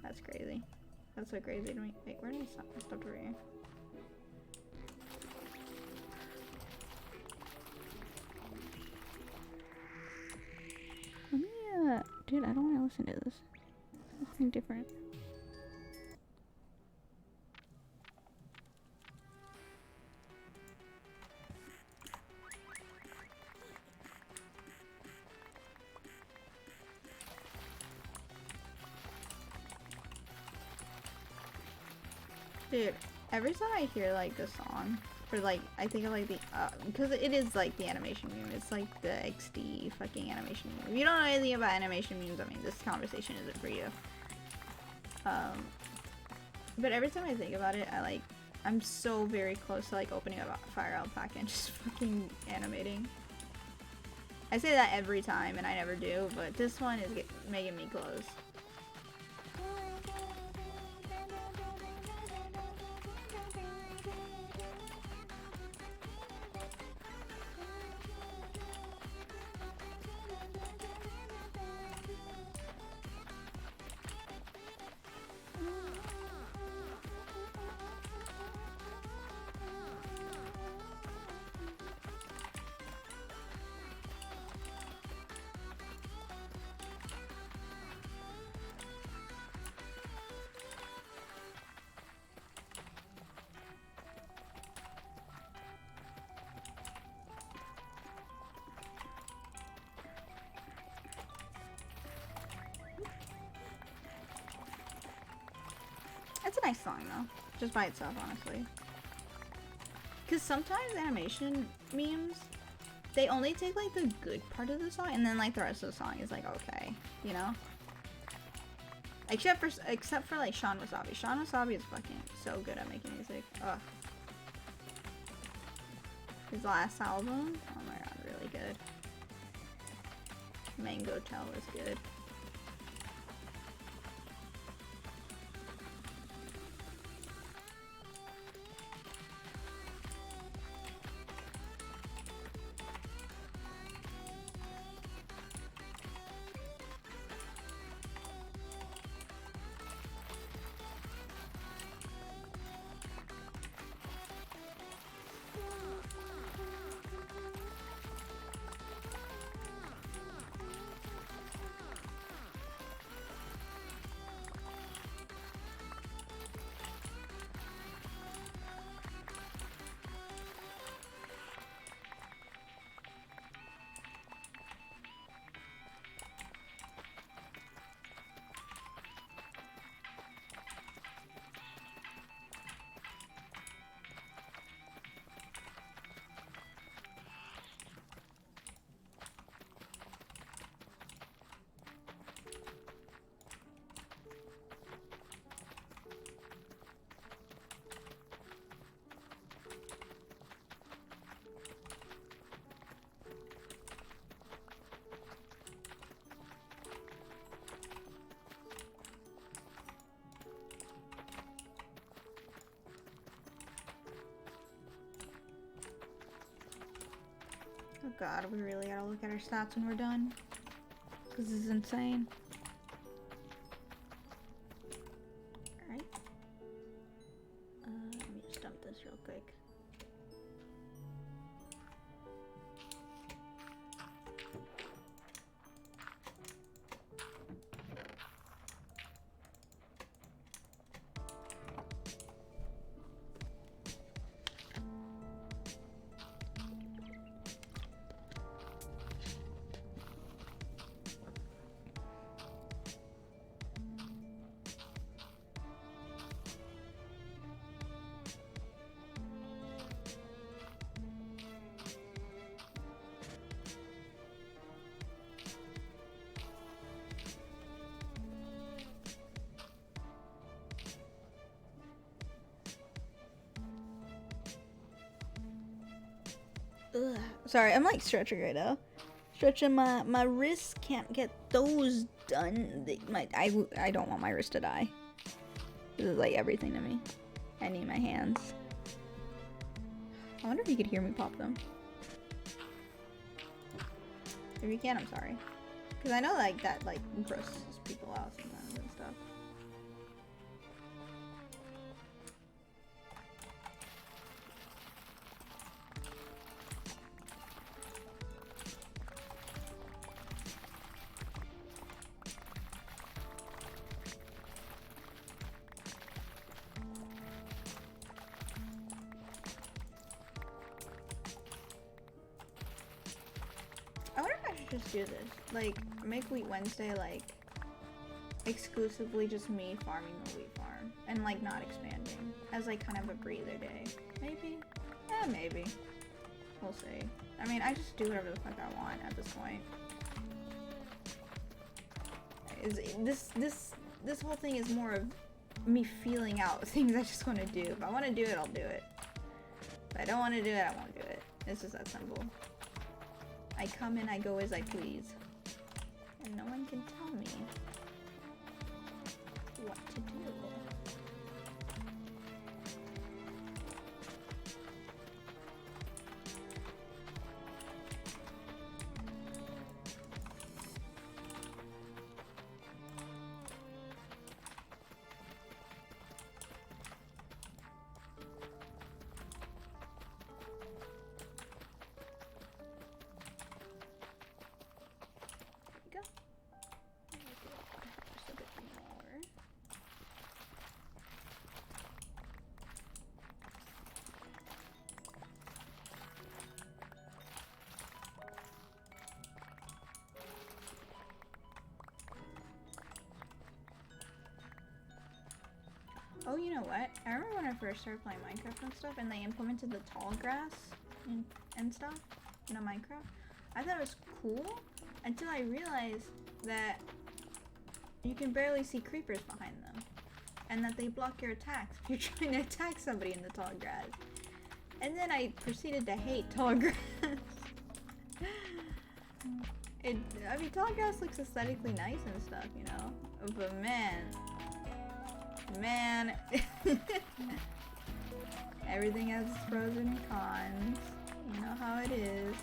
That's crazy. That's so crazy to me. Wait, where did I stop? I stopped over here. Let me dude, I don't want to listen to this. Something different. Dude, every time I hear like the song, or like I think of like the because it is like the animation meme. It's like the XD fucking animation meme. If you don't know anything about animation memes, I mean this conversation isn't for you. But every time I think about it, I'm so very close to like opening up Fire Alpaca and just fucking animating. I say that every time and I never do, but this one is making me close. It's a nice song though, just by itself, honestly. Because sometimes animation memes, they only take like the good part of the song, and then like the rest of the song is like okay, you know. Except for like Sean Wasabi. Sean Wasabi is fucking so good at making music. Ugh. His last album, oh my god, really good. Mango Tell is good. God, we really gotta look at our stats when we're done. Cause this is insane. Alright. Let me just dump this real quick. Ugh. Sorry, I'm like stretching right now. Stretching my wrists, can't get those done. I don't want my wrist to die. This is like everything to me. I need my hands. I wonder if you could hear me pop them. If you can, I'm sorry. Because I know like that like grosses people out sometimes and stuff. I wonder if I should just do this. Like, make Wheat Wednesday, like, exclusively just me farming the wheat farm. And, like, not expanding. As, like, kind of a breather day. Maybe? Maybe. We'll see. I mean, I just do whatever the fuck I want at this point. This whole thing is more of me feeling out things I just want to do. If I want to do it, I'll do it. If I don't want to do it, I won't do it. It's just that simple. I come and I go as I please. And no one can tell me what to do. Oh, you know what? I remember when I first started playing Minecraft and stuff, and they implemented the tall grass and stuff in a Minecraft. I thought it was cool until I realized that you can barely see creepers behind them, and that they block your attacks if you're trying to attack somebody in the tall grass. And then I proceeded to hate tall grass. I mean, tall grass looks aesthetically nice and stuff, you know? But man, everything has its pros and cons. You know how it is.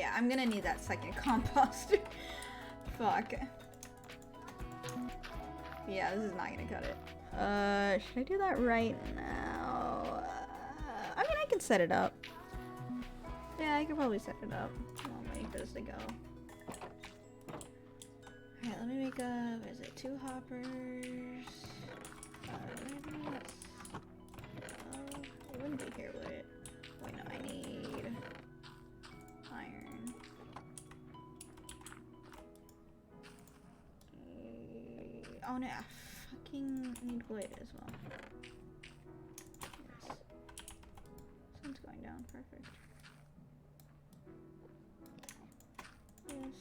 Yeah, I'm gonna need that second composter. Fuck. Yeah, this is not gonna cut it. Should I do that right now? I mean, I can set it up. Yeah, I could probably set it up. I'll wait for this to go. Alright, let me make a, what is it, 2 hoppers. It wouldn't be here, would it? Wait, no, I need iron. Oh no, I fucking need wood as well. Yes. Sun's going down, perfect. Yes,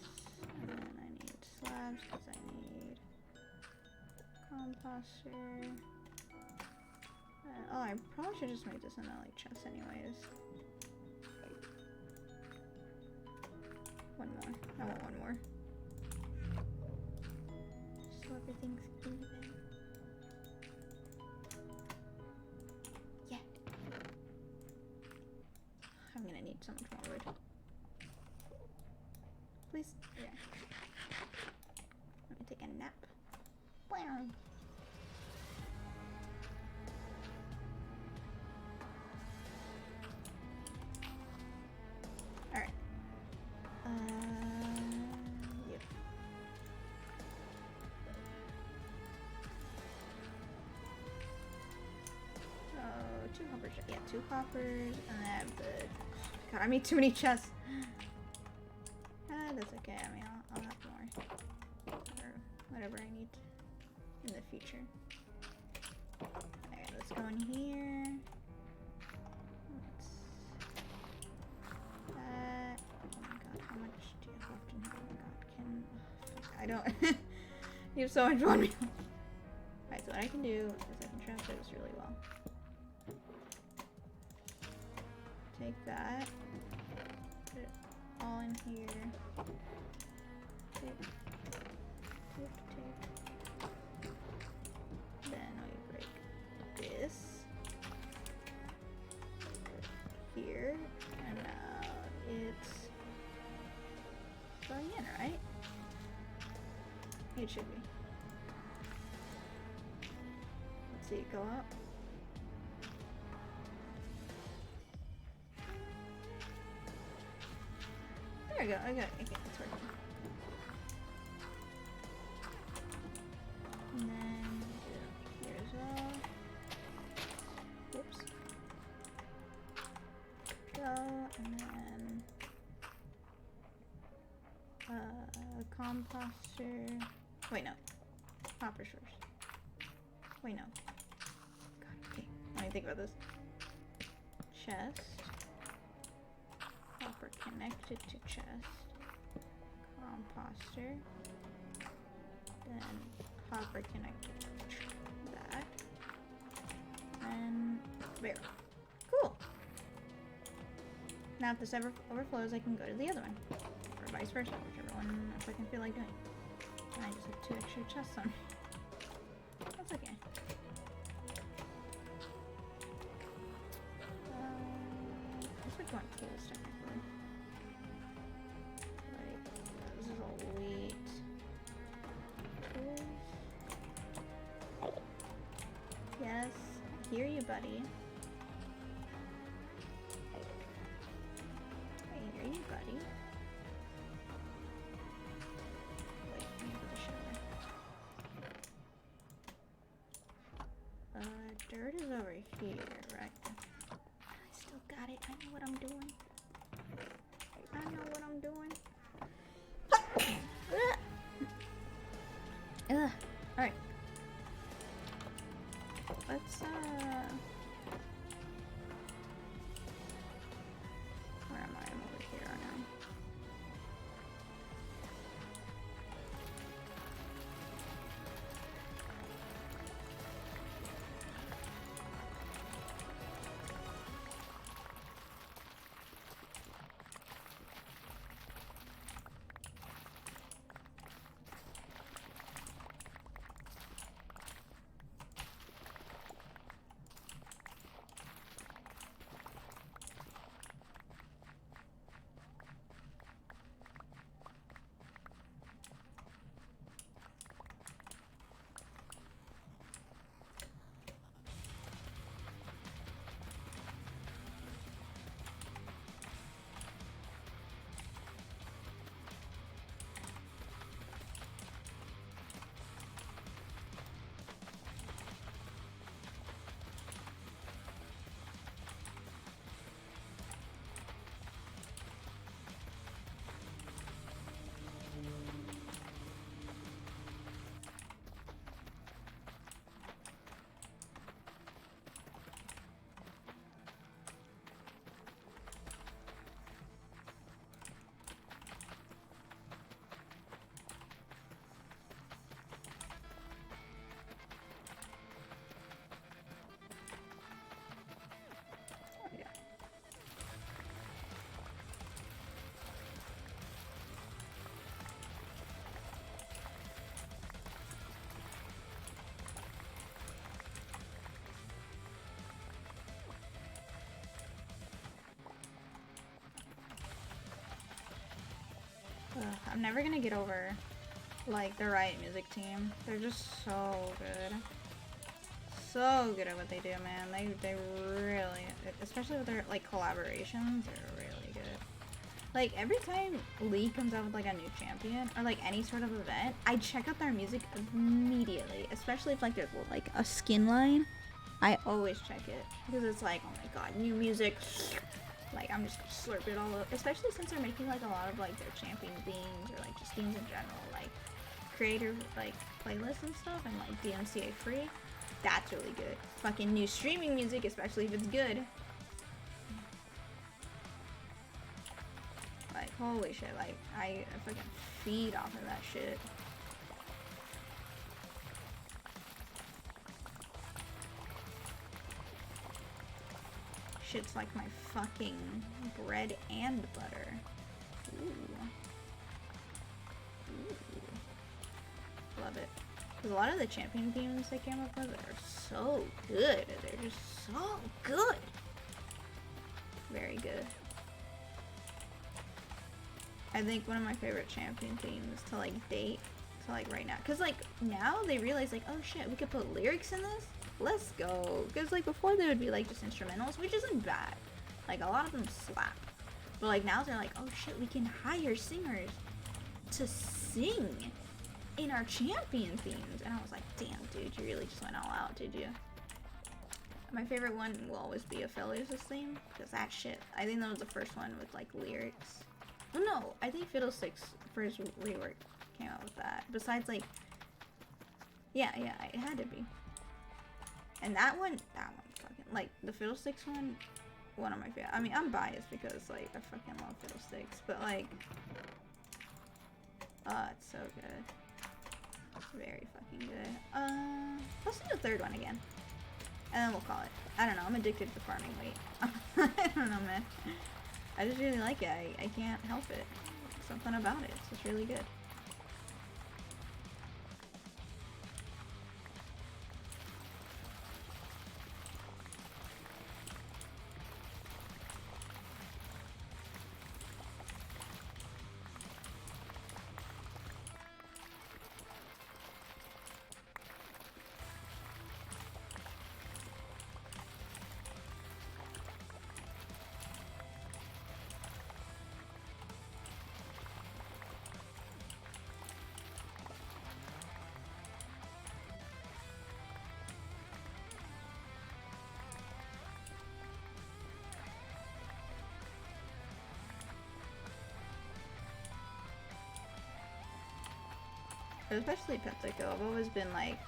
and then I need slabs because I need composter. Oh, I probably should just make this into like chest anyways. One more. I want one more. So everything's even. Yeah. I'm gonna need so much more wood. Please. Yeah. Let me take a nap. Wow. Alright. Yep. So, 2 hoppers. Yeah, 2 hoppers. And I have the. Oh God, I made too many chests. That's okay. I mean, I'll have more. Or whatever I need in the future. Alright, let's go in here. Oh my god, how much do you have to know? Oh my god, I don't. You have so much on me. Alright, so what I can do is I can transfer this really well. Take that. Put it all in here. Take. Then we break this here, and now it's going in, right? It should be. Let's see it go up. There we go. Okay, it's working. And then here as well. Whoops. Go, and then composter. Wait, no. Hoppers first. Wait, no. God, okay. Let me think about this. Chest. Hopper connected to chest. Composter. Then hopper connected to that. And barrel. Cool. Now if this ever overflows, I can go to the other one. Or vice versa, whichever one I fucking feel like doing. And I just have 2 extra chests on. That's okay. Let's pick one tools technically. Like, this is all wheat. Tools. Yes, I hear you, buddy. I hear you, buddy. Wait, I need to show you. Dirt is over here, right? I still got it. I know what I'm doing. I know what I'm doing. Alright. Let's, where am I? I'm over here now. I'm never gonna get over, like, the Riot Music team. They're just so good. So good at what they do, man. They really, especially with their, like, collaborations, they're really good. Like, every time League comes out with, like, a new champion, or, like, any sort of event, I check out their music immediately. Especially if, like, there's, like, a skin line. I always check it. Because it's like, oh my god, new music. Like, I'm just gonna slurp it all up. Especially since they're making, like, a lot of, like, their champion themes, or, like, just themes in general. Like, creator, like, playlists and stuff, and, like, DMCA free. That's really good. Fucking new streaming music, especially if it's good. Like, holy shit, like, I fucking feed off of that shit. Shit's like my fucking bread and butter. Ooh. Ooh. Love it. Because a lot of the champion themes they came up with are so good. They're just so good. Very good. I think one of my favorite champion themes to like date to like right now, because like now they realize like, oh shit, we could put lyrics in this. Let's go. Because like before they would be like just instrumentals, which isn't bad. Like a lot of them slap, but like now they're like, oh shit, we can hire singers to sing in our champion themes. And I was like, damn dude, you really just went all out, did you? My favorite one will always be Aphelios' theme, because that shit, I think that was the first one with like lyrics. Well, no, I think Fiddlesticks first rework came out with that. Besides, like, yeah, it had to be. And that one fucking, like, the Fiddlesticks one of my favorite. I mean, I'm biased because, like, I fucking love Fiddlesticks, but, like, oh, it's so good. It's very fucking good. Let's do the third one again. And then we'll call it. I don't know, I'm addicted to farming weight. I don't know, man. I just really like it. I can't help it. Something about it. It's just really good. Especially Pepsico, I've always been like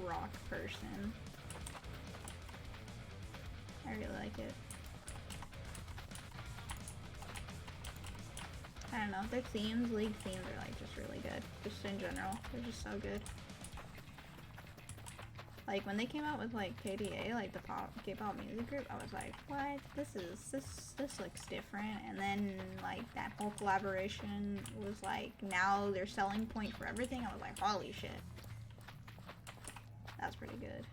rock person. I really like it. I don't know, their themes, League themes are like just really good. Just in general, they're just so good. Like when they came out with like KDA, like the K-pop music group, I was like, what? This looks different. And then like that whole collaboration was like now their selling point for everything. I was like, holy shit. That's pretty good.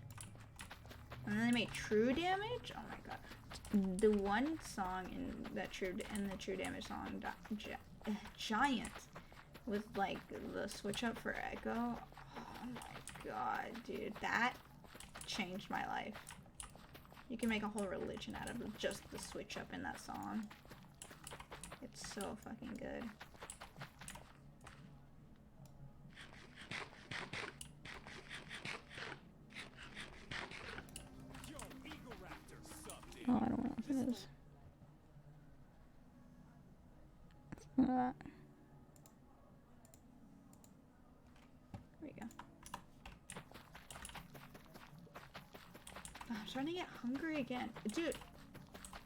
And then they made True Damage. Oh my god. The one song in that True Damage song, Giant, with like the switch up for Echo. Oh my god, dude, that changed my life. You can make a whole religion out of just the switch up in that song. It's so fucking good. Oh, I don't know what it is. Let's do that. There we go. Oh, I'm starting to get hungry again. Dude,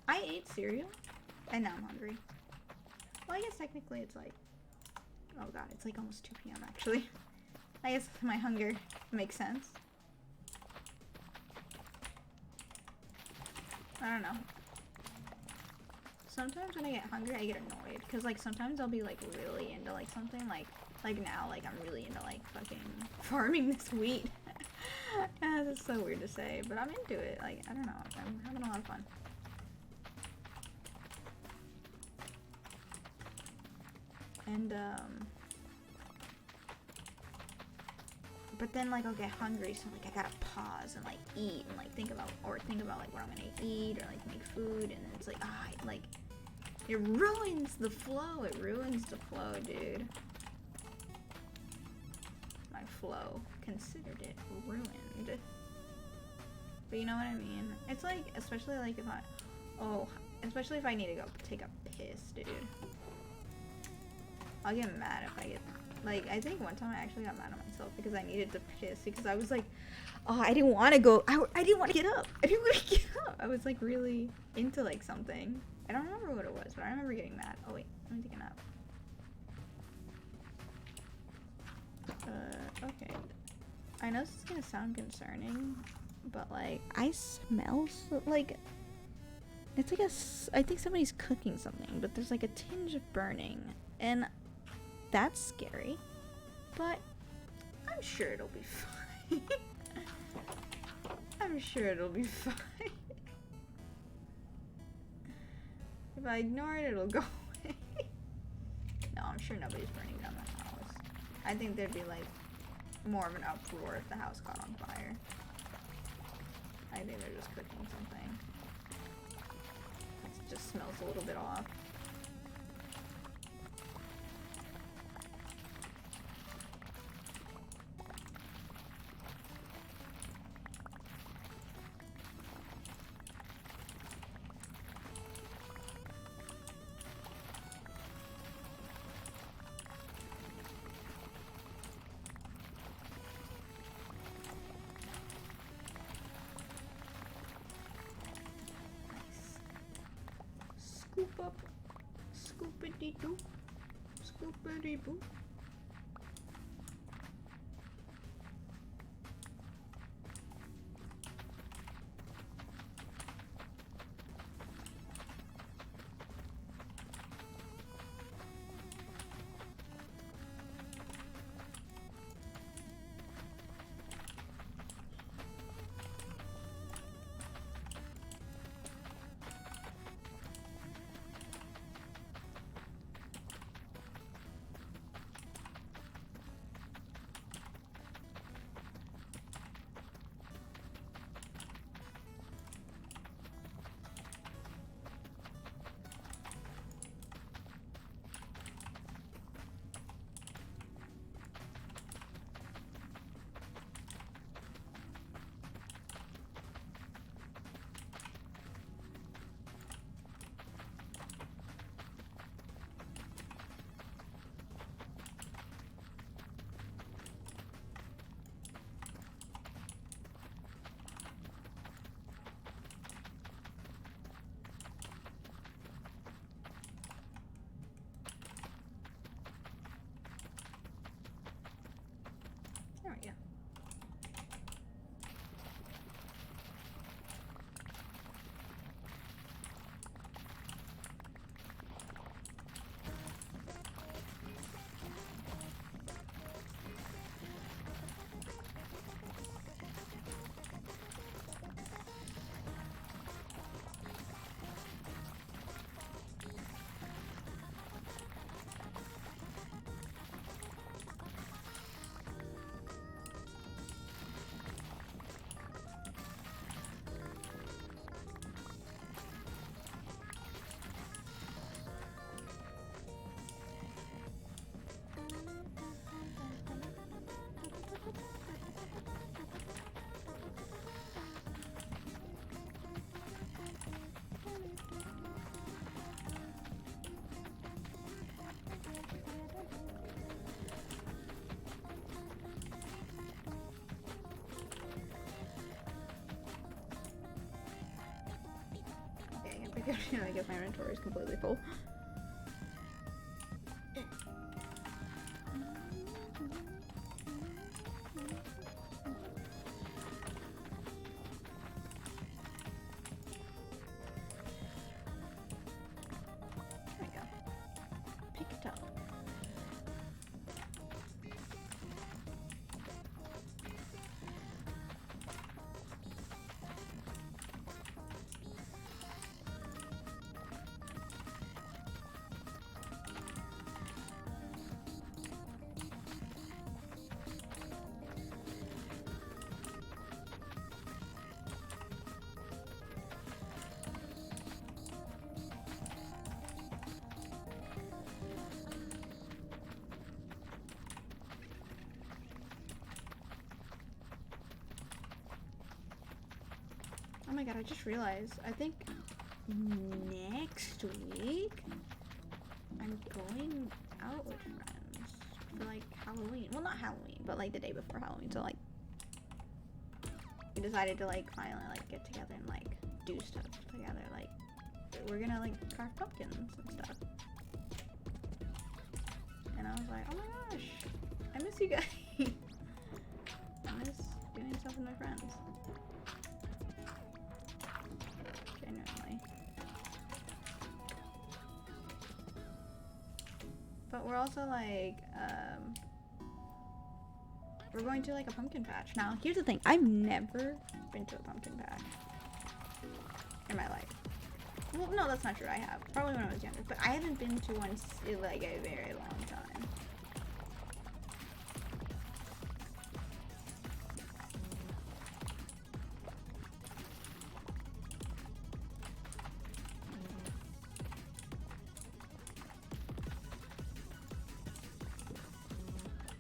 I ate cereal and now I'm hungry. Well, I guess technically it's like, oh god, it's like almost 2 p.m. actually. I guess my hunger makes sense. I don't know. Sometimes when I get hungry, I get annoyed. Because, like, sometimes I'll be, like, really into, like, something. Like now, like, I'm really into, like, fucking farming this wheat. That's so weird to say, but I'm into it. Like, I don't know. I'm having a lot of fun. And but then like I'll get hungry, so like I gotta pause and like eat and like think about like what I'm gonna eat or like make food, and then it's like like it ruins the flow. It ruins the flow, dude. My flow. Considered it ruined. But you know what I mean? It's like, especially like especially if I need to go take a piss, dude. I'll get mad if I get, like, I think one time I actually got mad at myself because I needed to piss because I was like, oh, I didn't want to go, I didn't want to get up. I didn't want to get up. I was like really into like something. I don't remember what it was, but I remember getting mad. Oh wait, let me take a nap. Okay. I know this is gonna sound concerning, but like, I smell like, it's like I think somebody's cooking something, but there's like a tinge of burning, and that's scary, but I'm sure it'll be fine. I'm sure it'll be fine. If I ignore it, it'll go away. No, I'm sure nobody's burning down the house. I think there'd be like more of an uproar if the house caught on fire. I think they're just cooking something. It just smells a little bit off. Scoop up, scoopity doo, scoopity boo. There we go. I guess my inventory is completely full. There we go. Picked up. my god, I just realized. I think next week I'm going out with friends for like Halloween. Well, not Halloween, but like the day before Halloween. So like we decided to like finally like get together and like do stuff together. Like we're gonna like carve pumpkins and stuff. And I was like, oh my gosh, I miss you guys. I miss doing stuff with my friends. Genuinely. But we're also like, we're going to like a pumpkin patch. Now, here's the thing. I've never been to a pumpkin patch in my life. Well, no, that's not true. I have. Probably when I was younger. But I haven't been to one in like a very long time.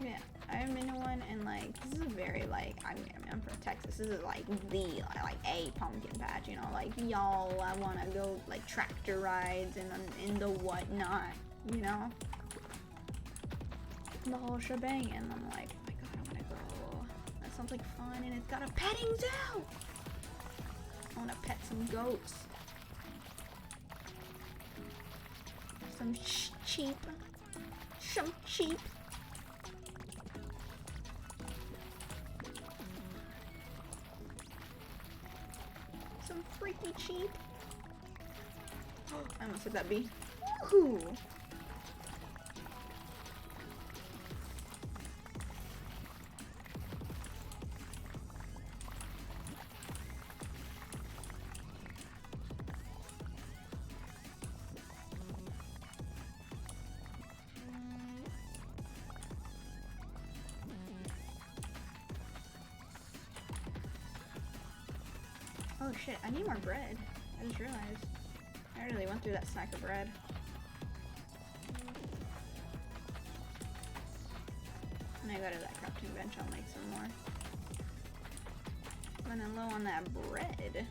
Yeah, I haven't been to one, and like this is very like I'm from Texas. This is like the like a pumpkin patch, you know, like y'all I want to go like tractor rides and in the whatnot, you know, the whole shebang. And I'm like, oh my god, I want to go. That sounds like fun, and it's got a petting zoo. I want to pet some goats, some sheep. Some freaky sheep. I almost hit that bee. Woohoo! Oh shit, I need more bread. I just realized. I really went through that stack of bread. When I go to that crafting bench, I'll make some more. Running low on that bread.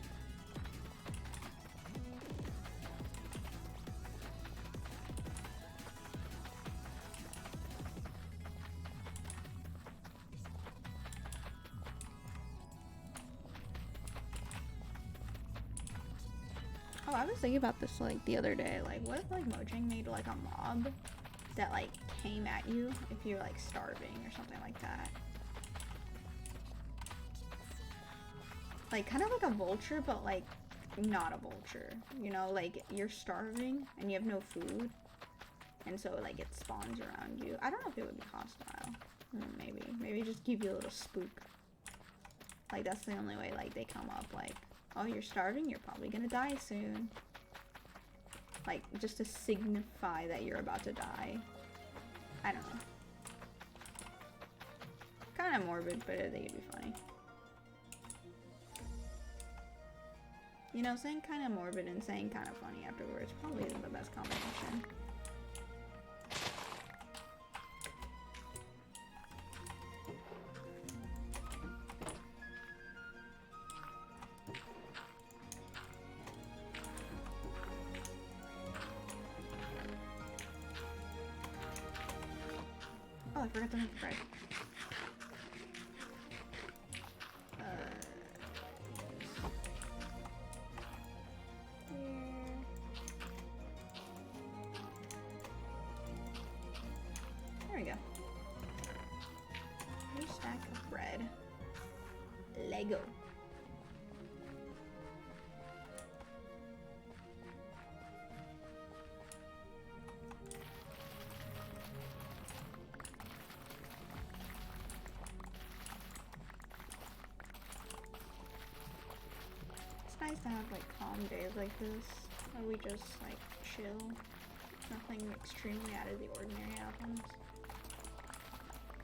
Oh, I was thinking about this like the other day. Like, what if like Mojang made like a mob that like came at you if you're like starving or something like that? Like kind of like a vulture, but like not a vulture. You know, like you're starving and you have no food, and so like it spawns around you. I don't know if it would be hostile. Maybe just give you a little spook. Like that's the only way like they come up. Like, oh, you're starving, you're probably gonna die soon. Like, just to signify that you're about to die. I don't know. Kind of morbid, but I think it'd be funny. You know, saying kind of morbid and saying kind of funny afterwards probably isn't the best combination. Oh, I forgot to make bread. There we go. New stack of bread. Lego. It's nice to have like calm days like this, where we just like chill. Nothing extremely out of the ordinary happens.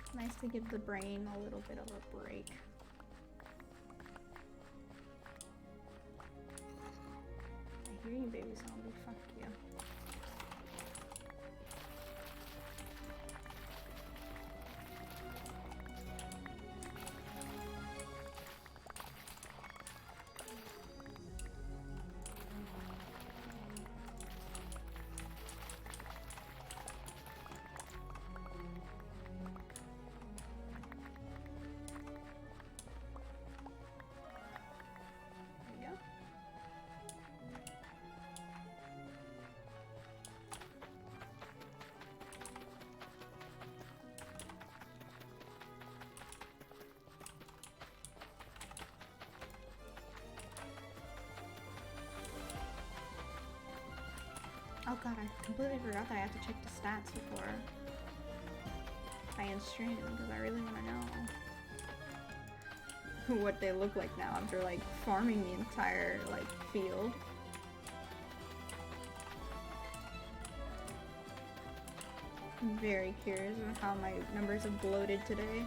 It's nice to give the brain a little bit of a break. I hear you, baby zombie. Fuck you. Oh god, I completely forgot that I have to check the stats before I end stream, because I really want to know what they look like now after like farming the entire like field. I'm very curious on how my numbers have bloated today.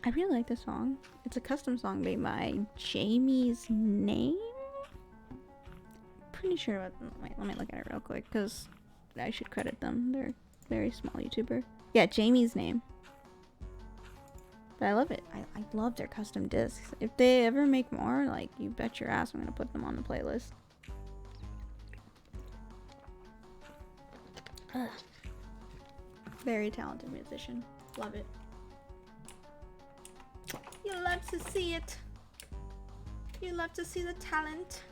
I really like this song. It's a custom song made by Jamie's Name? Pretty sure about wait, let me look at it real quick because I should credit them. They're a very small YouTuber. Yeah, Jamie's Name. But I love it. I love their custom discs. If they ever make more, like, you bet your ass I'm gonna put them on the playlist. Ugh. Very talented musician. Love it. You love to see it. You love to see the talent.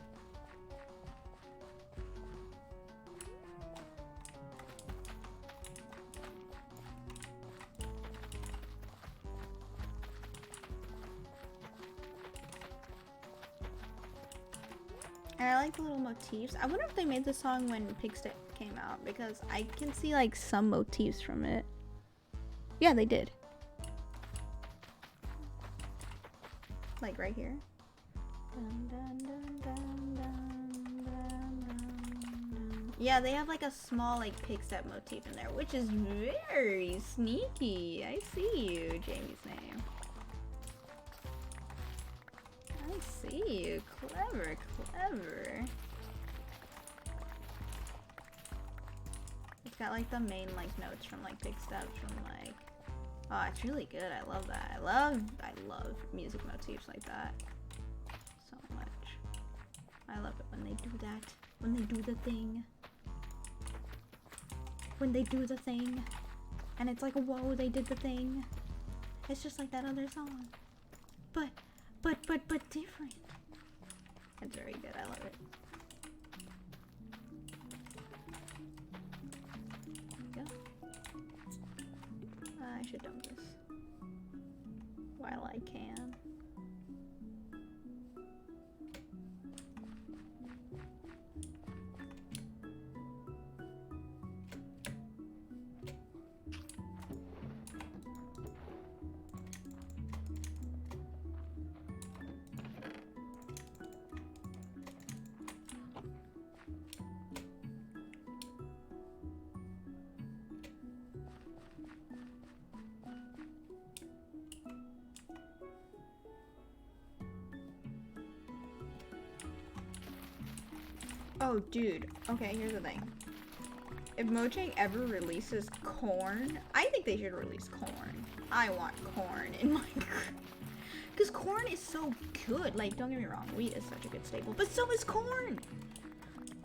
And I like the little motifs. I wonder if they made the song when Pigstick came out, because I can see like some motifs from it. Yeah, they did. Like right here. Dun, dun, dun, dun, dun, dun, dun. Yeah, they have like a small like Pigstep motif in there, which is very sneaky. I see you, Jamie's Name. I see you. Clever, clever. It's got like the main like notes from like Pigstep from like. Oh, it's really good. I love that. I love music motifs like that so much. I love it when they do that. When they do the thing. When they do the thing. And it's like, whoa, they did the thing. It's just like that other song. But different. It's very good. I love it. There you go. I should dump this while I can. Oh, dude. Okay, here's the thing. If Mojang ever releases corn, I think they should release corn. I want corn in my... Because corn is so good. Like, don't get me wrong, wheat is such a good staple, but so is corn.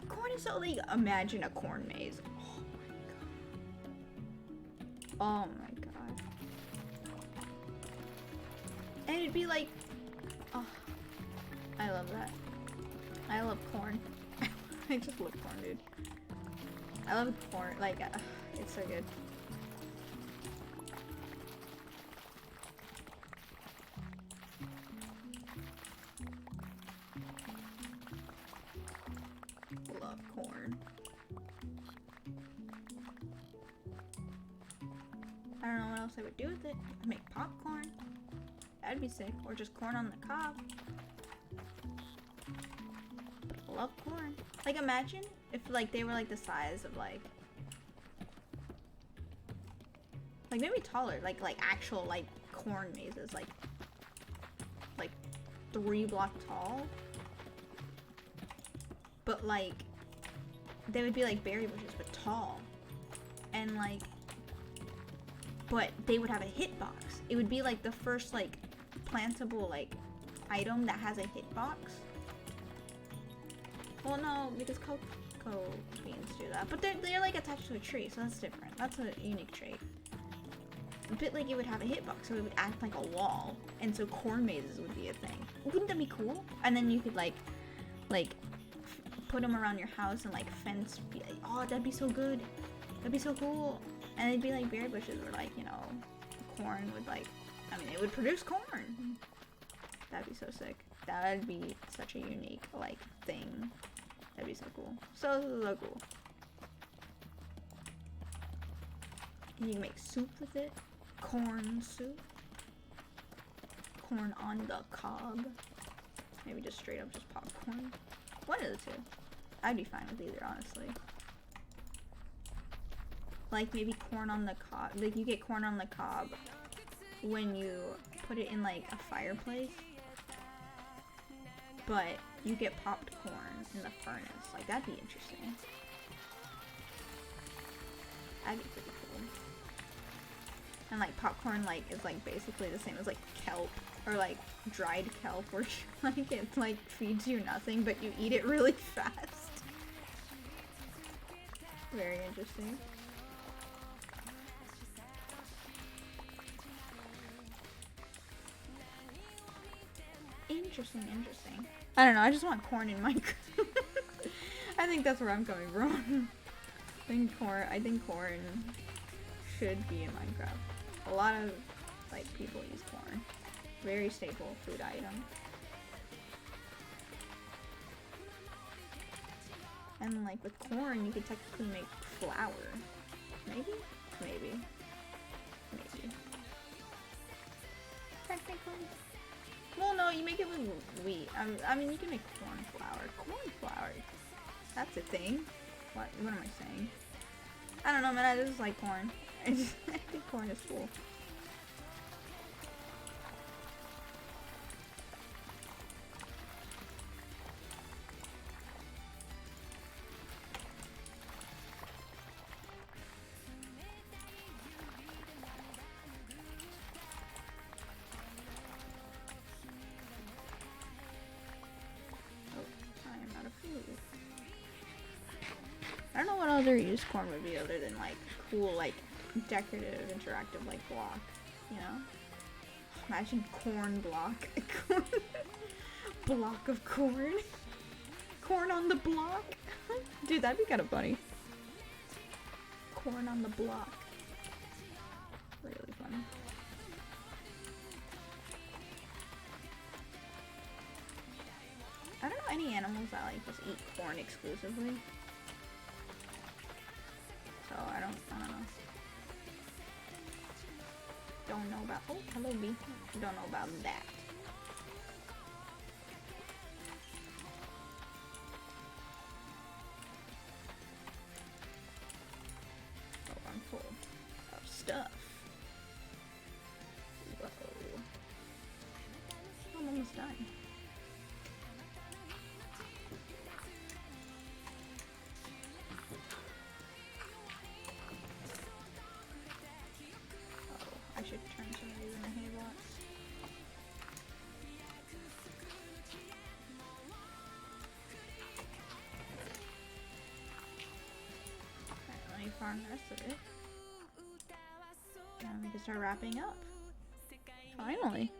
Corn is so, like, imagine a corn maze. Oh my god. And it'd be like... Oh, I love that. I love corn. I just love corn, dude. I love corn. Like, it's so good. Love corn. I don't know what else I would do with it. I'd make popcorn. That'd be sick. Or just corn on the cob. I love corn. Like, imagine if, like, they were, like, the size of, like maybe taller, like actual, like, corn mazes, like 3 blocks tall. But, like, they would be, like, berry bushes, but tall. And, like, but they would have a hitbox. It would be, like, the first, like, plantable, like, item that has a hitbox. Well, no, because cocoa beans do that. But they're like attached to a tree, so that's different. That's a unique trait. but like it would have a hitbox, so it would act like a wall, and so corn mazes would be a thing. Wouldn't that be cool? And then you could like put them around your house and like fence. Oh, that'd be so good. That'd be so cool. And it'd be like berry bushes where like, you know, corn would like, I mean, it would produce corn. That'd be so sick. That'd be such a unique like thing. That'd be so cool. So cool. And you can make soup with it. Corn soup. Corn on the cob. Maybe just straight up just popcorn. One of the two. I'd be fine with either, honestly. Like maybe corn on the cob. Like you get corn on the cob when you put it in like a fireplace. But you get popped corn in the furnace. Like that'd be interesting. That'd be pretty cool. And like popcorn like is like basically the same as like kelp or like dried kelp where like it like feeds you nothing but you eat it really fast. Very interesting. Interesting. I don't know, I just want corn in Minecraft. I think that's where I'm coming from. I think corn should be in Minecraft. A lot of like people use corn. Very staple food item. And like with corn you could technically make flour. Maybe? Technically. Well, no, you make it with wheat. I mean, you can make corn flour. Corn flour. That's a thing. What am I saying? I don't know, man. I just like corn. I think corn is cool. I don't know what other use corn would be other than like cool, like decorative, interactive, like block, you know? Imagine corn block. Block of corn. Corn on the block. Dude, that'd be kind of funny. Corn on the block. Really funny. I don't know any animals that like just eat corn exclusively. So I don't know. Don't know about, oh, hello bee. Don't know about that. Oh, I'm full of stuff. Whoa. I'm almost done. I should turn some of these into hay blocks. Alright, let me farm the rest of it. And we can start wrapping up. Finally.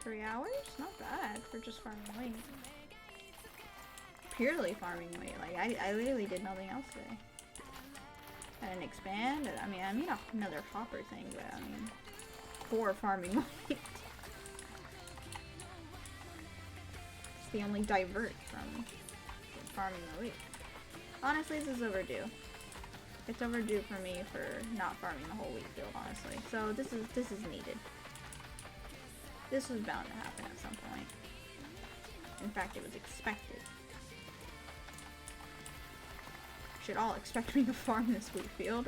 3 hours? Not bad for just farming wheat. Purely farming wheat. Like, I literally did nothing else today. I didn't expand. I mean another hopper thing, but I mean, for farming wheat. It's the only divert from farming the wheat. Honestly, this is overdue. It's overdue for me for not farming the whole wheat field, honestly. So this is needed. This was bound to happen at some point. In fact, it was expected. Should all expect me to farm this wheat field.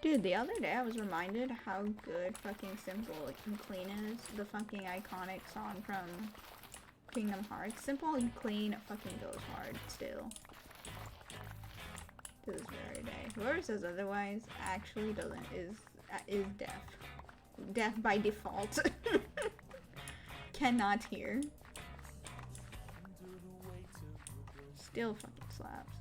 Dude, the other day I was reminded how good fucking simple and clean is. The fucking iconic song from Kingdom Hearts. Simple and clean fucking goes hard still. this very day. Whoever says otherwise actually is deaf. Deaf by default. Cannot hear. Still fucking slaps.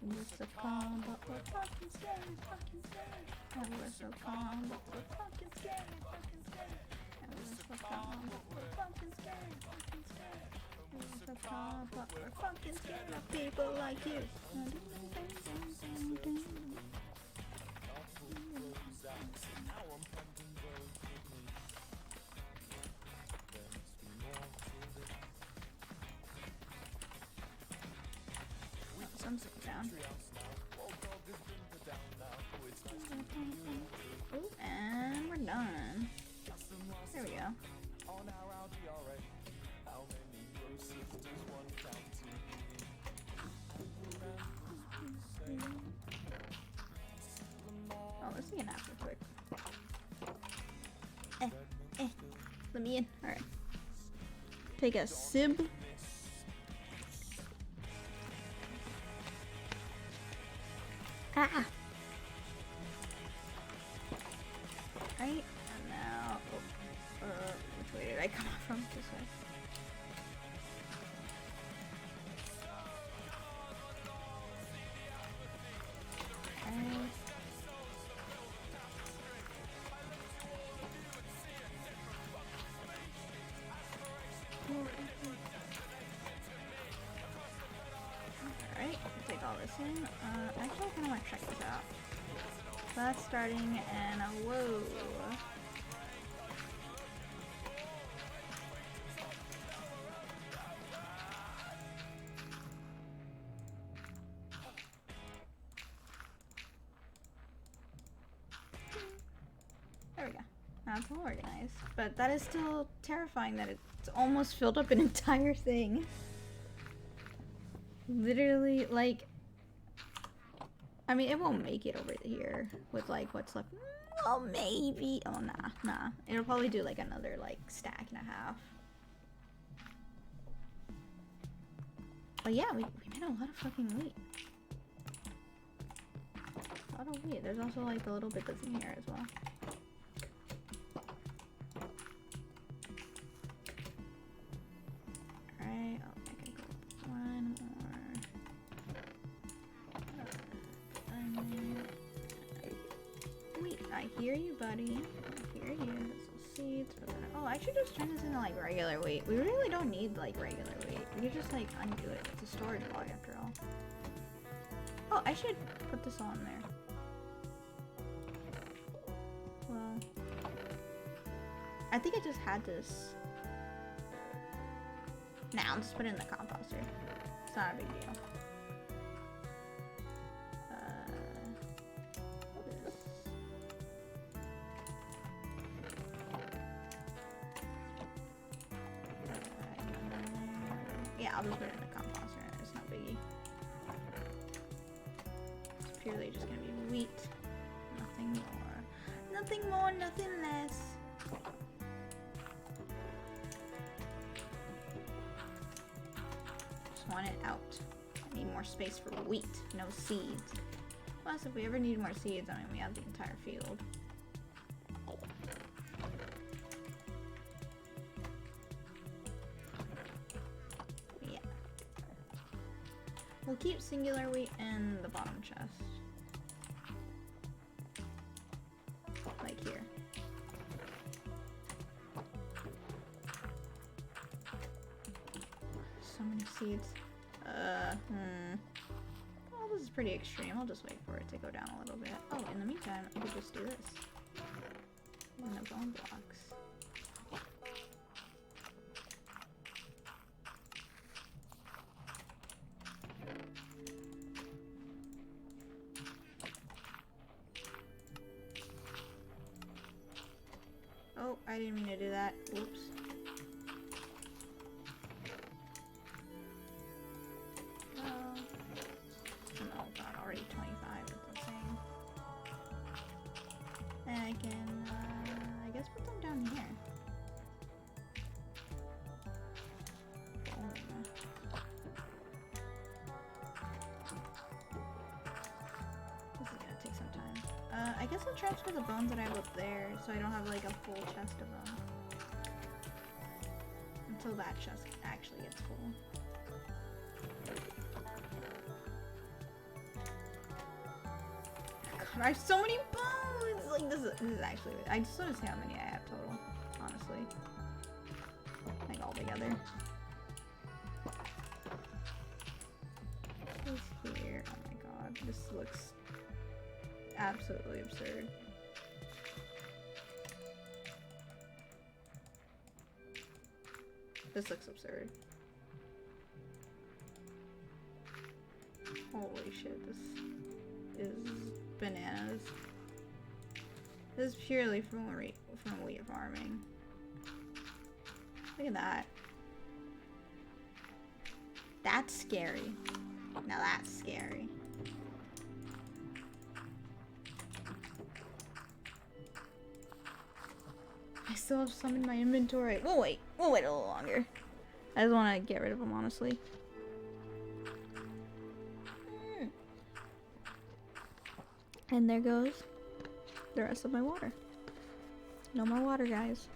Oh, we're so calm, but we're fucking scared, fucking scared. And we're so calm, but we're fucking scared, fucking scared. And we're so calm, but we're fucking scared, fucking scared. And we're so calm, but we're fucking scared of people like you. Sun's down. Ooh, and we're done. There we go. Oh, let's take a nap real quick. Let me in. Alright. Take a sip. Ah! Right? And now... which way did I come from? This way. Alright, take all this in. Actually, I kind of want to check this out. So that's starting, and whoa. There we go. Now it's all organized. But that is still terrifying that it's almost filled up an entire thing. Literally, like... I mean, it won't make it over here with, like, what's left. Oh, maybe. Oh, nah. It'll probably do, like, another, like, stack and a half. But yeah, we made a lot of fucking wheat. A lot of wheat. There's also, like, a little bit that's in here as well. Alright, okay, I can go one more. Wait, I hear you, buddy. I hear you. Some seeds. Oh, I should just turn this into like regular wheat. We really don't need like regular wheat. We could just like undo it. It's a storage log after all. Oh, I should put this on there. Well, I think I just had this. Now I'll just put it in the composter. It's not a big deal. Yeah, I'll just put it in the composter. It's no biggie. It's purely just gonna be wheat. Nothing more. Nothing more, nothing less. Just want it out. I need more space for wheat, no seeds. Plus, if we ever need more seeds, I mean, we have the entire field. We'll keep singular wheat in the bottom chest. Like here. So many seeds. Well, this is pretty extreme. I'll just wait for it to go down a little bit. Oh, in the meantime, I could just do this. And the bone blocks. Oh, I didn't mean to do that. Oops. Oh god, already 25. That's insane. And I can, I guess put them down here. Boom. This is gonna take some time. I guess I'll transfer the bones that I have up there so I don't have like a full chest of them. Until that chest actually gets full. God, I have so many bones! Like, this is actually... I just want to see how many I have total, honestly. Like, all together. What's here? Oh my god, this looks absolutely absurd. This looks absurd. Holy shit, this is bananas. This is purely from wheat farming. Look at that. That's scary. Now that's scary. I still have some in my inventory. We'll wait a little longer. I just want to get rid of them, honestly. And there goes the rest of my water. No more water, guys.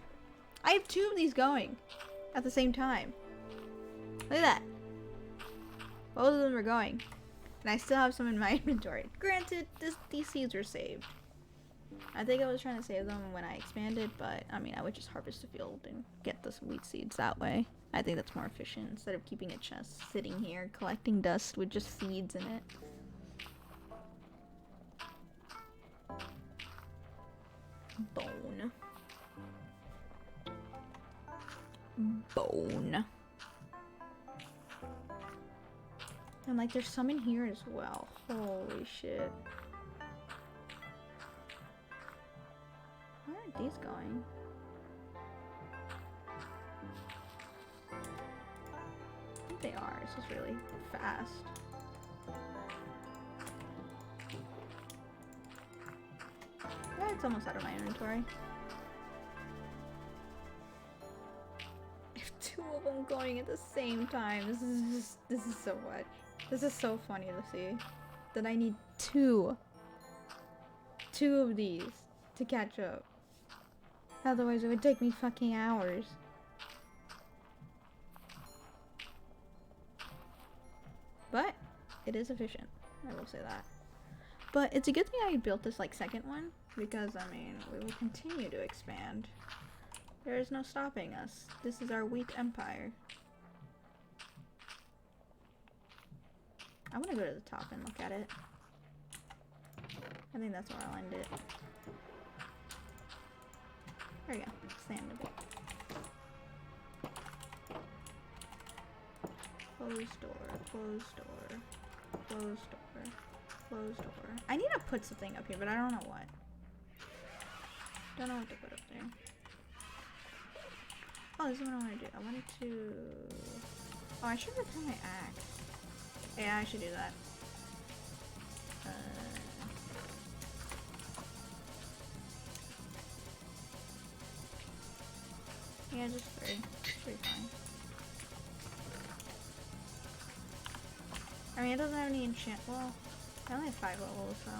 I have 2 of these going at the same time. Look at that. Both of them are going. And I still have some in my inventory. Granted, these seeds were saved. I think I was trying to save them when I expanded, but I mean, I would just harvest a field and get the wheat seeds that way. I think that's more efficient instead of keeping a chest sitting here collecting dust with just seeds in it. Bone. Bone. And like there's some in here as well. Holy shit. Where are these going? I think they are. It's just really fast. Yeah, it's almost out of my inventory. I have 2 of them going at the same time. This is so much. This is so funny to see. That I need 2 of these to catch up. Otherwise it would take me fucking hours. But it is efficient. I will say that. But it's a good thing I built this like second one, because I mean we will continue to expand. There is no stopping us. This is our wheat empire. I want to go to the top and look at it. I think that's where I'll end it. There we go. Stand a bit. Closed door, closed door, closed door, closed door. I need to put something up here, but I don't know what. Don't know what to put up there. Oh, this is what I want to do. I wanted to... Oh, I should return my axe. Yeah, I should do that. Yeah, just 3. Should be fine. I mean, it doesn't have any enchant. Well, I only have 5 levels, so.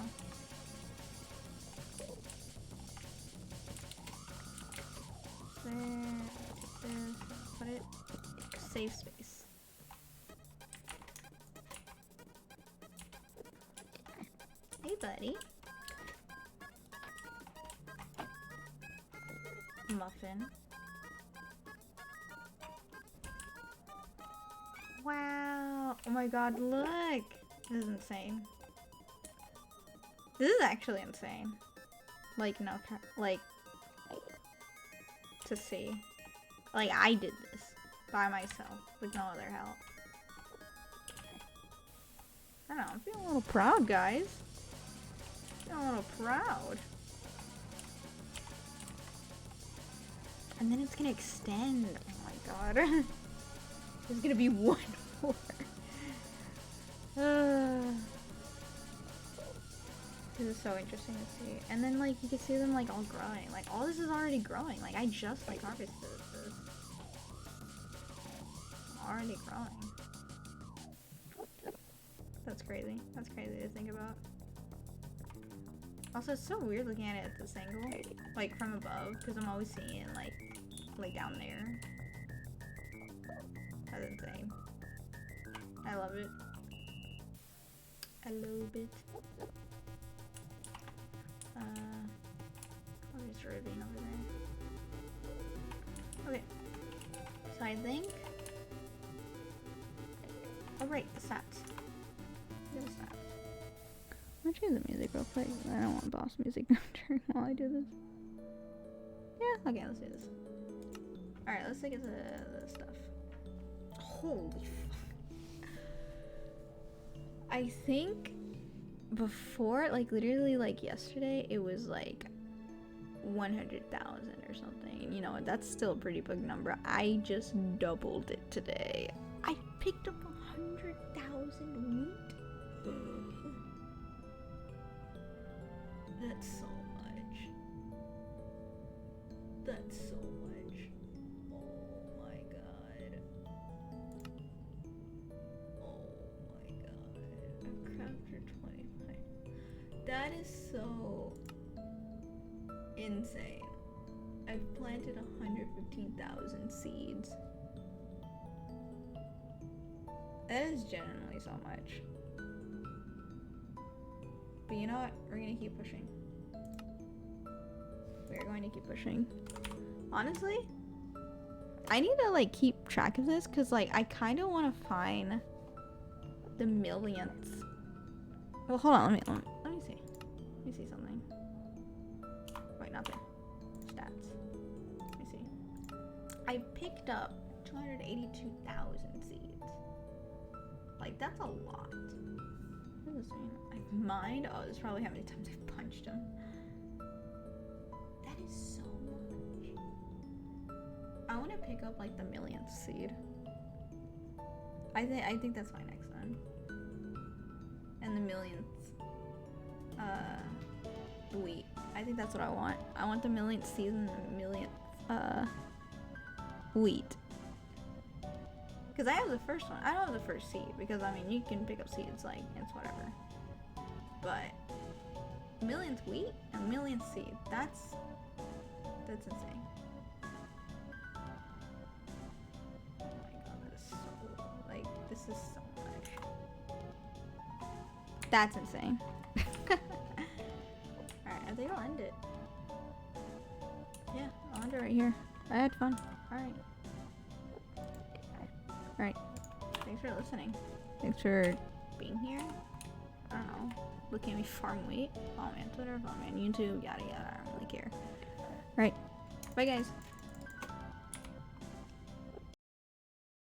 There. Put it. Save space. Hey, buddy. Muffin. Wow. Oh my god, look. This is insane. This is actually insane. Like, no, like, to see. Like, I did this by myself with no other help. I don't know, I'm feeling a little proud, guys. Feeling a little proud. And then it's gonna extend. Oh my god. There's gonna be one more. This is so interesting to see. And then, like, you can see them, like, all growing. Like, all this is already growing. Like, I just, like, harvested this. Already growing. That's crazy. That's crazy to think about. Also, it's so weird looking at it at this angle. Like, from above. Because I'm always seeing it, like down there. That's insane. I love it. I love it. I'll just ravine over there. Okay. So I think... Oh right, the stats. The stats. I'm gonna change the music real quick. I don't want boss music during while I do this. Yeah, okay, let's do this. Alright, let's take it to the stuff. Holy fuck. I think before, like literally like yesterday, it was like 100,000 or something. You know, that's still a pretty big number. I just doubled it today. I picked up 100,000 wheat. That's so much. That's so much. Oh my god. Oh my god. I crafted 25. That is so insane. I've planted 115,000 seeds. That is genuinely so much. But you know what? We're gonna keep pushing. We're going to keep pushing. Honestly, I need to like keep track of this because like I kind of want to find the millionth. Well, hold on. Let me see. Let me see something. Wait, not there. Stats. Let me see. I picked up 282,000 seeds. Like that's a lot. What does this mean? I've mined. Oh, this is probably how many times I've punched him. That is so much. I want to pick up like the millionth seed. I think that's my next one. And the millionth wheat. I think that's what I want. I want the millionth seed and the millionth wheat. Because I have the first one. I don't have the first seed because I mean you can pick up seeds like it's whatever. But millionth wheat and millionth seed. That's insane. Oh my god, that is so like this is so much. That's insane. Alright, I think I'll end it. Yeah, I'll end it right here. I had fun. Alright. Alright. Thanks for listening. Thanks for being here. I don't know. Looking at me farm wheat. Follow me on Twitter, follow me on YouTube, yada yada. I don't really care. Right. Bye guys.